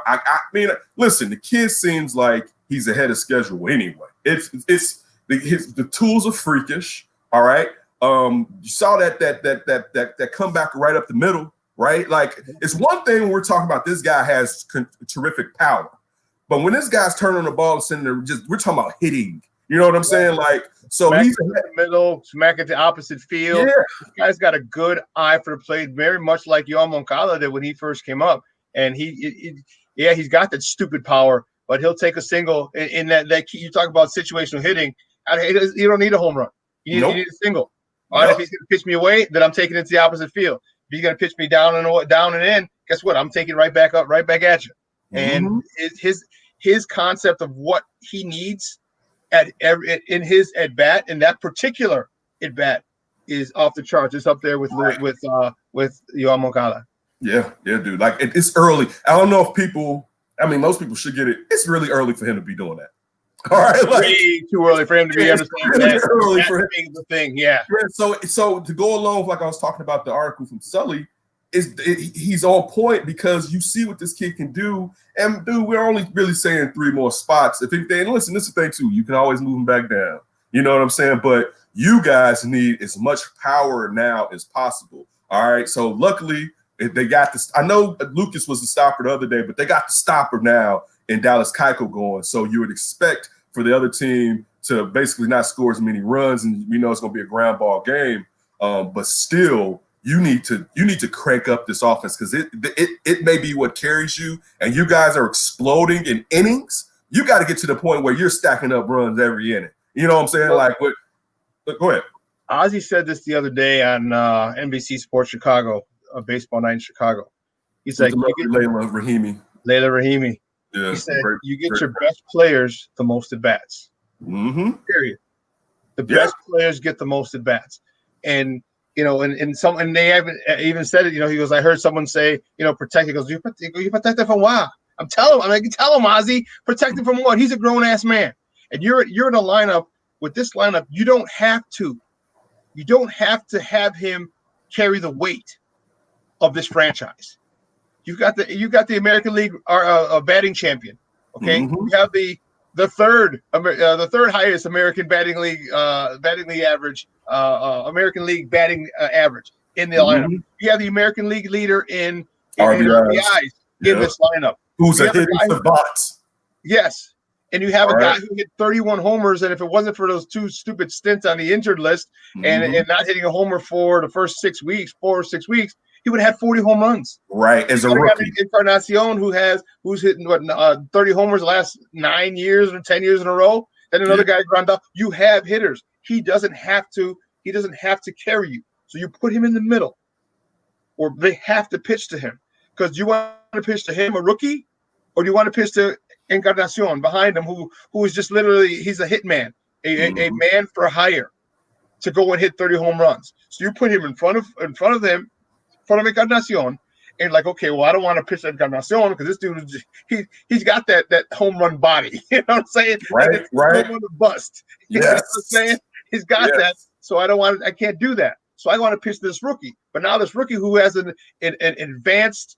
mean, listen, the kid seems like he's ahead of schedule anyway. The tools are freakish. All right. You saw that comeback right up the middle, right? Like, it's one thing when we're talking about this guy has terrific power, but when this guy's turning the ball and sending it, we're talking about hitting. You know what I'm saying? Like, so smack he's in the middle, smack at the opposite field. Yeah. This guy's got a good eye for the play, very much like Yohan Moncada did when he first came up. And he's got that stupid power, but he'll take a single in that key. You talk about situational hitting. You don't need a home run. You need a single. All right, if he's going to pitch me away, then I'm taking it to the opposite field. If he's going to pitch me down and in, guess what? I'm taking right back up, right back at you. And his concept of what he needs in his at bat, in that particular at bat, is off the charts. It's up there with Yohan Moncada. Yeah, dude. Like, it's early. I don't know if people. I mean, most people should get it. It's really early for him to be doing that. All right, way too early for him to be understanding that. Early for him. The thing, yeah. So to go along with, like I was talking about the article from Sully, he's on point because you see what this kid can do. And dude, we're only really saying 3 more spots. If anything, listen, this is the thing too. You can always move him back down. You know what I'm saying? But you guys need as much power now as possible. All right. So luckily they got this. I know Lucas was the stopper the other day, but they got the stopper now in Dallas Keuchel going. So you would expect for the other team to basically not score as many runs, and we know it's going to be a ground ball game. But still, you need to crank up this offense because it may be what carries you, and you guys are exploding in innings. You got to get to the point where you're stacking up runs every inning. You know what I'm saying? Like, go ahead. Ozzie said this the other day on NBC Sports Chicago, Baseball Night in Chicago. He's like, Layla Rahimi. Yeah, he said, you get your best players the most at bats. Period. The best players get the most at bats. And, you know, and they haven't even said it, you know, he goes, I heard someone say, you know, protect. He goes, you protect him from what? I'm like, tell him, Ozzie, protect him from what? He's a grown ass man. And you're in a lineup. With this lineup, you don't have to have him carry the weight of this franchise. You got the American League batting champion. Okay, you have the third highest American batting league average, American League batting average in the lineup. You have the American League leader in RBIs in this lineup. Who's a hitting savant? Yes. And you have a guy who hit 31 homers, and if it wasn't for those 2 stupid stints on the injured list and not hitting a homer for the first 4 or 6 weeks, he would have had 40 home runs. Right, as a rookie. Encarnacion, who's hitting 30 homers the last 9 years or 10 years in a row. Then another guy, Grandal. You have hitters. He doesn't have to carry you. So you put him in the middle, or they have to pitch to him. Because you want to pitch to him, a rookie, or do you want to pitch to Encarnacion behind him, who is just literally, he's a hit man, a man for hire to go and hit 30 home runs. So you put him in front of Encarnacion, and like, okay, well, I don't want to pitch Encarnacion because this dude, he's got that home run body. You know what I'm saying? Right. Home run bust. You know what I'm saying? He's got that. So I can't do that. So I want to pitch this rookie. But now this rookie who has an advanced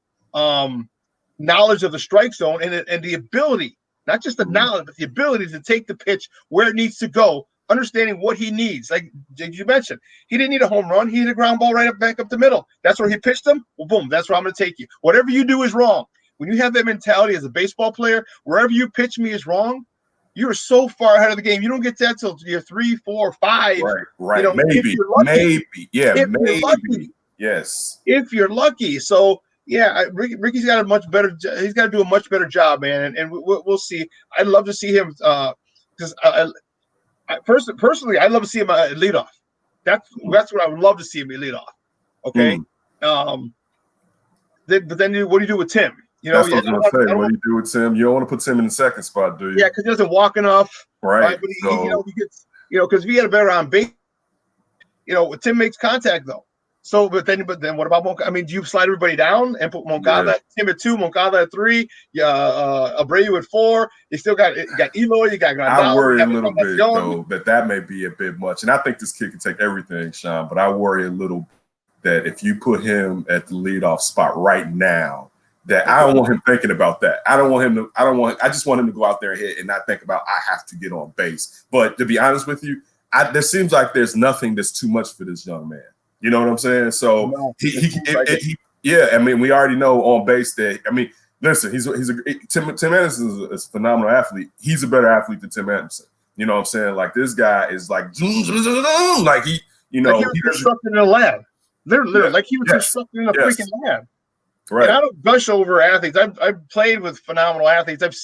knowledge of the strike zone and the ability, not just the knowledge, but the ability to take the pitch where it needs to go, understanding what he needs. Like you mentioned, he didn't need a home run. He needed a ground ball back up the middle. That's where he pitched him. Well, boom, that's where I'm going to take you. Whatever you do is wrong. When you have that mentality as a baseball player, wherever you pitch me is wrong, you're so far ahead of the game. You don't get that till you're 3, 4, 5. Right. You know, maybe. You're lucky. Yes. If you're lucky. So, yeah, Ricky's got he's got to do a much better job, man. And we'll see. I'd love to see him because personally, I'd love to see him at leadoff. That's what I would love to see him at leadoff. Okay. But then what do you do with Tim? You know, that's what I was going to say. What do you do with Tim? You don't want to put Tim in the second spot, do you? Yeah, because he doesn't walk enough. Right. But he gets, because if he had a better on base, Tim makes contact though. So, but then what about Moncada? I mean, do you slide everybody down and put Moncada, Tim at 2, Moncada at 3, Abreu at 4? You still got Eloy, you got Grandal. I worry a little bit though that may be a bit much, and I think this kid can take everything, Shawn. But I worry a little that if you put him at the leadoff spot right now, that I don't want him thinking about that. I just want him to go out there and hit and not think about I have to get on base. But to be honest with you, there seems like there's nothing that's too much for this young man. You know what I'm saying? So I mean, we already know on base that. I mean, listen, Tim Anderson is a phenomenal athlete. He's a better athlete than Tim Anderson. You know what I'm saying? Like this guy is like he, you know, like he was constructed in a lab. Literally, like he was constructed in a freaking lab. Right. And I don't gush over athletes. I've played with phenomenal athletes. I've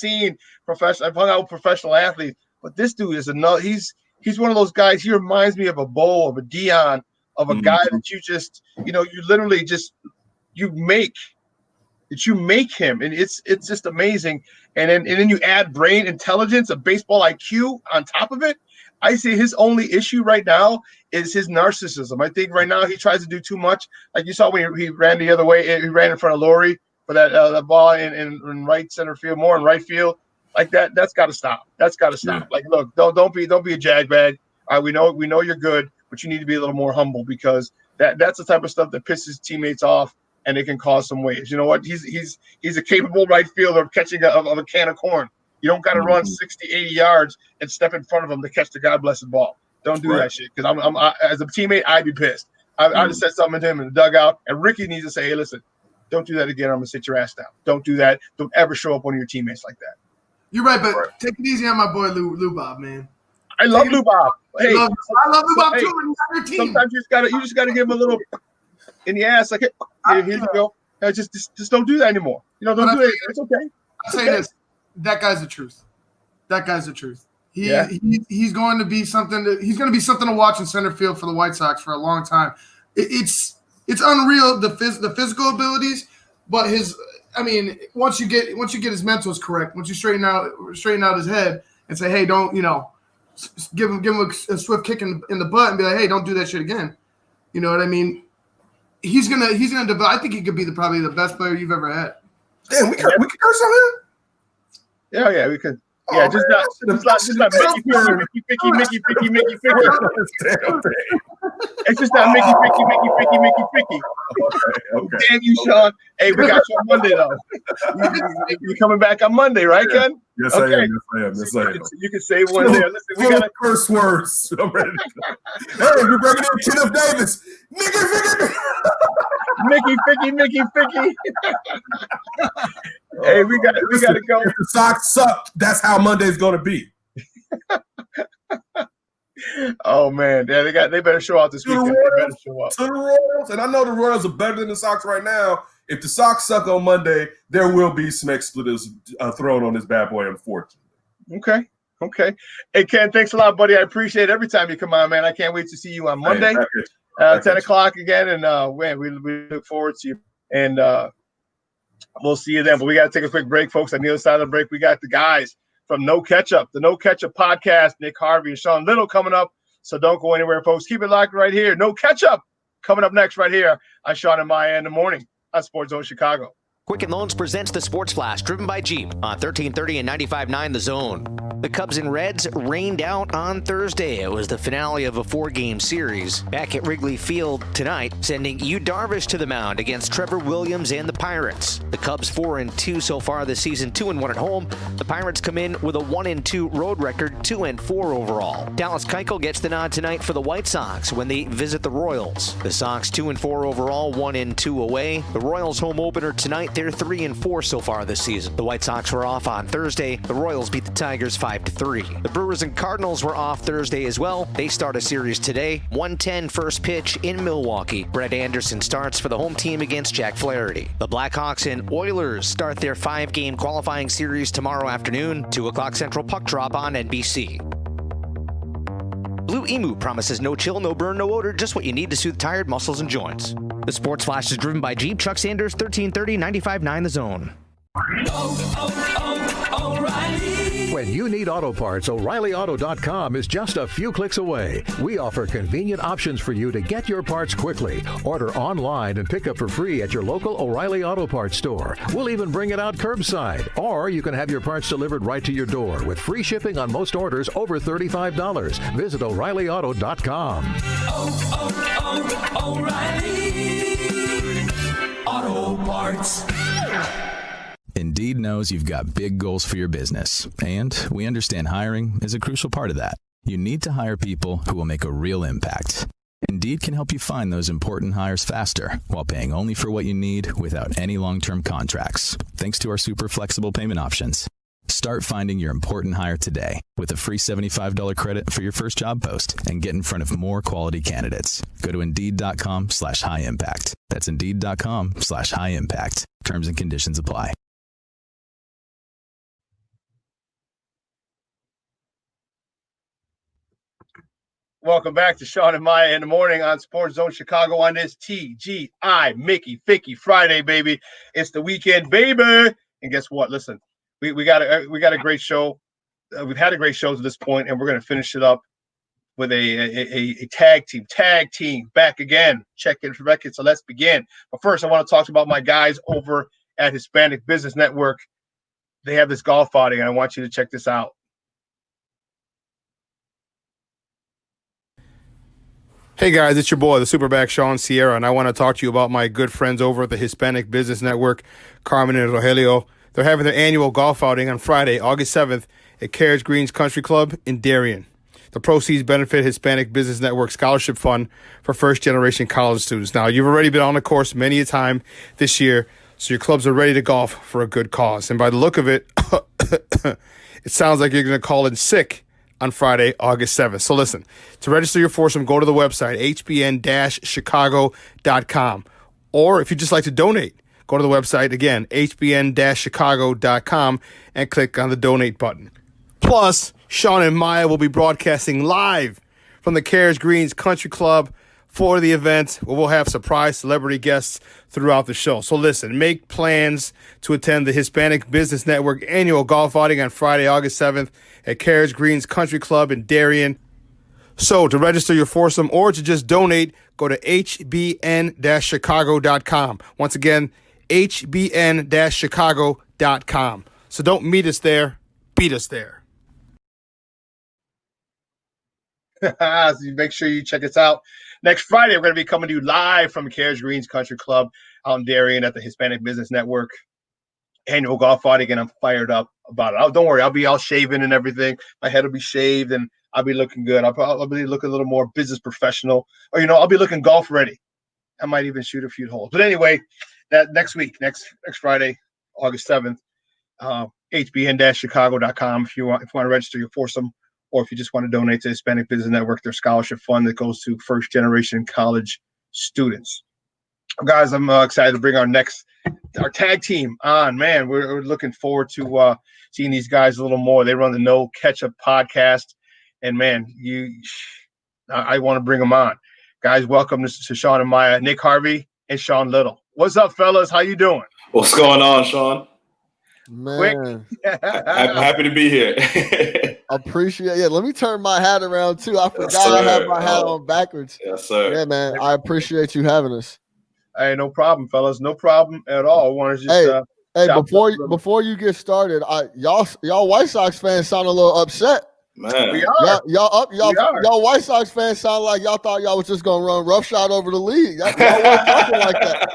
hung out with professional athletes. But this dude is another. He's one of those guys. He reminds me of a Bo, of a Dion, of a guy that you just, you know, you literally just you make him, and it's just amazing. And then you add brain intelligence, a baseball IQ on top of it. I see his only issue right now is his narcissism. I think right now he tries to do too much. Like you saw when he ran the other way, he ran in front of Laurie for that ball in right center field, more in right field. Like that's got to stop. That's got to stop. Yeah. Like, look, don't be a jagbag. We know you're good, but you need to be a little more humble, because that's the type of stuff that pisses teammates off, and it can cause some waves. You know what? He's a capable right fielder of catching of a can of corn. You don't got to run 60, 80 yards and step in front of him to catch the God blessed ball. Don't do that shit, because I'm as a teammate, I'd be pissed. I just said something to him in the dugout, and Ricky needs to say, hey, listen, don't do that again. I'm going to sit your ass down. Don't do that. Don't ever show up one of your teammates like that. You're right, but take it easy on my boy Lou Bob, man. I love Lou Bob. Hey, I love Lou Bob too. And your team. Sometimes you just gotta give him a little in the ass, like, hey, here you go. Just don't do that anymore. You know, don't do it. It's okay. I'll say this: that guy's the truth. That guy's the truth. He's going to be something. He's going to be something to watch in center field for the White Sox for a long time. It's unreal, the physical abilities, but once you get his mentals correct, once you straighten out his head and say, hey, don't, you know, give him a swift kick in the butt and be like, hey, don't do that shit again. You know what I mean? He's gonna develop. I think he could be probably the best player you've ever had. Damn, we can curse on him. Yeah, we could. Yeah, just not Mickey Picky. It's just not Mickey Picky. Okay. Damn you, Shawn. Hey, we got you on Monday, though. You're coming back on Monday, right, Ken? Yes, okay. I am. Yes, I am. You can say one there. Listen, we got curse words. I'm ready to go. Hey, we're bringing in Kenneth Davis. Mickey Picky. Hey, we got to go. If the Sox suck, that's how Monday's going to be. Oh man, yeah, they better show out this weekend. They better show up. To the Royals, and I know the Royals are better than the Sox right now. If the Sox suck on Monday, there will be some splitters thrown on this bad boy, unfortunately. Okay. Hey Ken, thanks a lot, buddy. I appreciate it every time you come on, man. I can't wait to see you on Monday, 10 o'clock again, and man, we look forward to you, and we'll see you then. But we got to take a quick break, folks. On the other side of the break, we got the guys from No Ketchup, the No Ketchup Podcast, Nick Harvey and Shawn Little coming up. So don't go anywhere, folks. Keep it locked right here. No Ketchup coming up next right here on Shawn and Maya in the morning on SportsZone Chicago. Quicken Loans presents the Sports Flash, driven by Jeep on 1330 and 95.9 The Zone. The Cubs and Reds rained out on Thursday. It was the finale of a 4-game series. Back at Wrigley Field tonight, sending Yu Darvish to the mound against Trevor Williams and the Pirates. The Cubs 4-2 so far this season, 2-1 at home. The Pirates come in with a 1-2 road record, 2-4 overall. Dallas Keuchel gets the nod tonight for the White Sox when they visit the Royals. The Sox 2-4 overall, 1-2 away. The Royals home opener tonight. They're 3-4 so far this season. The White Sox were off on Thursday. The Royals beat the Tigers 5-3. The Brewers and Cardinals were off Thursday as well. They start a series today. 1:10 first pitch in Milwaukee. Brett Anderson starts for the home team against Jack Flaherty. The Blackhawks and Oilers start their 5-game qualifying series tomorrow afternoon. 2 o'clock Central puck drop on NBC. Blue Emu promises no chill, no burn, no odor, just what you need to soothe tired muscles and joints. The Sports Flash is driven by Jeep. Chuck Sanders, 1330, 95.9 The Zone. O'Reilly. When you need auto parts, O'ReillyAuto.com is just a few clicks away. We offer convenient options for you to get your parts quickly. Order online and pick up for free at your local O'Reilly Auto Parts store. We'll even bring it out curbside. Or you can have your parts delivered right to your door with free shipping on most orders over $35. Visit O'ReillyAuto.com. O'Reilly. Parts. Indeed knows you've got big goals for your business, and we understand hiring is a crucial part of that. You need to hire people who will make a real impact. Indeed can help you find those important hires faster while paying only for what you need without any long-term contracts, thanks to our super flexible payment options. Start finding your important hire today with a free $75 credit for your first job post and get in front of more quality candidates. Go to Indeed.com/high impact. That's Indeed.com/high impact. Terms and conditions apply. Welcome back to Shawn and Maya in the morning on SportsZone Chicago on this TGI Mickey Ficky Friday, baby. It's the weekend, baby. And guess what? Listen, we got a great show. We've had a great show to this point, and we're going to finish it up with a tag team back again. Check in for record. So let's begin. But first, I want to talk about my guys over at Hispanic Business Network. They have this golf outing, and I want you to check this out. Hey guys, it's your boy, the Superback Shawn Sierra, and I want to talk to you about my good friends over at the Hispanic Business Network, Carmen and Rogelio. They're having their annual golf outing on Friday, August 7th at Carriage Greens Country Club in Darien. The proceeds benefit Hispanic Business Network Scholarship Fund for first-generation college students. Now, you've already been on the course many a time this year, so your clubs are ready to golf for a good cause. And by the look of it, it sounds like you're going to call in sick on Friday, August 7th. So listen, to register your foursome, go to the website, hbn-chicago.com. Or if you'd just like to donate, go to the website, again, hbn-chicago.com, and click on the donate button. Plus, Shawn and Maya will be broadcasting live from the Carriage Greens Country Club for the event, where we'll have surprise celebrity guests throughout the show. So listen, make plans to attend the Hispanic Business Network annual golf outing on Friday, August 7th at Carriage Greens Country Club in Darien. So to register your foursome or to just donate, go to hbn-chicago.com. Once again, hbn-chicago.com. So don't meet us there, beat us there. So make sure you check us out. Next Friday, we're going to be coming to you live from Carriage Greens Country Club out in Darien at the Hispanic Business Network annual golf outing, and I'm fired up about it. Don't worry, I'll be all shaven and everything. My head will be shaved, and I'll be looking good. I'll be looking a little more business professional, or I'll be looking golf ready. I might even shoot a few holes. But anyway, that next Friday, August 7th, hbn-chicago.com if you want to register your foursome, or if you just want to donate to Hispanic Business Network, their scholarship fund that goes to first-generation college students. Guys, I'm excited to bring our tag team on. Man, we're looking forward to seeing these guys a little more. They run the No Ketchup Podcast, and man, I want to bring them on. Guys, welcome to Shawn and Maya, Nick Harvey and Sean Little. What's up, fellas? How you doing? What's going on, Shawn? Man, happy to be here. Appreciate it. Let me turn my hat around too. I forgot I have my hat on backwards. Yes, sir. Yeah, man. I appreciate you having us. Hey, no problem, fellas. No problem at all. I want to just before you get started, y'all White Sox fans sound a little upset. Man, we are. Y'all White Sox fans sound like y'all thought y'all was just gonna run roughshod over the league. Y'all weren't talking like that.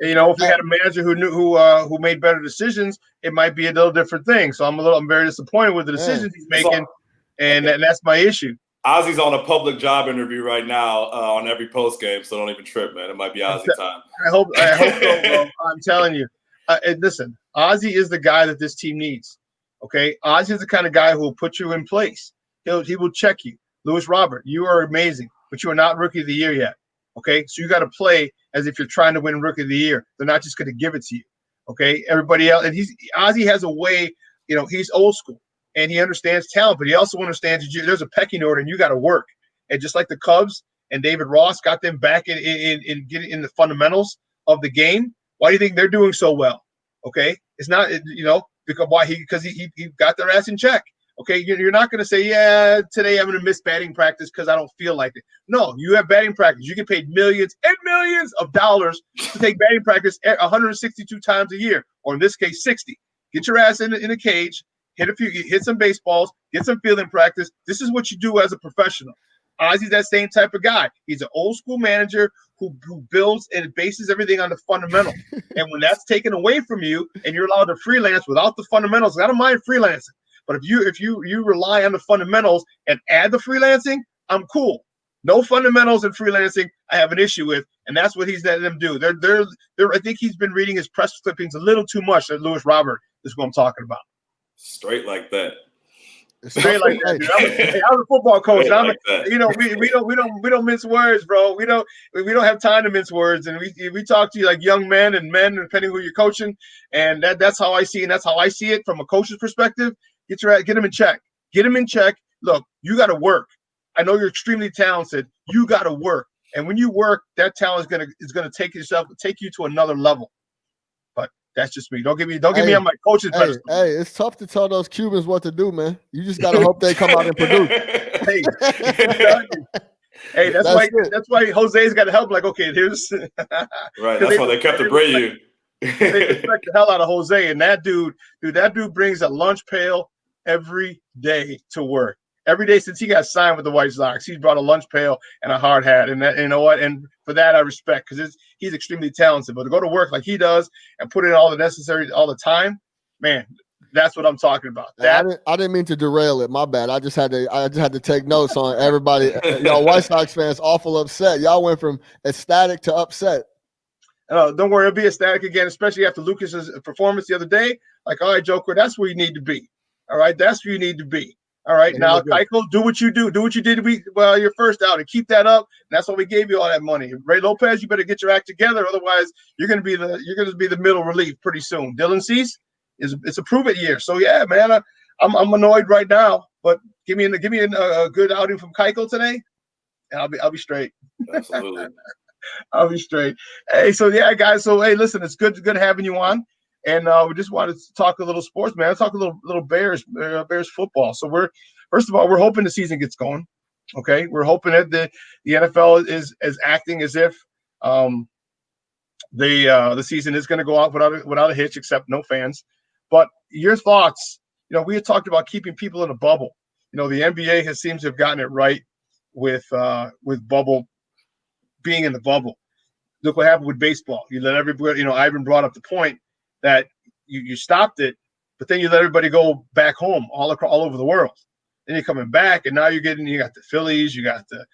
If we had a manager who made better decisions, it might be a little different thing. So I'm very disappointed with the decisions he's making, and that's my issue. Ozzy's on a public job interview right now on every post game, so don't even trip, man. It might be Ozzy time. I hope so, bro. I'm telling you. Listen, Ozzy is the guy that this team needs. Okay, Ozzy is the kind of guy who will put you in place. He will check you. Lewis Robert, you are amazing, but you are not Rookie of the Year yet. Okay, so you got to play as if you're trying to win Rookie of the Year. They're not just going to give it to you. Okay, everybody else, and Ozzy has a way. He's old school and he understands talent, but he also understands there's a pecking order and you got to work. And just like the Cubs and David Ross got them back in getting in the fundamentals of the game. Why do you think they're doing so well? Okay, it's not because he got their ass in check. Okay, you're not going to say, yeah, today I'm going to miss batting practice because I don't feel like it. No, you have batting practice. You get paid millions and millions of dollars to take batting practice 162 times a year, or in this case, 60. Get your ass in a cage, hit some baseballs, get some fielding practice. This is what you do as a professional. Ozzy's that same type of guy. He's an old school manager who builds and bases everything on the fundamentals. And when that's taken away from you and you're allowed to freelance without the fundamentals, I don't mind freelancing. But if you rely on the fundamentals and add the freelancing, I'm cool. No fundamentals and freelancing, I have an issue with, and that's what he's letting them do. They're I think he's been reading his press clippings a little too much. That Lewis Robert is what I'm talking about. Straight like that. Straight like that, dude. I'm a football coach. We don't mince words, bro. We don't have time to mince words, and we talk to you like young men and men, depending who you're coaching, and that's how I see, and that's how I see it from a coach's perspective. Get him in check. Get him in check. Look, you got to work. I know you're extremely talented. You got to work, and when you work, that talent is gonna take you to another level. But that's just me. Don't get me on my coach's pedestal. Hey, it's tough to tell those Cubans what to do, man. You just gotta hope they come out and produce. Hey, that's why Jose's got to help. Like, okay, here's right. That's why they kept to bring you. They respect the hell out of Jose, and that dude brings a lunch pail every day to work. Every day since he got signed with the White Sox, he's brought a lunch pail and a hard hat, and that, you know what? And for that, I respect, because he's extremely talented. But to go to work like he does and put in all the necessary all the time, man, that's what I'm talking about. I didn't mean to derail it. My bad. I just had to take notes on everybody. Y'all White Sox fans awful upset. Y'all went from ecstatic to upset. Don't worry, it'll be ecstatic again, especially after Lucas's performance the other day. Like, all right, Joker, that's where you need to be. All right, that's where you need to be. All right, now, Keuchel, do what you do. Do what you did your first out, and keep that up. And that's why we gave you all that money. Ray Lopez, you better get your act together, otherwise you're going to be the middle relief pretty soon. Dylan Cease it's a prove it year. So yeah, man, I'm annoyed right now, but give me a good outing from Keuchel today, and I'll be straight. Absolutely. I'll be straight. Hey, so yeah, guys. So hey, listen, it's good having you on. And we just wanted to talk a little sports, man. Let's talk a little Bears football. So first of all, we're hoping the season gets going. Okay, we're hoping that the NFL is acting as if the season is going to go out without a hitch, except no fans. But your thoughts? We had talked about keeping people in a bubble. The NBA seems to have gotten it right with bubble being in the bubble. Look what happened with baseball. You let everybody. Ivan brought up the point that you stopped it, but then you let everybody go back home all over the world. Then you're coming back, and now you got the Phillies, you got the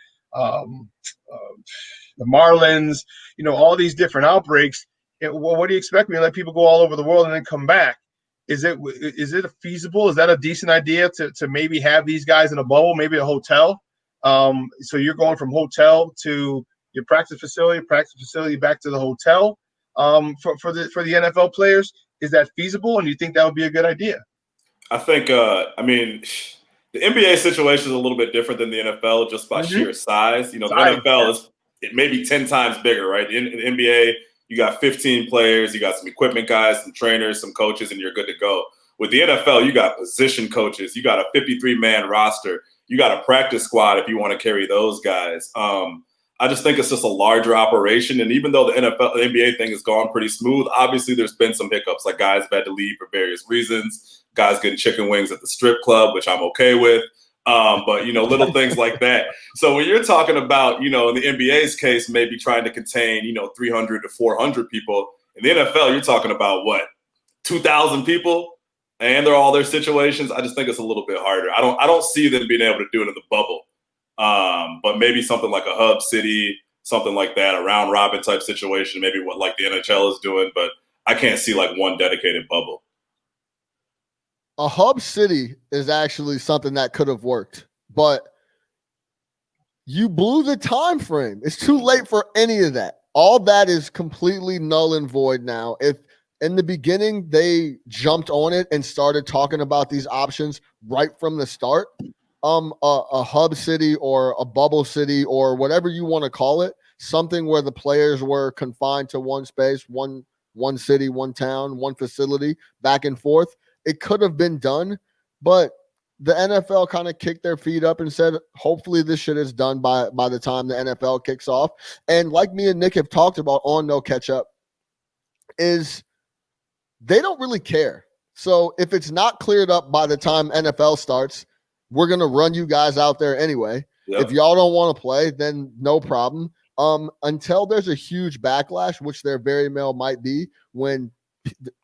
Marlins, all these different outbreaks. What do you expect me to let people go all over the world and then come back? Is it feasible? Is that a decent idea to maybe have these guys in a bubble, maybe a hotel? So you're going from hotel to your practice facility back to the hotel. For the NFL players, is that feasible? And you think that would be a good idea? I think, the NBA situation is a little bit different than the NFL just by sheer size. The NFL is maybe 10 times bigger, right? In the NBA, you got 15 players, you got some equipment guys, some trainers, some coaches, and you're good to go. With the NFL, you got position coaches, you got a 53-man roster, you got a practice squad if you want to carry those guys. I just think it's just a larger operation. And even though the NBA thing has gone pretty smooth, obviously there's been some hiccups, like guys have had to leave for various reasons, guys getting chicken wings at the strip club, which I'm okay with. But little things like that. So when you're talking about, in the NBA's case, maybe trying to contain, 300 to 400 people, in the NFL, you're talking about 2,000 people, and they're all their situations. I just think it's a little bit harder. I don't see them being able to do it in the bubble. But maybe something like a hub city, something like that, a round robin type situation, maybe what like the NHL is doing, but I can't see like one dedicated bubble. A hub city is actually something that could have worked, but you blew the time frame. It's too late for any of that. All that is completely null and void now. If in the beginning they jumped on it and started talking about these options right from the start, a hub city or a bubble city or whatever you want to call it, something where the players were confined to one space, one city, one town, one facility, back and forth. It could have been done, but the NFL kind of kicked their feet up and said, hopefully this shit is done by the time the NFL kicks off. And like me and Nick have talked about on No Ketchup, is they don't really care. So if it's not cleared up by the time NFL starts, we're going to run you guys out there anyway. Yep. If y'all don't want to play, then no problem. until there's a huge backlash, which there very well might be when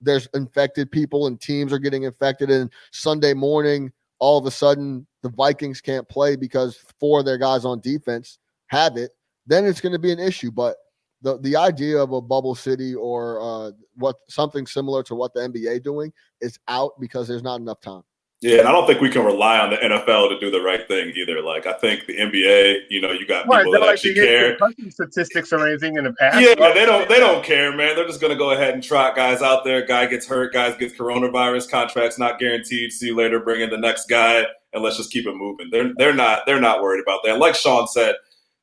there's infected people and teams are getting infected, and Sunday morning, all of a sudden the Vikings can't play because 4 of their guys on defense have it, then it's going to be an issue. But the idea of a bubble city or something similar to what the NBA doing is out because there's not enough time. Yeah, and I don't think we can rely on the NFL to do the right thing either. Like, I think the NBA, you got people that actually care. Statistics or anything in the past. Yeah, they don't care, man. They're just going to go ahead and trot guys out there. Guy gets hurt, guys get coronavirus, contracts not guaranteed. See you later. Bring in the next guy, and let's just keep it moving. They're not worried about that. And like Shawn said,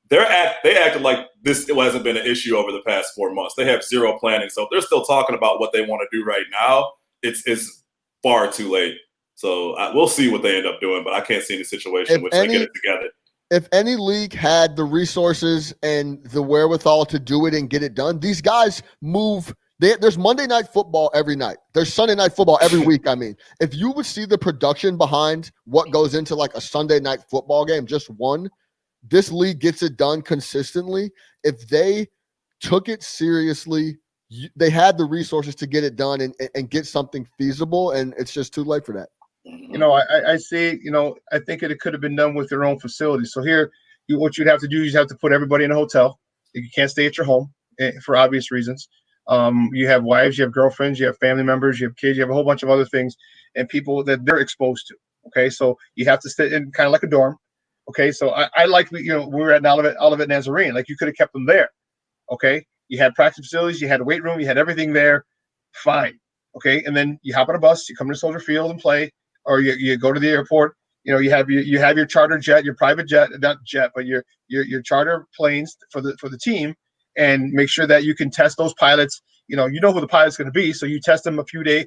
they acted like this hasn't been an issue over the past 4 months. They have zero planning, so if they're still talking about what they want to do right now, it's far too late. So we'll see what they end up doing, but I can't see any situation in which they get it together. If any league had the resources and the wherewithal to do it and get it done, these guys move. There's Monday night football every night. There's Sunday night football every week. I mean, if you would see the production behind what goes into like a Sunday night football game, just one, this league gets it done consistently. If they took it seriously, they had the resources to get it done and get something feasible, and it's just too late for that. I see, I think it could have been done with their own facilities. So here, what you'd have to do is you have to put everybody in a hotel. You can't stay at your home for obvious reasons. You have wives, you have girlfriends, you have family members, you have kids, you have a whole bunch of other things and people that they're exposed to. Okay, so you have to stay in kind of like a dorm. Okay, so I like, we were at Olivet Nazarene. Like, you could have kept them there. Okay, you had practice facilities, you had a weight room, you had everything there. Fine. Okay, and then you hop on a bus, you come to Soldier Field and play. Or you go to the airport, you have your charter jet, your private jet, not jet, but your charter planes for the team, and make sure that you can test those pilots. You know who the pilot's going to be, so you test them a few days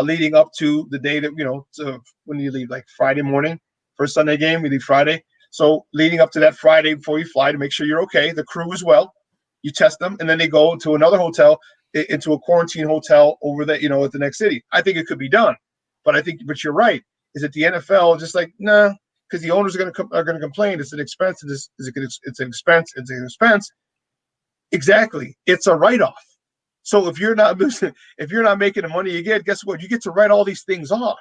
leading up to the day that so when you leave, like Friday morning for a Sunday game, we leave Friday. So leading up to that Friday before you fly to make sure you're okay, the crew as well. You test them, and then they go to another hotel, into a quarantine hotel over there, at the next city. I think it could be done. But you're right. Is it the NFL just like, nah, because the owners are going to complain. It's an expense. It's an expense. Exactly. It's a write-off. So if you're not making the money you get, guess what? You get to write all these things off.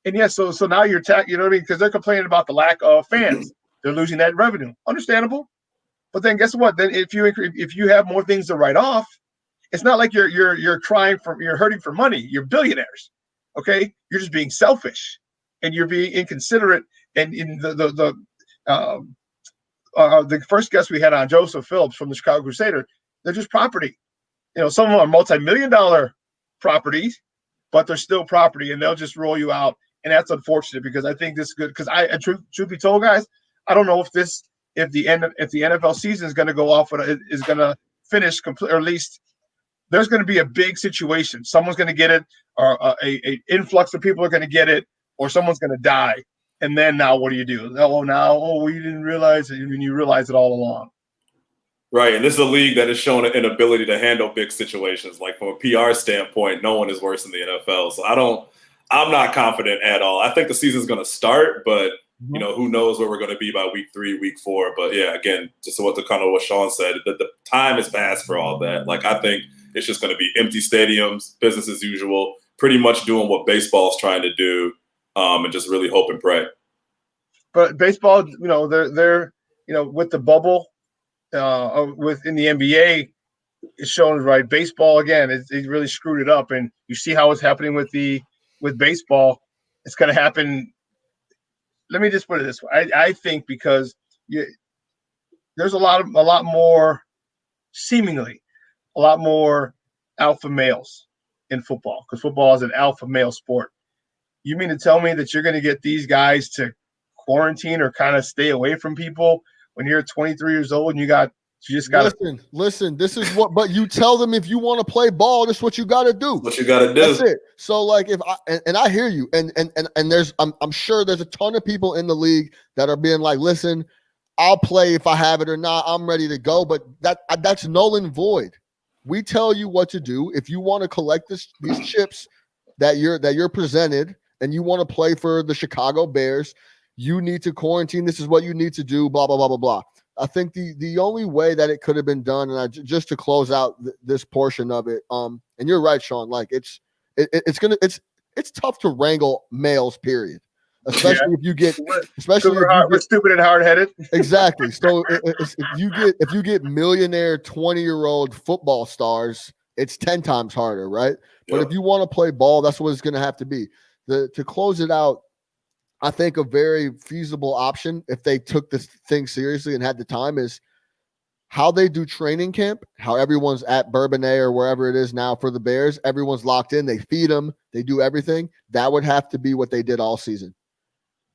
And yes, so now you're you know what I mean? Because they're complaining about the lack of fans. They're losing that revenue. Understandable. But then guess what? Then if you have more things to write off, it's not like you're hurting for money. You're billionaires. Okay, you're just being selfish, and you're being inconsiderate. And in the first guest we had on, Joseph Phillips from the Chicago Crusader, they're just property. Some of them are multi-million-dollar properties, but they're still property, and they'll just roll you out. And that's unfortunate because I think this is good. Because truth be told, guys, I don't know if the NFL season is going to go off, is going to finish complete, or at least. There's going to be a big situation. Someone's going to get it, or a influx of people are going to get it, or someone's going to die. And then now what do you do? We didn't realize it. When you realize it all along. Right, and this is a league that has shown an ability to handle big situations. Like, from a PR standpoint, no one is worse than the NFL. So I'm not confident at all. I think the season's going to start, but who knows where we're going to be by week 3, week 4. But yeah, again, just what Shawn said, the time has passed for all that. Like, I think it's just going to be empty stadiums, business as usual, pretty much doing what baseball is trying to do, and just really hope and pray. But baseball, they're with the bubble, within the NBA, it's shown right. Baseball again, it really screwed it up, and you see how it's happening with baseball. It's going to happen. Let me just put it this way: I think because there's a lot more, seemingly. A lot more alpha males in football, because football is an alpha male sport. You mean to tell me that you're going to get these guys to quarantine or kind of stay away from people when you're 23 years old and you just got to listen. This is what, but you tell them if you want to play ball, this is what you got to do. What you got to do. That's it. So like, if I hear you, and there's, I'm sure there's a ton of people in the league that are being like, listen, I'll play if I have it or not. I'm ready to go, but that's null and void. We tell you what to do. If you want to collect these chips that you're presented and you want to play for the Chicago Bears, you need to quarantine. This is what you need to do, blah, blah, blah, blah, blah. I think the only way that it could have been done, and just to close out this portion of it, and you're right, Shawn. Like it's tough to wrangle males, period. Especially if you get, we're stupid and hard headed. Exactly. So if you get millionaire 20-year-old football stars, it's 10 times harder, right? But if you want to play ball, that's what it's going to have to be. To close it out, I think a very feasible option, if they took this thing seriously and had the time, is how they do training camp, how everyone's at Bourbonnais or wherever it is now for the Bears. Everyone's locked in. They feed them. They do everything. That would have to be what they did all season.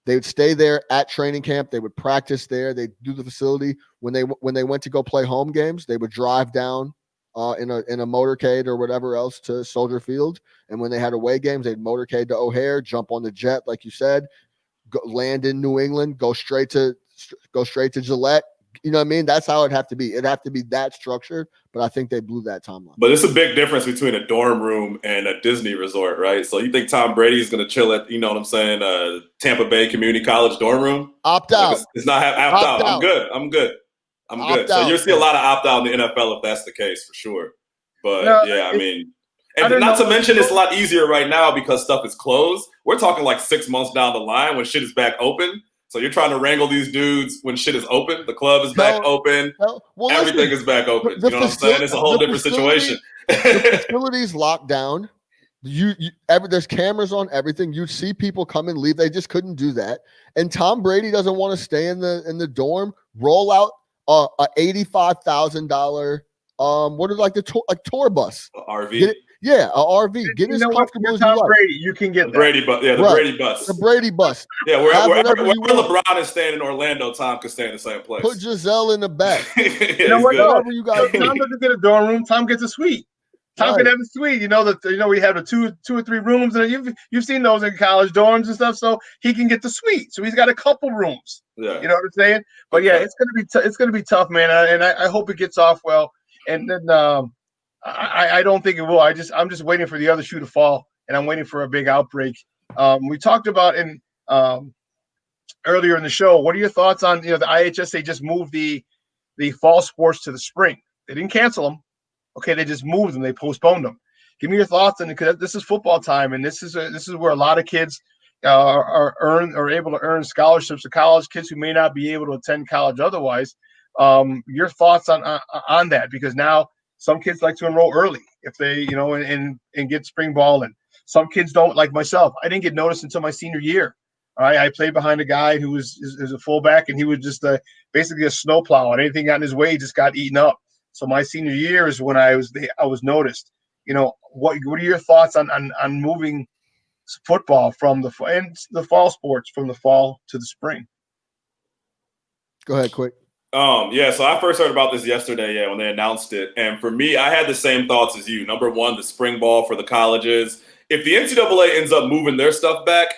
They would stay there at training camp. They would practice there. They'd do the facility. When they went to go play home games, they would drive down in a motorcade or whatever else to Soldier Field. And when they had away games, they'd motorcade to O'Hare, jump on the jet, like you said, land in New England, go straight to Gillette. You know what I mean? That's how it'd have to be. It'd have to be that structured, but I think they blew that timeline. But it's a big difference between a dorm room and a Disney resort, right? So you think Tom Brady's going to chill at, you know what I'm saying, Tampa Bay Community College dorm room? Opt out. It's not opt out. I'm good. So you'll see a lot of opt out in the NFL if that's the case, for sure. But not to mention it's a lot easier right now because stuff is closed. We're talking like 6 months down the line when shit is back open. So you're trying to wrangle these dudes when shit is open. The club is back open. Everything is back open. You know what I'm saying? It's a whole different situation. The facility's locked down. There's cameras on everything. You see people come and leave. They just couldn't do that. And Tom Brady doesn't want to stay in the dorm. Roll out a $85,000 what is like the tour bus? RV. Yeah, a RV. Get as comfortable as you like. Brady, you can get the Brady bus. Yeah, the Brady bus. The Brady bus. Yeah, wherever LeBron is staying in Orlando, Tom can stay in the same place. Put Giselle in the back. You know what? Tom doesn't get a dorm room. Tom gets a suite. Tom can have a suite. You know we have the two or three rooms, and you've seen those in college dorms and stuff. So he can get the suite. So he's got a couple rooms. Yeah, you know what I'm saying. But yeah, it's gonna be tough, man. And I hope it gets off well. And then I don't think it will. I'm just waiting for the other shoe to fall, and I'm waiting for a big outbreak. We talked about in earlier in the show. What are your thoughts on the IHS? They just moved the fall sports to the spring. They didn't cancel them. Okay, they just moved them. They postponed them. Give me your thoughts on it, because this is football time, and this is where a lot of kids are able to earn scholarships to college. Kids who may not be able to attend college otherwise. Your thoughts on that, because now some kids like to enroll early if they and get spring ball, and some kids don't, like myself. I didn't get noticed until my senior year. I played behind a guy who was a fullback, and he was just basically a snowplow, and anything got in his way he just got eaten up. So my senior year is when I was noticed. What are your thoughts on moving football from the fall sports from the fall to the spring? Go ahead, quick. So I first heard about this yesterday, when they announced it. And for me, I had the same thoughts as you. Number one, the spring ball for the colleges. If the NCAA ends up moving their stuff back,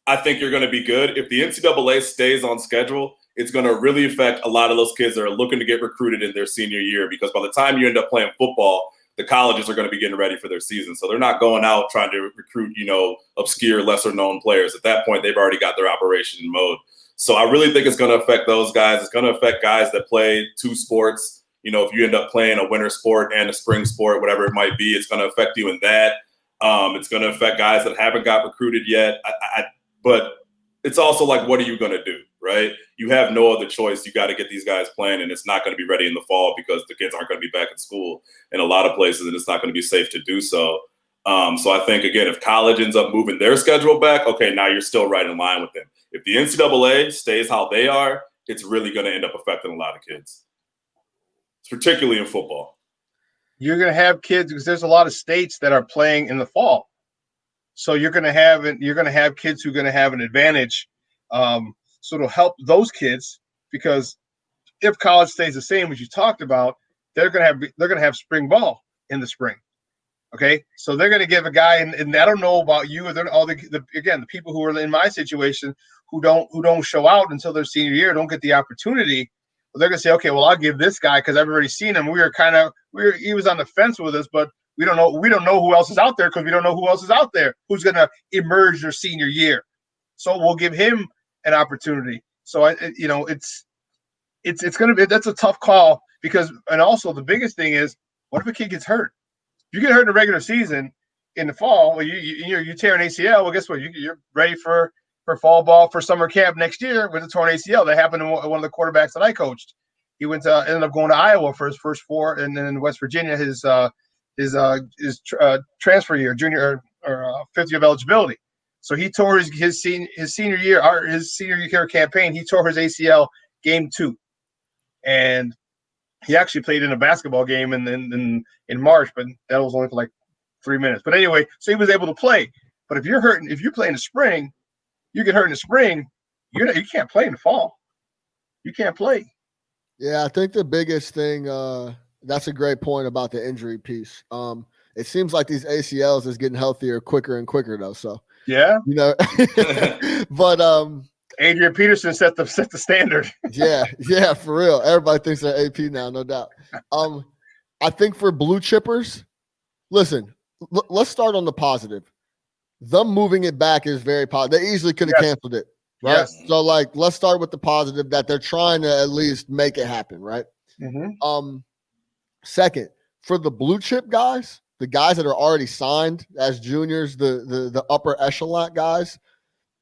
I think you're going to be good. If the NCAA stays on schedule, it's going to really affect a lot of those kids that are looking to get recruited in their senior year, because by the time you end up playing football, the colleges are going to be getting ready for their season. So they're not going out trying to recruit, obscure, lesser known players. At that point, they've already got their operation in mode. So I really think it's going to affect those guys. It's going to affect guys that play two sports. If you end up playing a winter sport and a spring sport, whatever it might be, it's going to affect you in that. It's going to affect guys that haven't got recruited yet. But it's also like, what are you going to do, right? You have no other choice. You got to get these guys playing, and it's not going to be ready in the fall because the kids aren't going to be back in school in a lot of places, and it's not going to be safe to do so. So I think, again, if college ends up moving their schedule back, okay, now you're still right in line with them. If the NCAA stays how they are, it's really going to end up affecting a lot of kids, particularly in football. You're going to have kids, because there's a lot of states that are playing in the fall. So you're going to have kids who are going to have an advantage. So it'll help those kids, because if college stays the same as you talked about, they're going to have spring ball in the spring. Okay, so they're going to give a guy, and I don't know about you, or the people who are in my situation who don't show out until their senior year, don't get the opportunity. Well, they're going to say, okay, well, I'll give this guy because I've already seen him. He was on the fence with us, but we don't know who else is out there, because we don't know who else is out there who's going to emerge their senior year. So we'll give him an opportunity. So it's going to be, that's a tough call because, and also the biggest thing is, what if a kid gets hurt? If you get hurt in the regular season in the fall, well, you tear an ACL. Well, guess what? You're ready for fall ball for summer camp next year with a torn ACL. That happened to one of the quarterbacks that I coached. He ended up going to Iowa for his first 4, and then in West Virginia his transfer year, junior or fifth year of eligibility. So he tore his senior year campaign. He tore his ACL game 2, and he actually played in a basketball game in March, but that was only for like 3 minutes. But anyway, so he was able to play. But if you're hurting, if you play in the spring, you get hurt in the spring, you can't play in the fall. You can't play. Yeah, I think the biggest thing, that's a great point about the injury piece. It seems like these ACLs is getting healthier quicker and quicker though. So yeah, but Adrian Peterson set the standard. yeah, for real. Everybody thinks they're AP now, no doubt. I think for blue chippers, listen, let's start on the positive. Them moving it back is very positive. They easily could have canceled it, right? Yes. So, let's start with the positive that they're trying to at least make it happen, right? Mm-hmm. Second, for the blue chip guys, the guys that are already signed as juniors, the upper echelon guys,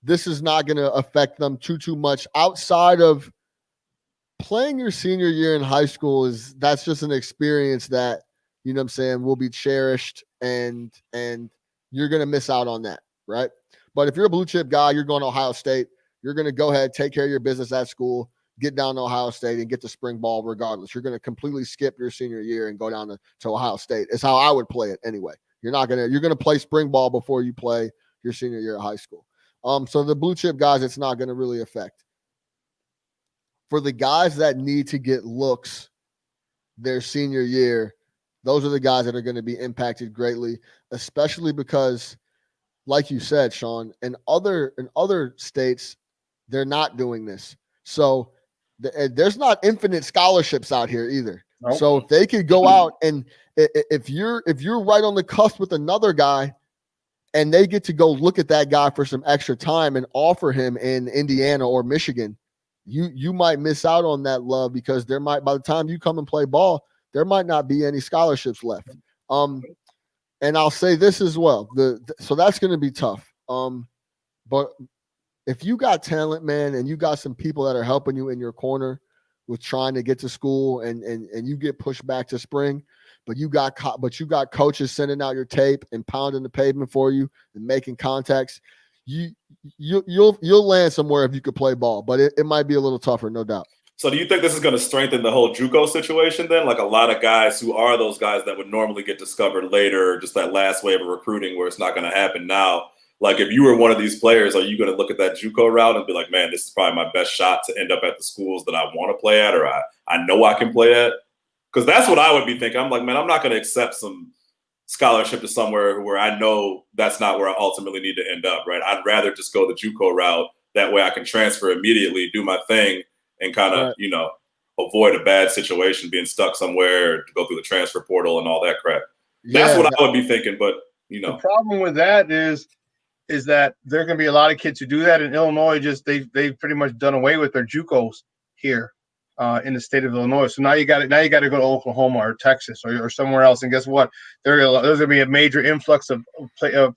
this is not going to affect them too much outside of playing your senior year in high school. That's just an experience that, you know what I'm saying, will be cherished and you're going to miss out on that, right? But if you're a blue chip guy, you're going to Ohio State, you're going to go ahead, take care of your business at school, get down to Ohio State and get the spring ball regardless. You're going to completely skip your senior year and go down to Ohio State. It's how I would play it anyway. You're going to play spring ball before you play your senior year of high school. So the blue chip guys, it's not going to really affect. For the guys that need to get looks their senior year, those are the guys that are going to be impacted greatly, especially because, like you said, Shawn, in other states, they're not doing this. So there's not infinite scholarships out here either. Nope. So if they could go out and if you're right on the cusp with another guy and they get to go look at that guy for some extra time and offer him in Indiana or Michigan, you might miss out on that love because there might, by the time you come and play ball, there might not be any scholarships left. And I'll say this as well. So that's going to be tough. But if you got talent, man, and you got some people that are helping you in your corner with trying to get to school and you get pushed back to spring, but you got coaches sending out your tape and pounding the pavement for you and making contacts, you'll land somewhere if you could play ball, but it might be a little tougher, no doubt. So do you think this is going to strengthen the whole JUCO situation then? Like a lot of guys who are those guys that would normally get discovered later, just that last wave of recruiting where it's not going to happen now. Like if you were one of these players, are you going to look at that JUCO route and be like, man, this is probably my best shot to end up at the schools that I want to play at or I know I can play at? Because that's what I would be thinking. I'm like, man, I'm not going to accept some scholarship to somewhere where I know that's not where I ultimately need to end up, right? I'd rather just go the JUCO route. That way I can transfer immediately, do my thing, and kind of, avoid a bad situation, being stuck somewhere to go through the transfer portal and all that crap. That's what I would be thinking. But, the problem with that is that there are going to be a lot of kids who do that in Illinois. They've pretty much done away with their JUCOs here in the state of Illinois. So now you got to go to Oklahoma or Texas or somewhere else. And guess what? There's going to be a major influx of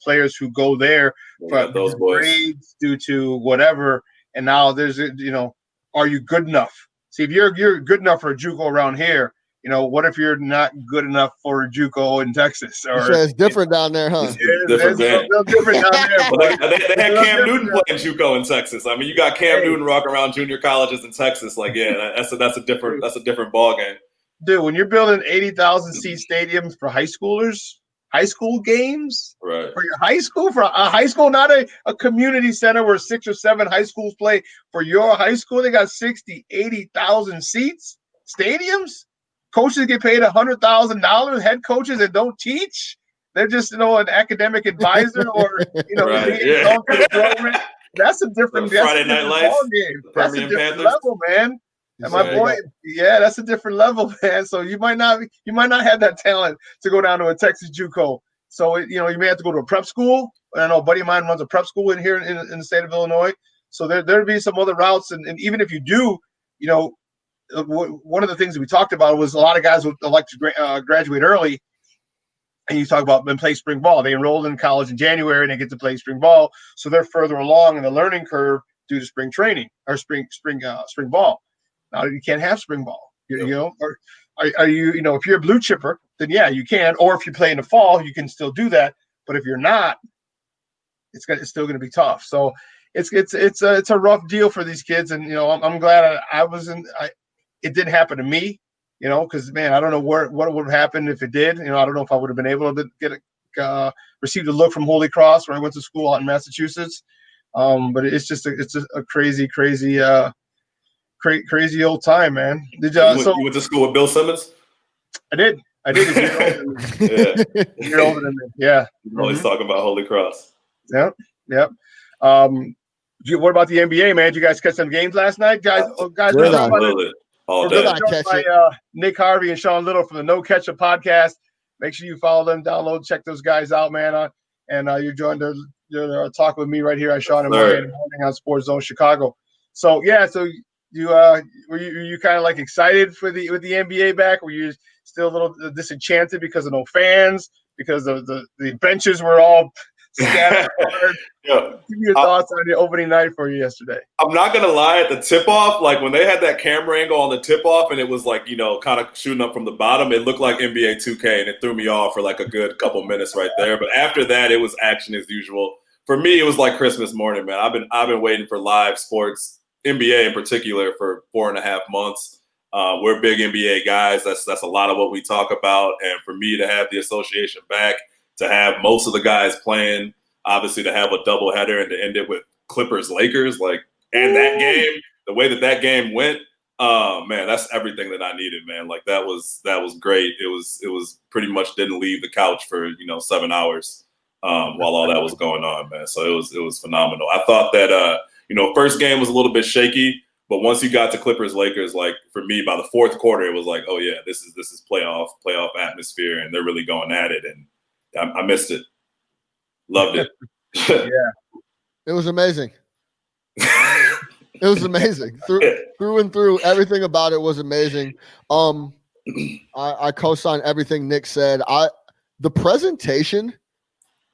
players who go there for those grades due to whatever. And now there's are you good enough? See, if you're good enough for a JUCO around here, what if you're not good enough for a JUCO in Texas? Or it's different down there, huh? Different down there. They had Cam Newton playing JUCO in Texas. I mean, you got Cam Newton rocking around junior colleges in Texas. Like, yeah, that's a different ball game. Dude, when you're building 80,000 seat stadiums for high school games, right? For your high school, not a community center where 6 or 7 high schools play. For your high school, they got 60, 80,000 seats, stadiums. Coaches get paid $100,000. Head coaches that don't teach, they're just an academic advisor or That's a different Friday Night Lights game. That's a different level, man. And my boy, that's a different level, man. So you might not have that talent to go down to a Texas JUCO. So you may have to go to a prep school. I know a buddy of mine runs a prep school in the state of Illinois. So there'd be some other routes, and even if you do, one of the things that we talked about was a lot of guys would like to graduate early. And you talk about and play spring ball. They enrolled in college in January and they get to play spring ball. So they're further along in the learning curve due to spring training or spring ball. Now you can't have spring ball. You know, or are you, you know, if you're a blue chipper, then yeah, you can. Or if you play in the fall, you can still do that. But if you're not, it's still going to be tough. So it's a rough deal for these kids. And, you know, I'm glad it didn't happen to me. You know, because, man, I don't know what would have happened if it did. You know, I don't know if I would have been able to received a look from Holy Cross where I went to school out in Massachusetts. But it's just a crazy old time, man. You went to school with Bill Simmons? I did. A year older than me. Yeah. You're always talking about Holy Cross. Yep. What about the NBA, man? Did you guys catch some games last night? Guys, All day. Joined by Nick Harvey and Shawn Little from the No Ketchup Podcast. Make sure you follow them, download, check those guys out, man. And you're joined to talk with me right here on Shawn and Maya in the morning on SportsZone Chicago. So yeah, so you were you kind of like excited for the NBA back? Were you still a little disenchanted because of no fans, because of the benches were all scattered? Give me your thoughts on the opening night for you yesterday. I'm not gonna lie, at the tip-off, like when they had that camera angle on the tip-off and it was like, you know, kind of shooting up from the bottom, it looked like NBA 2K and it threw me off for like a good couple minutes right there. But after that, it was action as usual. For me, it was like Christmas morning, man. I've been waiting for live sports, NBA in particular, for 4.5 months. We're big NBA guys. That's a lot of what we talk about. And for me to have the association back, to have most of the guys playing, obviously to have a doubleheader and to end it with Clippers-Lakers, and that game, the way that game went, man, that's everything that I needed, man. Like that was great. It was pretty much didn't leave the couch for 7 hours while all that was going on, man. So it was phenomenal. I thought that first game was a little bit shaky, but once you got to Clippers-Lakers, like for me, by the fourth quarter, it was like, oh yeah, this is playoff atmosphere, and they're really going at it, and I missed it. Loved it. Yeah. It was amazing. It was amazing. Through and through, everything about it was amazing. I co-sign everything Nick said. The presentation,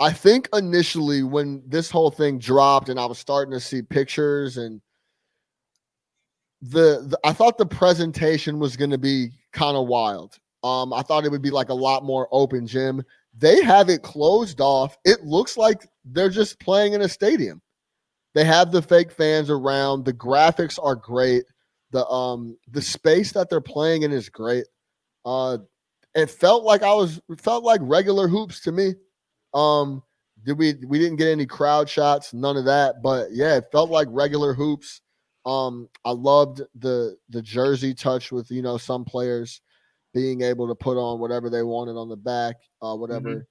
I think initially when this whole thing dropped and I was starting to see pictures, and I thought the presentation was going to be kind of wild. I thought it would be like a lot more open gym. They have it closed off. It looks like they're just playing in a stadium. They have the fake fans around. The graphics are great. The space that they're playing in is great. It felt like regular hoops to me. We didn't get any crowd shots, none of that. But yeah, it felt like regular hoops. I loved the jersey touch with some players being able to put on whatever they wanted on the back, whatever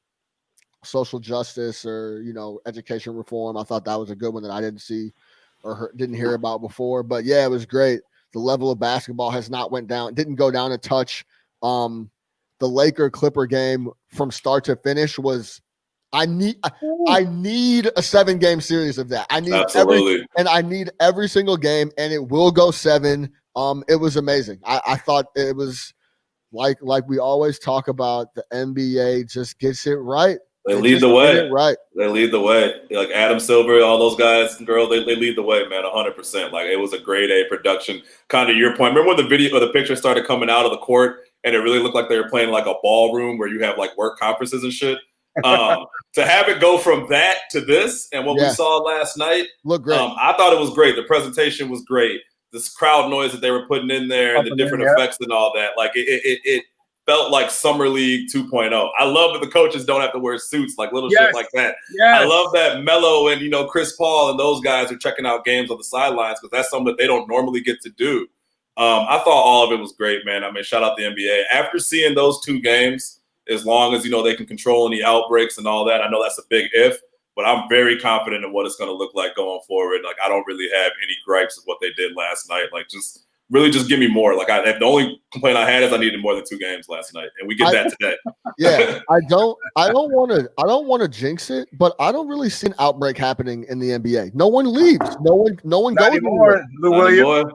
social justice or, education reform. I thought that was a good one that I didn't see or didn't hear about before. But yeah, it was great. The level of basketball has not went down, didn't go down a touch. The Laker Clipper game from start to finish was, I need a 7-game series of that. I need every single game, and it will go 7. It was amazing. I thought it was, like we always talk about, the NBA just gets it right. They lead the way. Right. They lead the way. Like Adam Silver, all those guys and girls, they lead the way, man, 100%. Like it was a grade A production. Kind of your point. Remember when the video or the picture started coming out of the court and it really looked like they were playing like a ballroom where you have like work conferences and shit? To have it go from that to this and what we saw last night, look great. I thought it was great. The presentation was great. This crowd noise that they were putting in there and the different effects and all that, like it felt like Summer League 2.0. I love that the coaches don't have to wear suits, like little shit like that. Yes. I love that Melo and Chris Paul and those guys are checking out games on the sidelines because that's something that they don't normally get to do. I thought all of it was great, man. I mean, shout out the NBA. After seeing those 2 games, as long as they can control any outbreaks and all that, I know that's a big if, but I'm very confident in what it's going to look like going forward. Like I don't really have any gripes with what they did last night. Like just give me more. Like the only complaint I had is I needed more than 2 games last night, and we get that today. Yeah, I don't want to jinx it, but I don't really see an outbreak happening in the NBA. No one leaves. No one goes anywhere. Lou Williams.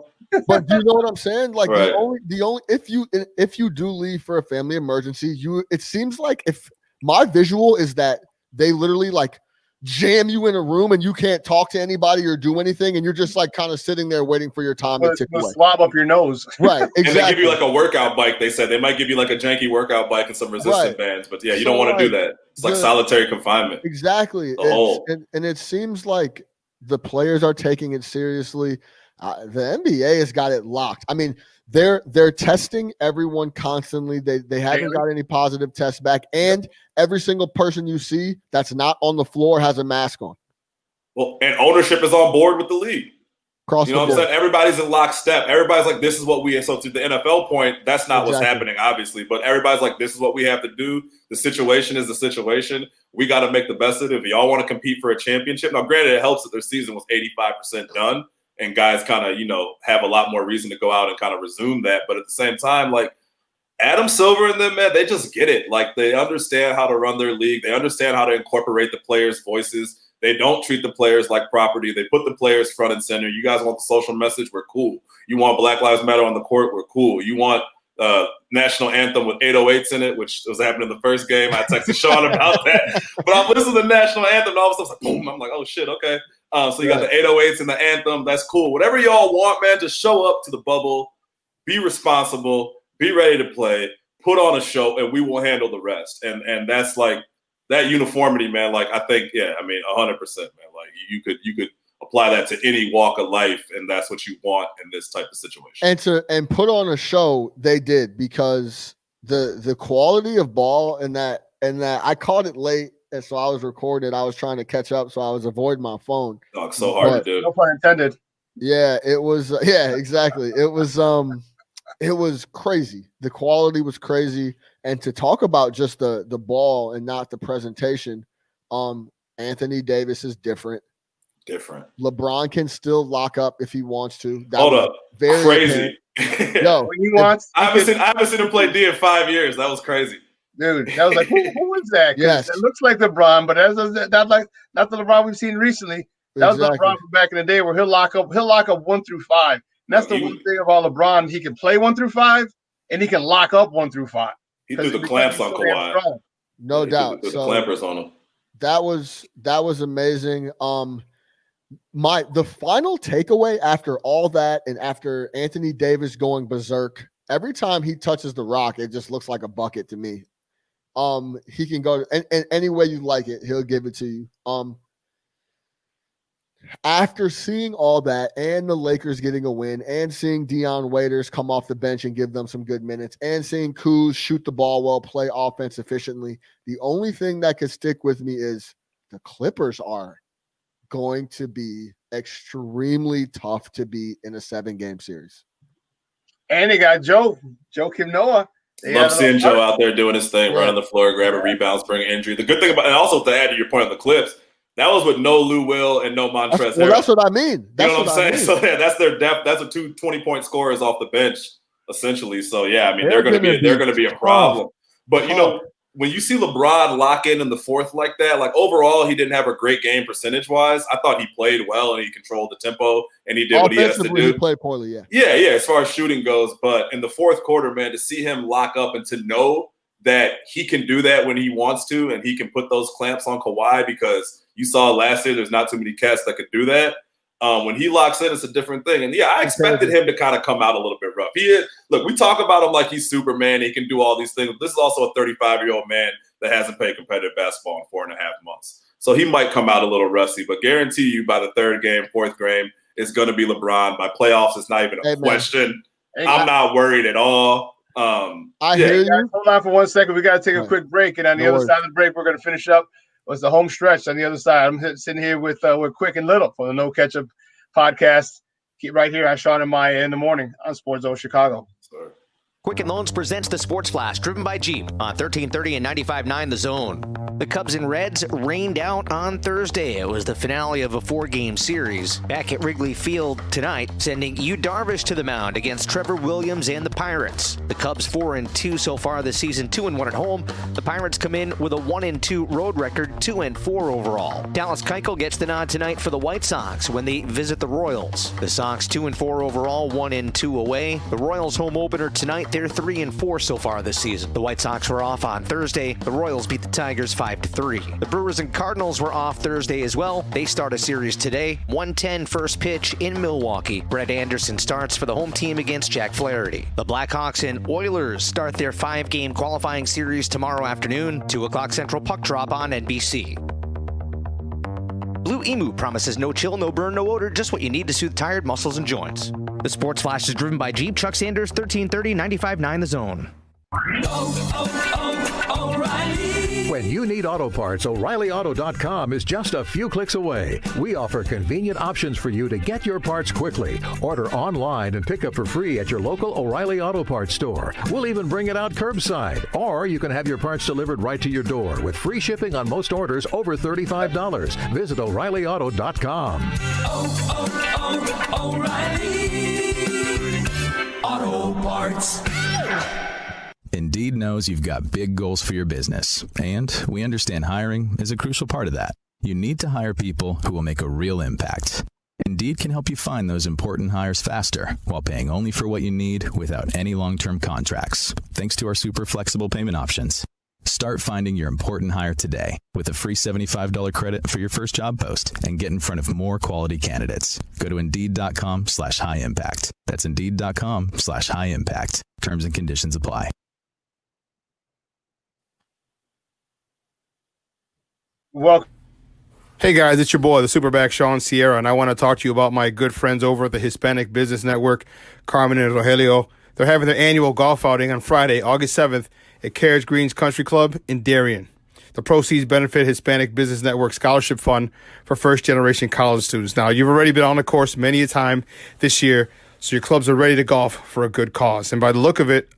But you know what I'm saying? Like Right. the only if you do leave for a family emergency, it seems like if my visual is that they literally like jam you in a room and you can't talk to anybody or do anything, and you're just like kind of sitting there waiting for your time to tick away. Swab up your nose. Right, exactly. And they give you like a workout bike. They said they might give you like a janky workout bike and some resistance bands, but yeah, you don't want to do that. It's like solitary confinement. Exactly. And it seems like the players are taking it seriously. The NBA has got it locked. I mean, they're testing everyone constantly. They haven't got any positive tests back, and every single person you see that's not on the floor has a mask on. Well, and ownership is on board with the league. You know what I'm saying? Everybody's in lockstep. Everybody's like, this is what we – so to the NFL point, that's not what's happening, obviously. But everybody's like, this is what we have to do. The situation is the situation. We got to make the best of it. If y'all want to compete for a championship – now, granted, it helps that their season was 85% done, and guys kind of, have a lot more reason to go out and kind of resume that. But at the same time, like, Adam Silver and them, man, they just get it. Like, they understand how to run their league. They understand how to incorporate the players' voices. They don't treat the players like property. They put the players front and center. You guys want the social message? We're cool. You want Black Lives Matter on the court? We're cool. You want national anthem with 808s in it, which was happening in the first game. I texted Shawn about that. But I'm listening to the national anthem, and all of a sudden, like, boom. I'm like, oh, shit, okay. So you got the 808s and the anthem. That's cool. Whatever y'all want, man, just show up to the bubble. Be responsible. Be ready to play. Put on a show, and we will handle the rest. And that's like, that uniformity, man, like I think, 100%, man. Like you could apply that to any walk of life, and that's what you want in this type of situation. And put on a show, they did, because the quality of ball and that I caught it late, and so I was recording. I was trying to catch up, so I was avoiding my phone. Oh, it's so hard to do. No pun intended. Yeah, it was. Yeah, exactly. It was crazy. The quality was crazy. And to talk about just the ball and not the presentation, Anthony Davis is different. LeBron can still lock up if he wants to. Hold up. Very crazy. Yo, when he wants, I haven't seen him play D in 5 years. That was crazy. Dude, that was like, who is that? Yes. It looks like LeBron, but that's like not the LeBron we've seen recently. That was LeBron from back in the day where he'll lock up 1 through 5. And that's the one thing about LeBron. He can play 1 through 5, and he can lock up 1 through 5. He threw the clamps on Kawhi. No doubt. The clampers on him. That was amazing. The final takeaway after all that, and after Anthony Davis going berserk, every time he touches the rock, it just looks like a bucket to me. He can go and any way you like it, he'll give it to you. After seeing all that, and the Lakers getting a win, and seeing Dion Waiters come off the bench and give them some good minutes, and seeing Kuz shoot the ball well, play offense efficiently, the only thing that could stick with me is the Clippers are going to be extremely tough to beat in a 7-game series. And they got Joe Kim Noah. Love seeing Joe out there doing his thing, running the floor, grabbing rebounds, bringing injury. The good thing about, and also to add to your point on the Clips, that was with no Lou Will and no Montrezl. That's what I mean. You know what I'm saying? So yeah, that's their depth. That's a 2 20-point scorers off the bench, essentially. So yeah, I mean they're going to be a problem. But when you see LeBron lock in the fourth like that, like overall he didn't have a great game percentage-wise. I thought he played well and he controlled the tempo and he did what he has to do. He played poorly, yeah. Yeah, as far as shooting goes. But in the fourth quarter, man, to see him lock up and to know that he can do that when he wants to, and he can put those clamps on Kawhi, because you saw last year there's not too many cats that could do that. When he locks in, it's a different thing. And yeah, I expected him to kind of come out a little bit rough. Look, we talk about him like he's Superman. He can do all these things. This is also a 35-year-old man that hasn't played competitive basketball in 4.5 months. So he might come out a little rusty, but guarantee you by the third game, fourth game, it's going to be LeBron. By playoffs, it's not even a question. I'm not worried at all. I hear you. Hold on for 1 second. We got to take a quick break. And on the other side of the break, we're going to finish up. Was the home stretch on the other side. I'm sitting here with Quick and Little for the No Ketchup Podcast. Keep right here on Shawn and Maya in the morning on SportsZone Chicago. Quicken Loans presents the Sports Flash, driven by Jeep on 1330 and 95.9 The Zone. The Cubs and Reds rained out on Thursday. It was the finale of a 4-game series. Back at Wrigley Field tonight, sending Yu Darvish to the mound against Trevor Williams and the Pirates. The Cubs 4-2 so far this season, 2-1 at home. The Pirates come in with a 1-2 road record, 2-4 overall. Dallas Keuchel gets the nod tonight for the White Sox when they visit the Royals. The Sox 2-4 overall, 1-2 away. The Royals home opener tonight, they're 3-4 so far this season. The White Sox were off on Thursday. The Royals beat the Tigers 5-3. The Brewers and Cardinals were off Thursday as well. They start a series today. 1:10 first pitch in Milwaukee. Brett Anderson starts for the home team against Jack Flaherty. The Blackhawks and Oilers start their 5-game qualifying series tomorrow afternoon. 2 o'clock Central puck drop on NBC. Blue Emu promises no chill, no burn, no odor, just what you need to soothe tired muscles and joints. The Sports Flash is driven by Jeep. Chuck Sanders, 1330 95.9 The Zone. O'Reilly. When you need auto parts, O'ReillyAuto.com is just a few clicks away. We offer convenient options for you to get your parts quickly. Order online and pick up for free at your local O'Reilly Auto Parts store. We'll even bring it out curbside. Or you can have your parts delivered right to your door with free shipping on most orders over $35. Visit O'ReillyAuto.com. O'Reilly Auto Parts. Indeed knows you've got big goals for your business, and we understand hiring is a crucial part of that. You need to hire people who will make a real impact. Indeed can help you find those important hires faster while paying only for what you need without any long-term contracts, thanks to our super flexible payment options. Start finding your important hire today with a free $75 credit for your first job post and get in front of more quality candidates. Go to Indeed.com/high impact. That's Indeed.com/high impact. Terms and conditions apply. Welcome. Hey guys, it's your boy, the Superback Shawn Sierra, and I want to talk to you about my good friends over at the Hispanic Business Network, Carmen and Rogelio. They're having their annual golf outing on Friday, August 7th at Carriage Greens Country Club in Darien. The proceeds benefit Hispanic Business Network Scholarship Fund for first-generation college students. Now, you've already been on the course many a time this year, so your clubs are ready to golf for a good cause. And by the look of it,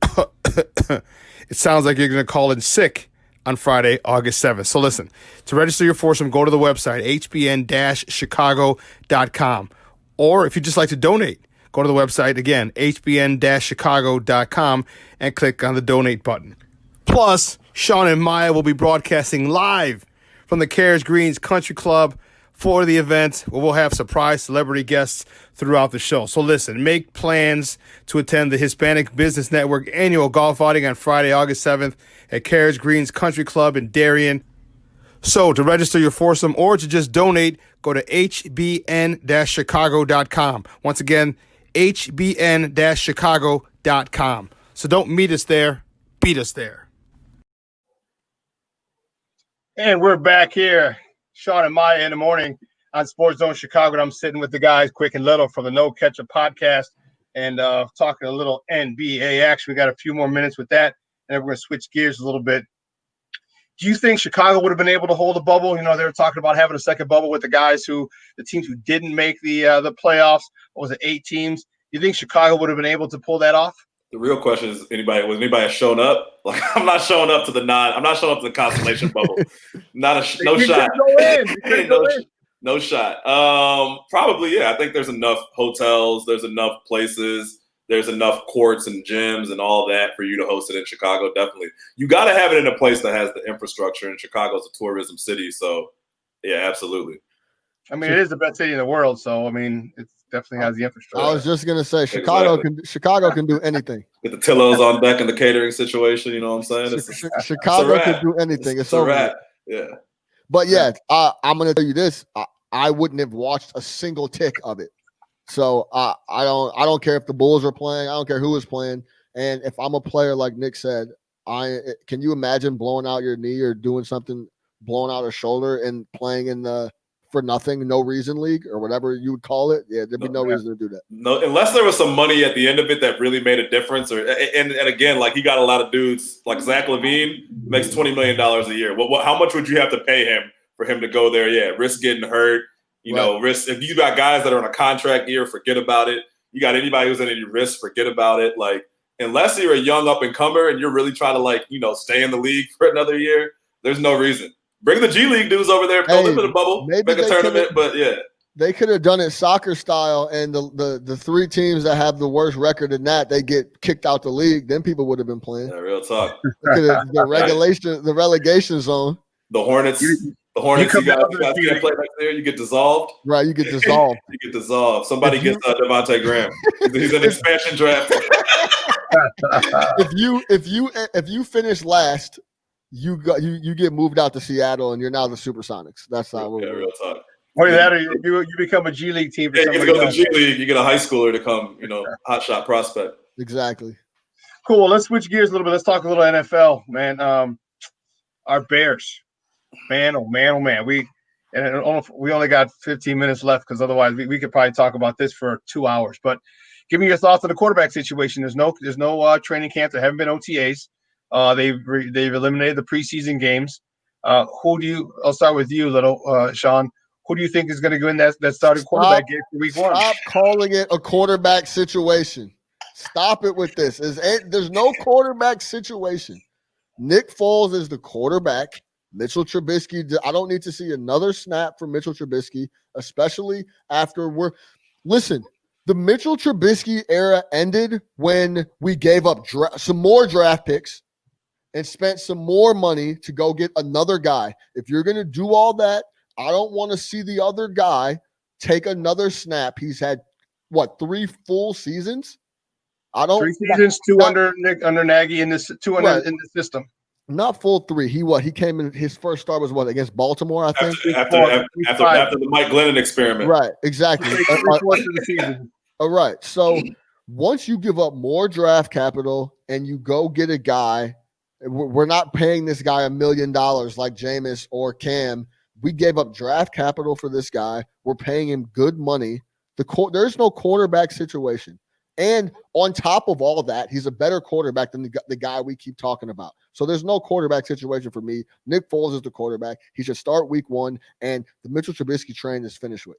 it sounds like you're going to call in sick on Friday, August 7th. So listen, to register your foursome, go to the website, hbn-chicago.com. Or if you'd just like to donate, go to the website, again, hbn-chicago.com, and click on the donate button. Plus, Shawn and Maya will be broadcasting live from the Carriage Greens Country Club for the event, where we'll have surprise celebrity guests throughout the show. So listen, make plans to attend the Hispanic Business Network annual golf outing on Friday, August 7th at Carriage Greens Country Club in Darien. So to register your foursome or to just donate, go to hbn-chicago.com. Once again, hbn-chicago.com. So don't meet us there, beat us there. And we're back here, Shawn and Maya in the morning on SportsZone Chicago. And I'm sitting with the guys, Quick and Little, from the No Ketchup Podcast, and talking a little NBA action. We got a few more minutes with that, and then we're going to switch gears a little bit. Do you think Chicago would have been able to hold a bubble? You know, they were talking about having a second bubble with the teams who didn't make the playoffs. What was it, 8 teams? Do you think Chicago would have been able to pull that off? The real question is, was anybody showing up? Like, I'm not showing up to the consolation bubble. No shot. No shot. Probably, yeah. I think there's enough hotels, there's enough places, there's enough courts and gyms and all that for you to host it in Chicago. Definitely, you got to have it in a place that has the infrastructure. And Chicago's a tourism city, so yeah, absolutely. I mean, it is the best city in the world, so I mean, it definitely has the infrastructure. I was just gonna say Chicago can do anything. With the Tillos on deck and the catering situation, you know what I'm saying? Chicago can do anything. It's a wrap. Yeah. But yeah, I'm gonna tell you this: I wouldn't have watched a single tick of it. So I don't care if the Bulls are playing. I don't care who is playing. And if I'm a player, like Nick said, can you imagine blowing out your knee or doing something, blowing out a shoulder and playing in the for nothing, no reason league or whatever you would call it? Yeah, there'd be no reason to do that. No, unless there was some money at the end of it that really made a difference. And again, like, he got a lot of dudes like Zach LaVine makes $20 million a year. How much would you have to pay him for him to go there? Yeah, risk getting hurt. You know, risk. If you got guys that are on a contract year, forget about it. You got anybody who's in any risk, forget about it. Like, unless you're a young up and comer and you're really trying to, like, you know, stay in the league for another year, there's no reason. Bring the G League dudes over there, throw them in the bubble, make a tournament. But yeah, they could have done it soccer style, and the 3 teams that have the worst record in that, they get kicked out the league. Then people would have been playing. Yeah, real talk. The relegation zone. The Hornets. You guys can't play next year. You get dissolved. Right, you get dissolved. You get dissolved. Somebody gets Devontae Graham. He's an expansion draft. If you finish last, you get moved out to Seattle, and you're now the Supersonics. That's not what real talk. Or that, or you become a G League team. You get to go to the G League. You get a high schooler to come, hot shot prospect. Exactly. Cool. Well, let's switch gears a little bit. Let's talk a little NFL, man. Our Bears, man, oh man. We only got 15 minutes left because otherwise we could probably talk about this for 2 hours. But give me your thoughts on the quarterback situation. There's no training camp. There haven't been OTAs. They've eliminated the preseason games. I'll start with you, Shawn. Who do you think is going to go in that starting quarterback game for week 1? Stop calling it a quarterback situation. Stop it with this. There's no quarterback situation. Nick Foles is the quarterback. Mitchell Trubisky, I don't need to see another snap from Mitchell Trubisky, especially after listen, the Mitchell Trubisky era ended when we gave up some more draft picks and spent some more money to go get another guy. If you're going to do all that, I don't want to see the other guy take another snap. He's had, 3 full seasons? 3 seasons, 2 under Nagy in this, 2 under in the system. Not full 3. He came in, his first start was against Baltimore, I think? After the Mike Glennon experiment. Right, exactly. All right. So once you give up more draft capital and you go get a guy, we're not paying this guy $1 million like Jameis or Cam. We gave up draft capital for this guy. We're paying him good money. There's no quarterback situation. And on top of all of that, he's a better quarterback than the guy we keep talking about. So there's no quarterback situation for me. Nick Foles is the quarterback. He should start week 1, and the Mitchell Trubisky train is finished with.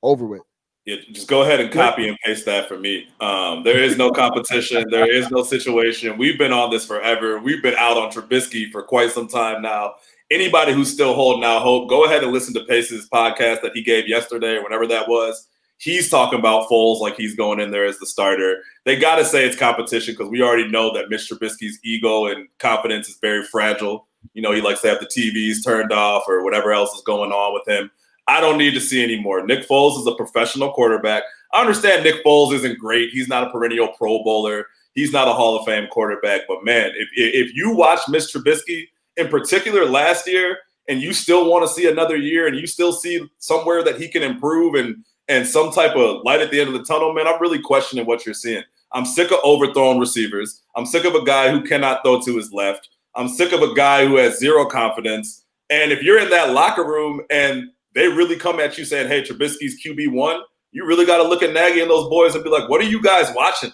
Over with. Yeah, just go ahead and copy and paste that for me. There is no competition. There is no situation. We've been on this forever. We've been out on Trubisky for quite some time now. Anybody who's still holding out hope, go ahead and listen to Pace's podcast that he gave yesterday or whenever that was. He's talking about Foles like he's going in there as the starter. They got to say it's competition because we already know that Mitch Trubisky's ego and confidence is very fragile. He likes to have the TVs turned off or whatever else is going on with him. I don't need to see any more. Nick Foles is a professional quarterback. I understand Nick Foles isn't great. He's not a perennial Pro Bowler. He's not a Hall of Fame quarterback. But, man, if you watch Mitch Trubisky in particular last year and you still want to see another year and you still see somewhere that he can improve and some type of light at the end of the tunnel, man, I'm really questioning what you're seeing. I'm sick of overthrown receivers. I'm sick of a guy who cannot throw to his left. I'm sick of a guy who has zero confidence. And if you're in that locker room and they really come at you saying, hey, Trubisky's QB1, you really got to look at Nagy and those boys and be like, what are you guys watching?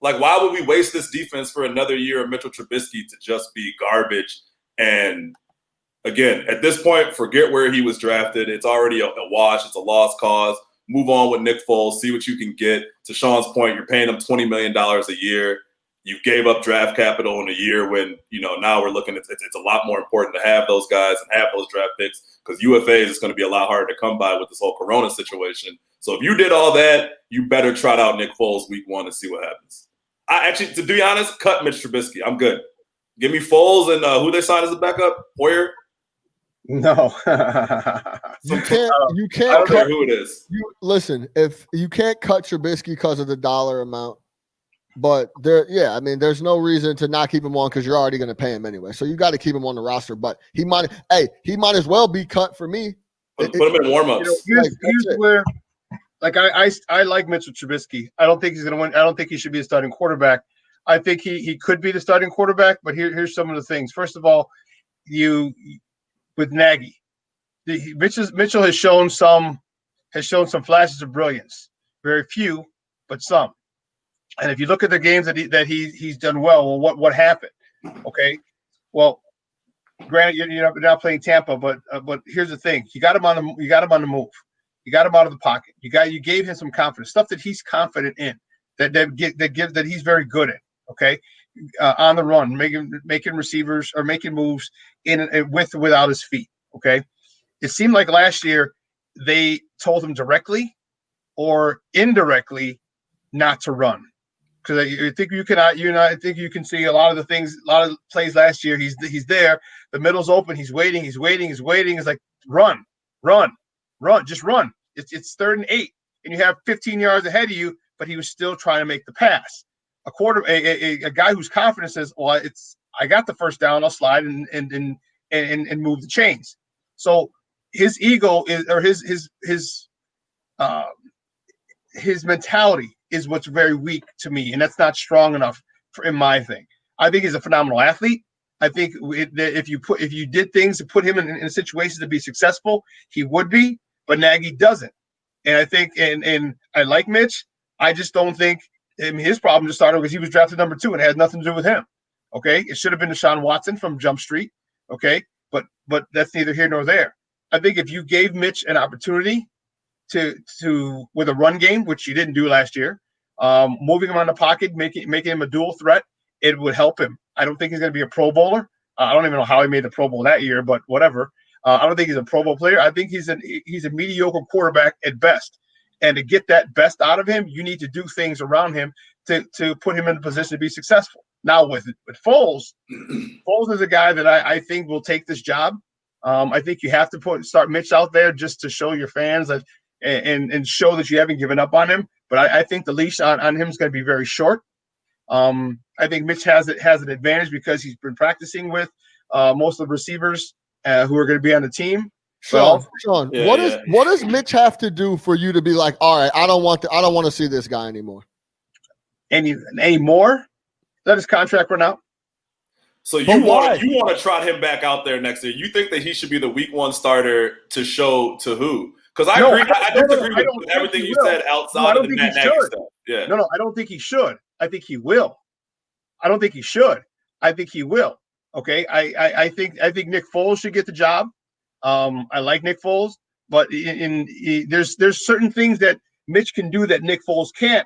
Like, why would we waste this defense for another year of Mitchell Trubisky to just be garbage? And again, at this point, forget where he was drafted. It's already a wash. It's a lost cause. Move on with Nick Foles. See what you can get. To Shawn's point, you're paying him $20 million a year. You gave up draft capital in a year when, now we're looking at it's a lot more important to have those guys and have those draft picks because UFAs is going to be a lot harder to come by with this whole Corona situation. So if you did all that, you better trot out Nick Foles week 1 and see what happens. I actually, to be honest, cut Mitch Trubisky. I'm good. Give me Foles and who they signed as a backup? Hoyer? No. You can't I don't care who it is. Listen, if you can't cut Trubisky because of the dollar amount, but there's no reason to not keep him on because you're already going to pay him anyway. So you got to keep him on the roster. But he might as well be cut for me. Put him in warm-ups. Here's where, I like Mitchell Trubisky. I don't think he's going to win. I don't think he should be a starting quarterback. I think he could be the starting quarterback. But here's some of the things. First of all, with Nagy, Mitchell has shown some flashes of brilliance. Very few, but some. And if you look at the games that he's done well what happened? Okay, well, granted you're not playing Tampa, but here's the thing: you got him on the move, you got him out of the pocket, you gave him some confidence, stuff that he's confident in, that he's very good at. Okay, on the run, making receivers or making moves without his feet. Okay, it seemed like last year they told him directly or indirectly not to run. Because I think I think you can see a lot of plays last year. He's there. The middle's open. He's waiting. It's like run, just run. It's 3rd and 8, and you have 15 yards ahead of you. But he was still trying to make the pass. A guy who's confident says, "Well, I got the first down. I'll slide and move the chains." So his ego is, or his mentality is what's very weak to me, and that's not strong enough in my thing. I think he's a phenomenal athlete. I think if you did things to put him in situations to be successful, he would be. But Nagy doesn't, and I think and I like Mitch. I just don't think his problem just started because he was drafted number 2 and it had nothing to do with him. Okay, it should have been Deshaun Watson from Jump Street. Okay, but that's neither here nor there. I think if you gave Mitch an opportunity to with a run game, which you didn't do last year, moving him on the pocket, making him a dual threat, it would help him. I don't think he's going to be a Pro Bowler. I don't even know how he made the Pro Bowl that year, but whatever. I don't think he's a Pro Bowl player. I think he's a mediocre quarterback at best. And to get that best out of him, you need to do things around him to put him in a position to be successful. Now with Foles, Foles is a guy that I think will take this job. I think you have to start Mitch out there just to show your fans that and show that you haven't given up on him. But I think the leash on him is going to be very short. I think Mitch has an advantage because he's been practicing with most of the receivers who are going to be on the team. Sean, what does Mitch have to do for you to be like, all right, I don't want to see this guy anymore? Any more? Let his contract run out. So you want to trot him back out there next year? You think that he should be the week 1 starter to show to who? Because I agree. I disagree with everything you said outside of the Matt Nagy stuff. Yeah. No, I don't think he should. I think he will. I don't think he should. I think he will. Okay. I think Nick Foles should get the job. I like Nick Foles, but there's certain things that Mitch can do that Nick Foles can't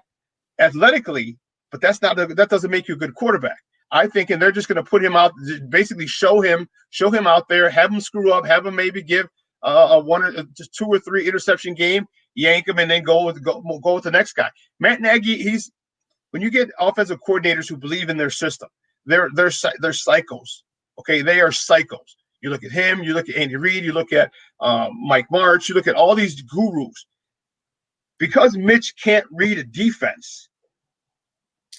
athletically, but that doesn't make you a good quarterback. I think, and they're just going to put him out, basically show him out there, have him screw up, have him maybe give just 2 or 3 interception game, yank him, and then go with the next guy. Matt Nagy, when you get offensive coordinators who believe in their system, they're psychos. Okay, they are psychos. You look at him, you look at Andy Reid, you look at Mike Martz, you look at all these gurus. Because Mitch can't read a defense.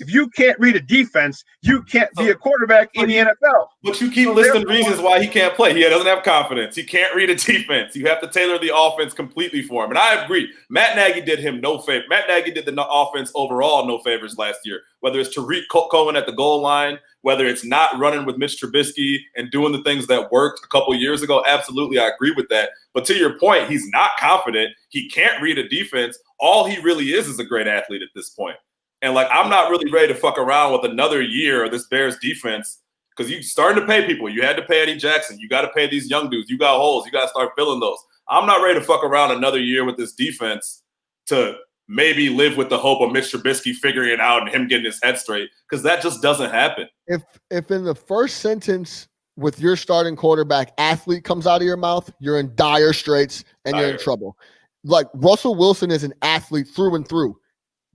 If you can't read a defense, you can't be a quarterback in the NFL. But you keep listing reasons why he can't play. He doesn't have confidence. He can't read a defense. You have to tailor the offense completely for him. And I agree. Matt Nagy did him no favor. Matt Nagy did the offense overall no favors last year, whether it's Tariq Cohen at the goal line, whether it's not running with Mitch Trubisky and doing the things that worked a couple years ago. Absolutely, I agree with that. But to your point, he's not confident. He can't read a defense. All he really is a great athlete at this point. And, I'm not really ready to fuck around with another year of this Bears defense because you're starting to pay people. You had to pay Eddie Jackson. You got to pay these young dudes. You got holes. You got to start filling those. I'm not ready to fuck around another year with this defense to maybe live with the hope of Mitch Trubisky figuring it out and him getting his head straight because that just doesn't happen. If in the first sentence with your starting quarterback athlete comes out of your mouth, you're in dire straits and you're in trouble. Like Russell Wilson is an athlete through and through.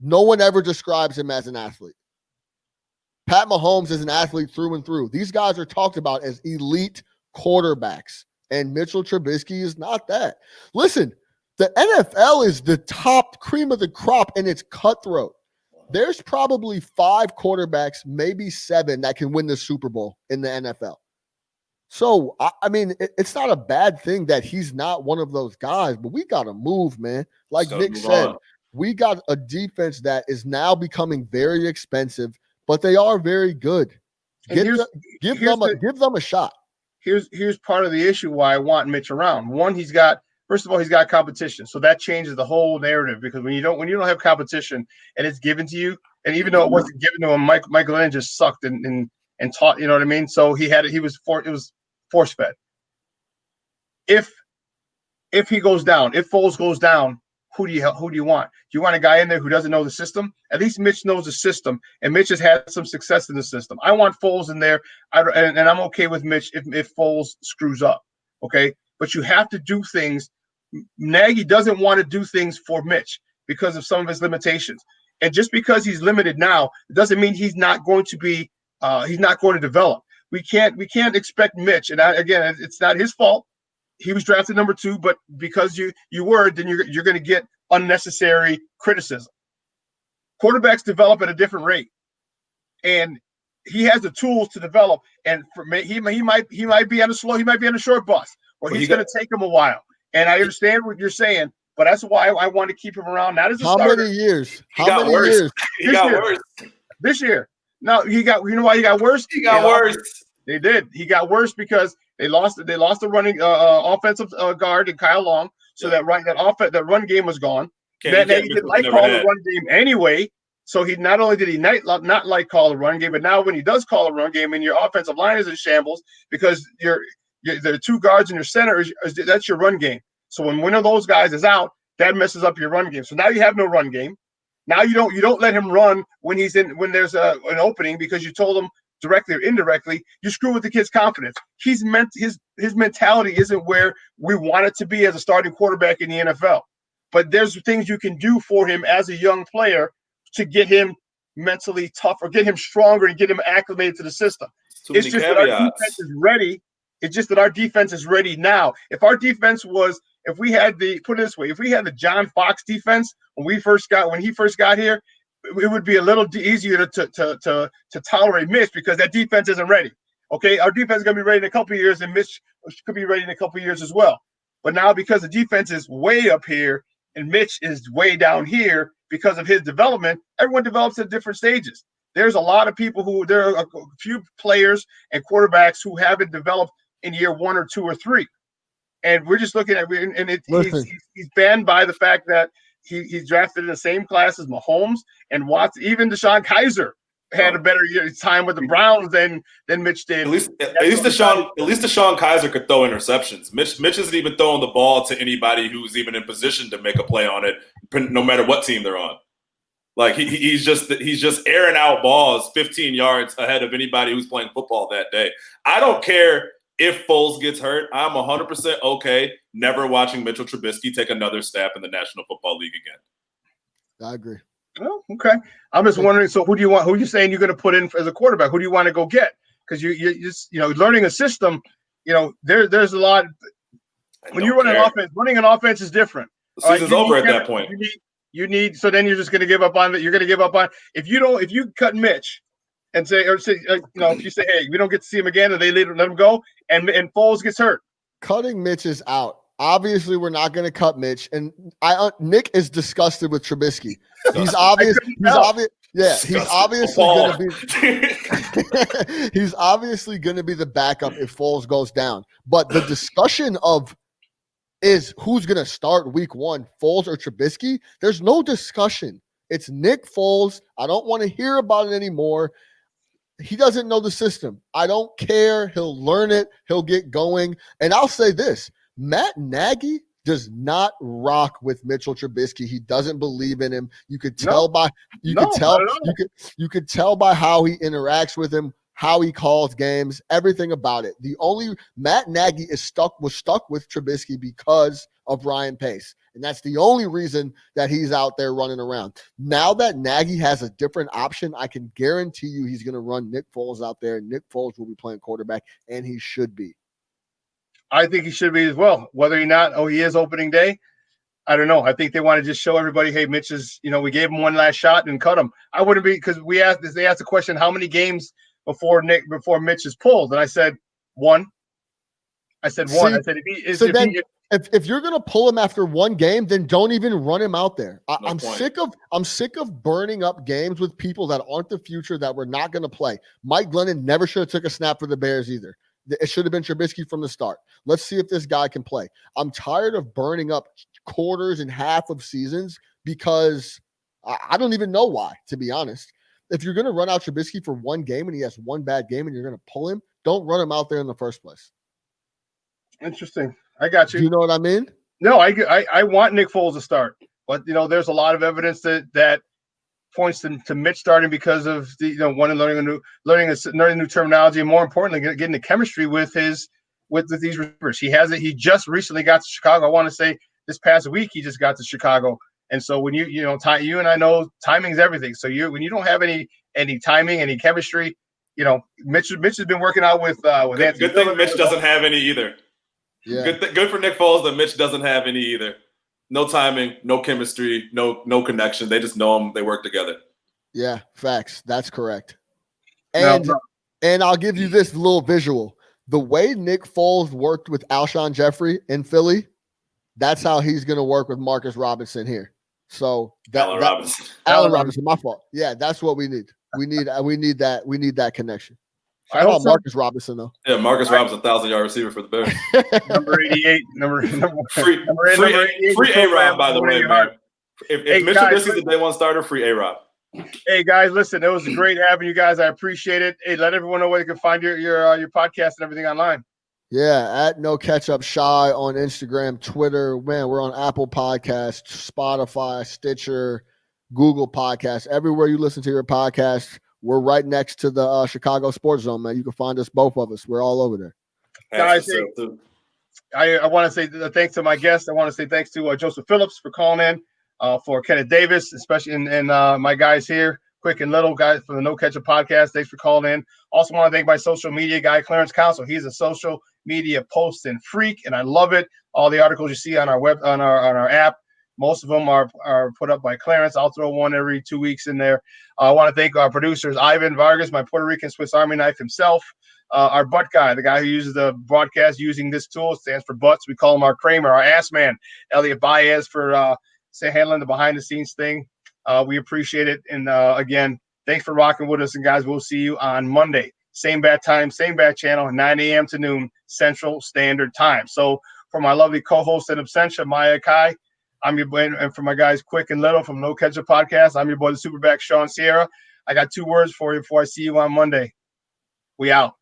No one ever describes him as an athlete. Pat Mahomes is an athlete through and through. These guys are talked about as elite quarterbacks, and Mitchell Trubisky is not that. Listen, the NFL is the top cream of the crop, and it's cutthroat. There's probably 5 quarterbacks, maybe 7, that can win the Super Bowl in the NFL. So, I mean, it's not a bad thing that he's not one of those guys, but we got to move, man. Like Nick said, we got a defense that is now becoming very expensive, but they are very good. Give them a shot. Here's part of the issue why I want Mitch around. One, he's got competition, so that changes the whole narrative because when you don't have competition and it's given to you, and even though it wasn't given to him, Michael Lynn just sucked and taught. You know what I mean? So it was force fed. If he goes down, if Foles goes down, who do you want? Do you want a guy in there who doesn't know the system? At least Mitch knows the system, and Mitch has had some success in the system. I want Foles in there, and I'm okay with Mitch if Foles screws up, okay? But you have to do things. Nagy doesn't want to do things for Mitch because of some of his limitations. And just because he's limited now, it doesn't mean he's not going to be he's not going to develop. We can't expect Mitch, and again, it's not his fault. He was drafted number 2, but because you were, then you're going to get unnecessary criticism. Quarterbacks develop at a different rate, and he has the tools to develop. And he might be on a short bus, or he's going to take him a while. And I understand what you're saying, but that's why I want to keep him around. Not as a starter. How many years? He got worse. He got worse. This year. No, you know why he got worse? He got worse. They did. He got worse because they lost the running offensive guard and Kyle Long, so that run game was gone. He didn't like call the run game anyway. So he not only did he not like call the run game, but now when he does call a run game and your offensive line is in shambles because the 2 guards in your center that's your run game. So when one of those guys is out, that messes up your run game. So now you have no run game. Now you don't let him run when there's an opening because you told him directly or indirectly, you screw with the kid's confidence. His mentality isn't where we want it to be as a starting quarterback in the NFL. But there's things you can do for him as a young player to get him mentally tough or get him stronger and get him acclimated to the system. It's just that our defense is ready. It's just that our defense is ready now. If we had the John Fox defense when he first got here, it would be a little easier to tolerate Mitch because that defense isn't ready. Okay, our defense is going to be ready in a couple of years, and Mitch could be ready in a couple of years as well. But now because the defense is way up here and Mitch is way down here because of his development, everyone develops at different stages. There's a lot of people there are a few players and quarterbacks who haven't developed in year 1 or 2 or 3. And we're just looking at he's banned by the fact that he's drafted in the same class as Mahomes and Watts. Even DeShone Kizer had a better time with the Browns than Mitch did. At least DeShone Kizer could throw interceptions. Mitch isn't even throwing the ball to anybody who's even in position to make a play on it, no matter what team they're on. Like he's just airing out balls 15 yards ahead of anybody who's playing football that day. I don't care if Foles gets hurt. I'm 100% okay never watching Mitchell Trubisky take another step in the National Football League again. I agree. Oh, okay. I'm just wondering. So, who are you saying you're going to put in as a quarterback? Who do you want to go get? Because you just learning a system. There's a lot. When you're running offense, running an offense is different. The season's over at that point. You need. So then you're just going to give up on it. You're going to give up on if you cut Mitch and say if you say, hey, we don't get to see him again, or they let him go, and Foles gets hurt. Cutting Mitch is out. Obviously, we're not going to cut Mitch, and Nick is disgusted with Trubisky. He's obviously going to be the backup if Foles goes down. But the discussion is who's going to start week 1, Foles or Trubisky? There's no discussion. It's Nick Foles. I don't want to hear about it anymore. He doesn't know the system. I don't care. He'll learn it. He'll get going. And I'll say this. Matt Nagy does not rock with Mitchell Trubisky. He doesn't believe in him. You could tell by how he interacts with him, how he calls games, everything about it. Matt Nagy was stuck with Trubisky because of Ryan Pace. And that's the only reason that he's out there running around. Now that Nagy has a different option, I can guarantee you he's going to run Nick Foles out there. Nick Foles will be playing quarterback, and he should be. I think he should be as well. Whether or not, he is opening day, I don't know. I think they want to just show everybody, hey, Mitch is, we gave him one last shot and cut him. I wouldn't be, because they asked the question, how many games before Mitch is pulled? And I said, 1. I said 1. I said, if you're going to pull him after 1 game, then don't even run him out there. I'm sick of burning up games with people that aren't the future, that we're not going to play. Mike Glennon never should have took a snap for the Bears either. It should have been Trubisky from the start. Let's see if this guy can play. I'm tired of burning up quarters and half of seasons because I don't even know why, to be honest. If you're going to run out Trubisky for 1 game and he has 1 bad game and you're going to pull him, don't run him out there in the first place. Interesting. I got you. Do you know what I mean? No, I want Nick Foles to start. But there's a lot of evidence that points to Mitch starting because of the learning new terminology, and more importantly, getting the chemistry with these receivers. He just recently got to Chicago. I want to say this past week he just got to Chicago. And so when you and I know timing is everything. So when you don't have any timing, any chemistry, Mitch has been working out with Anthony. Good thing Mitch doesn't have any either. Yeah. Good for Nick Foles that Mitch doesn't have any either. No timing, no chemistry, no connection. They just know them. They work together. Yeah, facts. That's correct. And I'll give you this little visual. The way Nick Foles worked with Alshon Jeffrey in Philly, that's how he's going to work with Marcus Robinson here. So Allen Robinson, my fault. Yeah, that's what we need. We need that connection. Shout out Marcus Robinson though. Yeah, Marcus Robinson, 1,000-yard receiver for the Bears. Number 88, free A-Rob, by the way, man. If Mitch Trubisky's the day one starter, free A-Rob. Hey guys, listen, it was great having you guys. I appreciate it. Hey, let everyone know where they can find your podcast and everything online. Yeah, at No Ketchup Shy on Instagram, Twitter. Man, we're on Apple Podcasts, Spotify, Stitcher, Google Podcasts. Everywhere you listen to your podcast, we're right next to the Chicago SportsZone, man. You can find us, both of us. We're all over there. Guys, I want to say thanks to my guests. I want to say thanks to Joseph Phillips for calling in, for Kenneth Davis, especially, and my guys here, Quick and Little, guys from the No Ketchup Podcast. Thanks for calling in. Also want to thank my social media guy, Clarence Council. He's a social media posting freak, and I love it. All the articles you see on our web on our app, most of them are put up by Clarence. I'll throw one every 2 weeks in there. I want to thank our producers, Ivan Vargas, my Puerto Rican Swiss Army knife himself, our butt guy, the guy who uses the broadcast using this tool, stands for butts. We call him our Kramer, our ass man, Elliot Baez, for handling the behind the scenes thing. We appreciate it. And again, thanks for rocking with us. And guys, we'll see you on Monday. Same bad time, same bad channel, 9 a.m. to noon Central Standard Time. So for my lovely co-host in absentia, Maya Kai, I'm your boy, and for my guys Quick and Little from No Ketchup Podcast, I'm your boy, the Superback Shawn Sierra. I got 2 words for you before I see you on Monday. We out.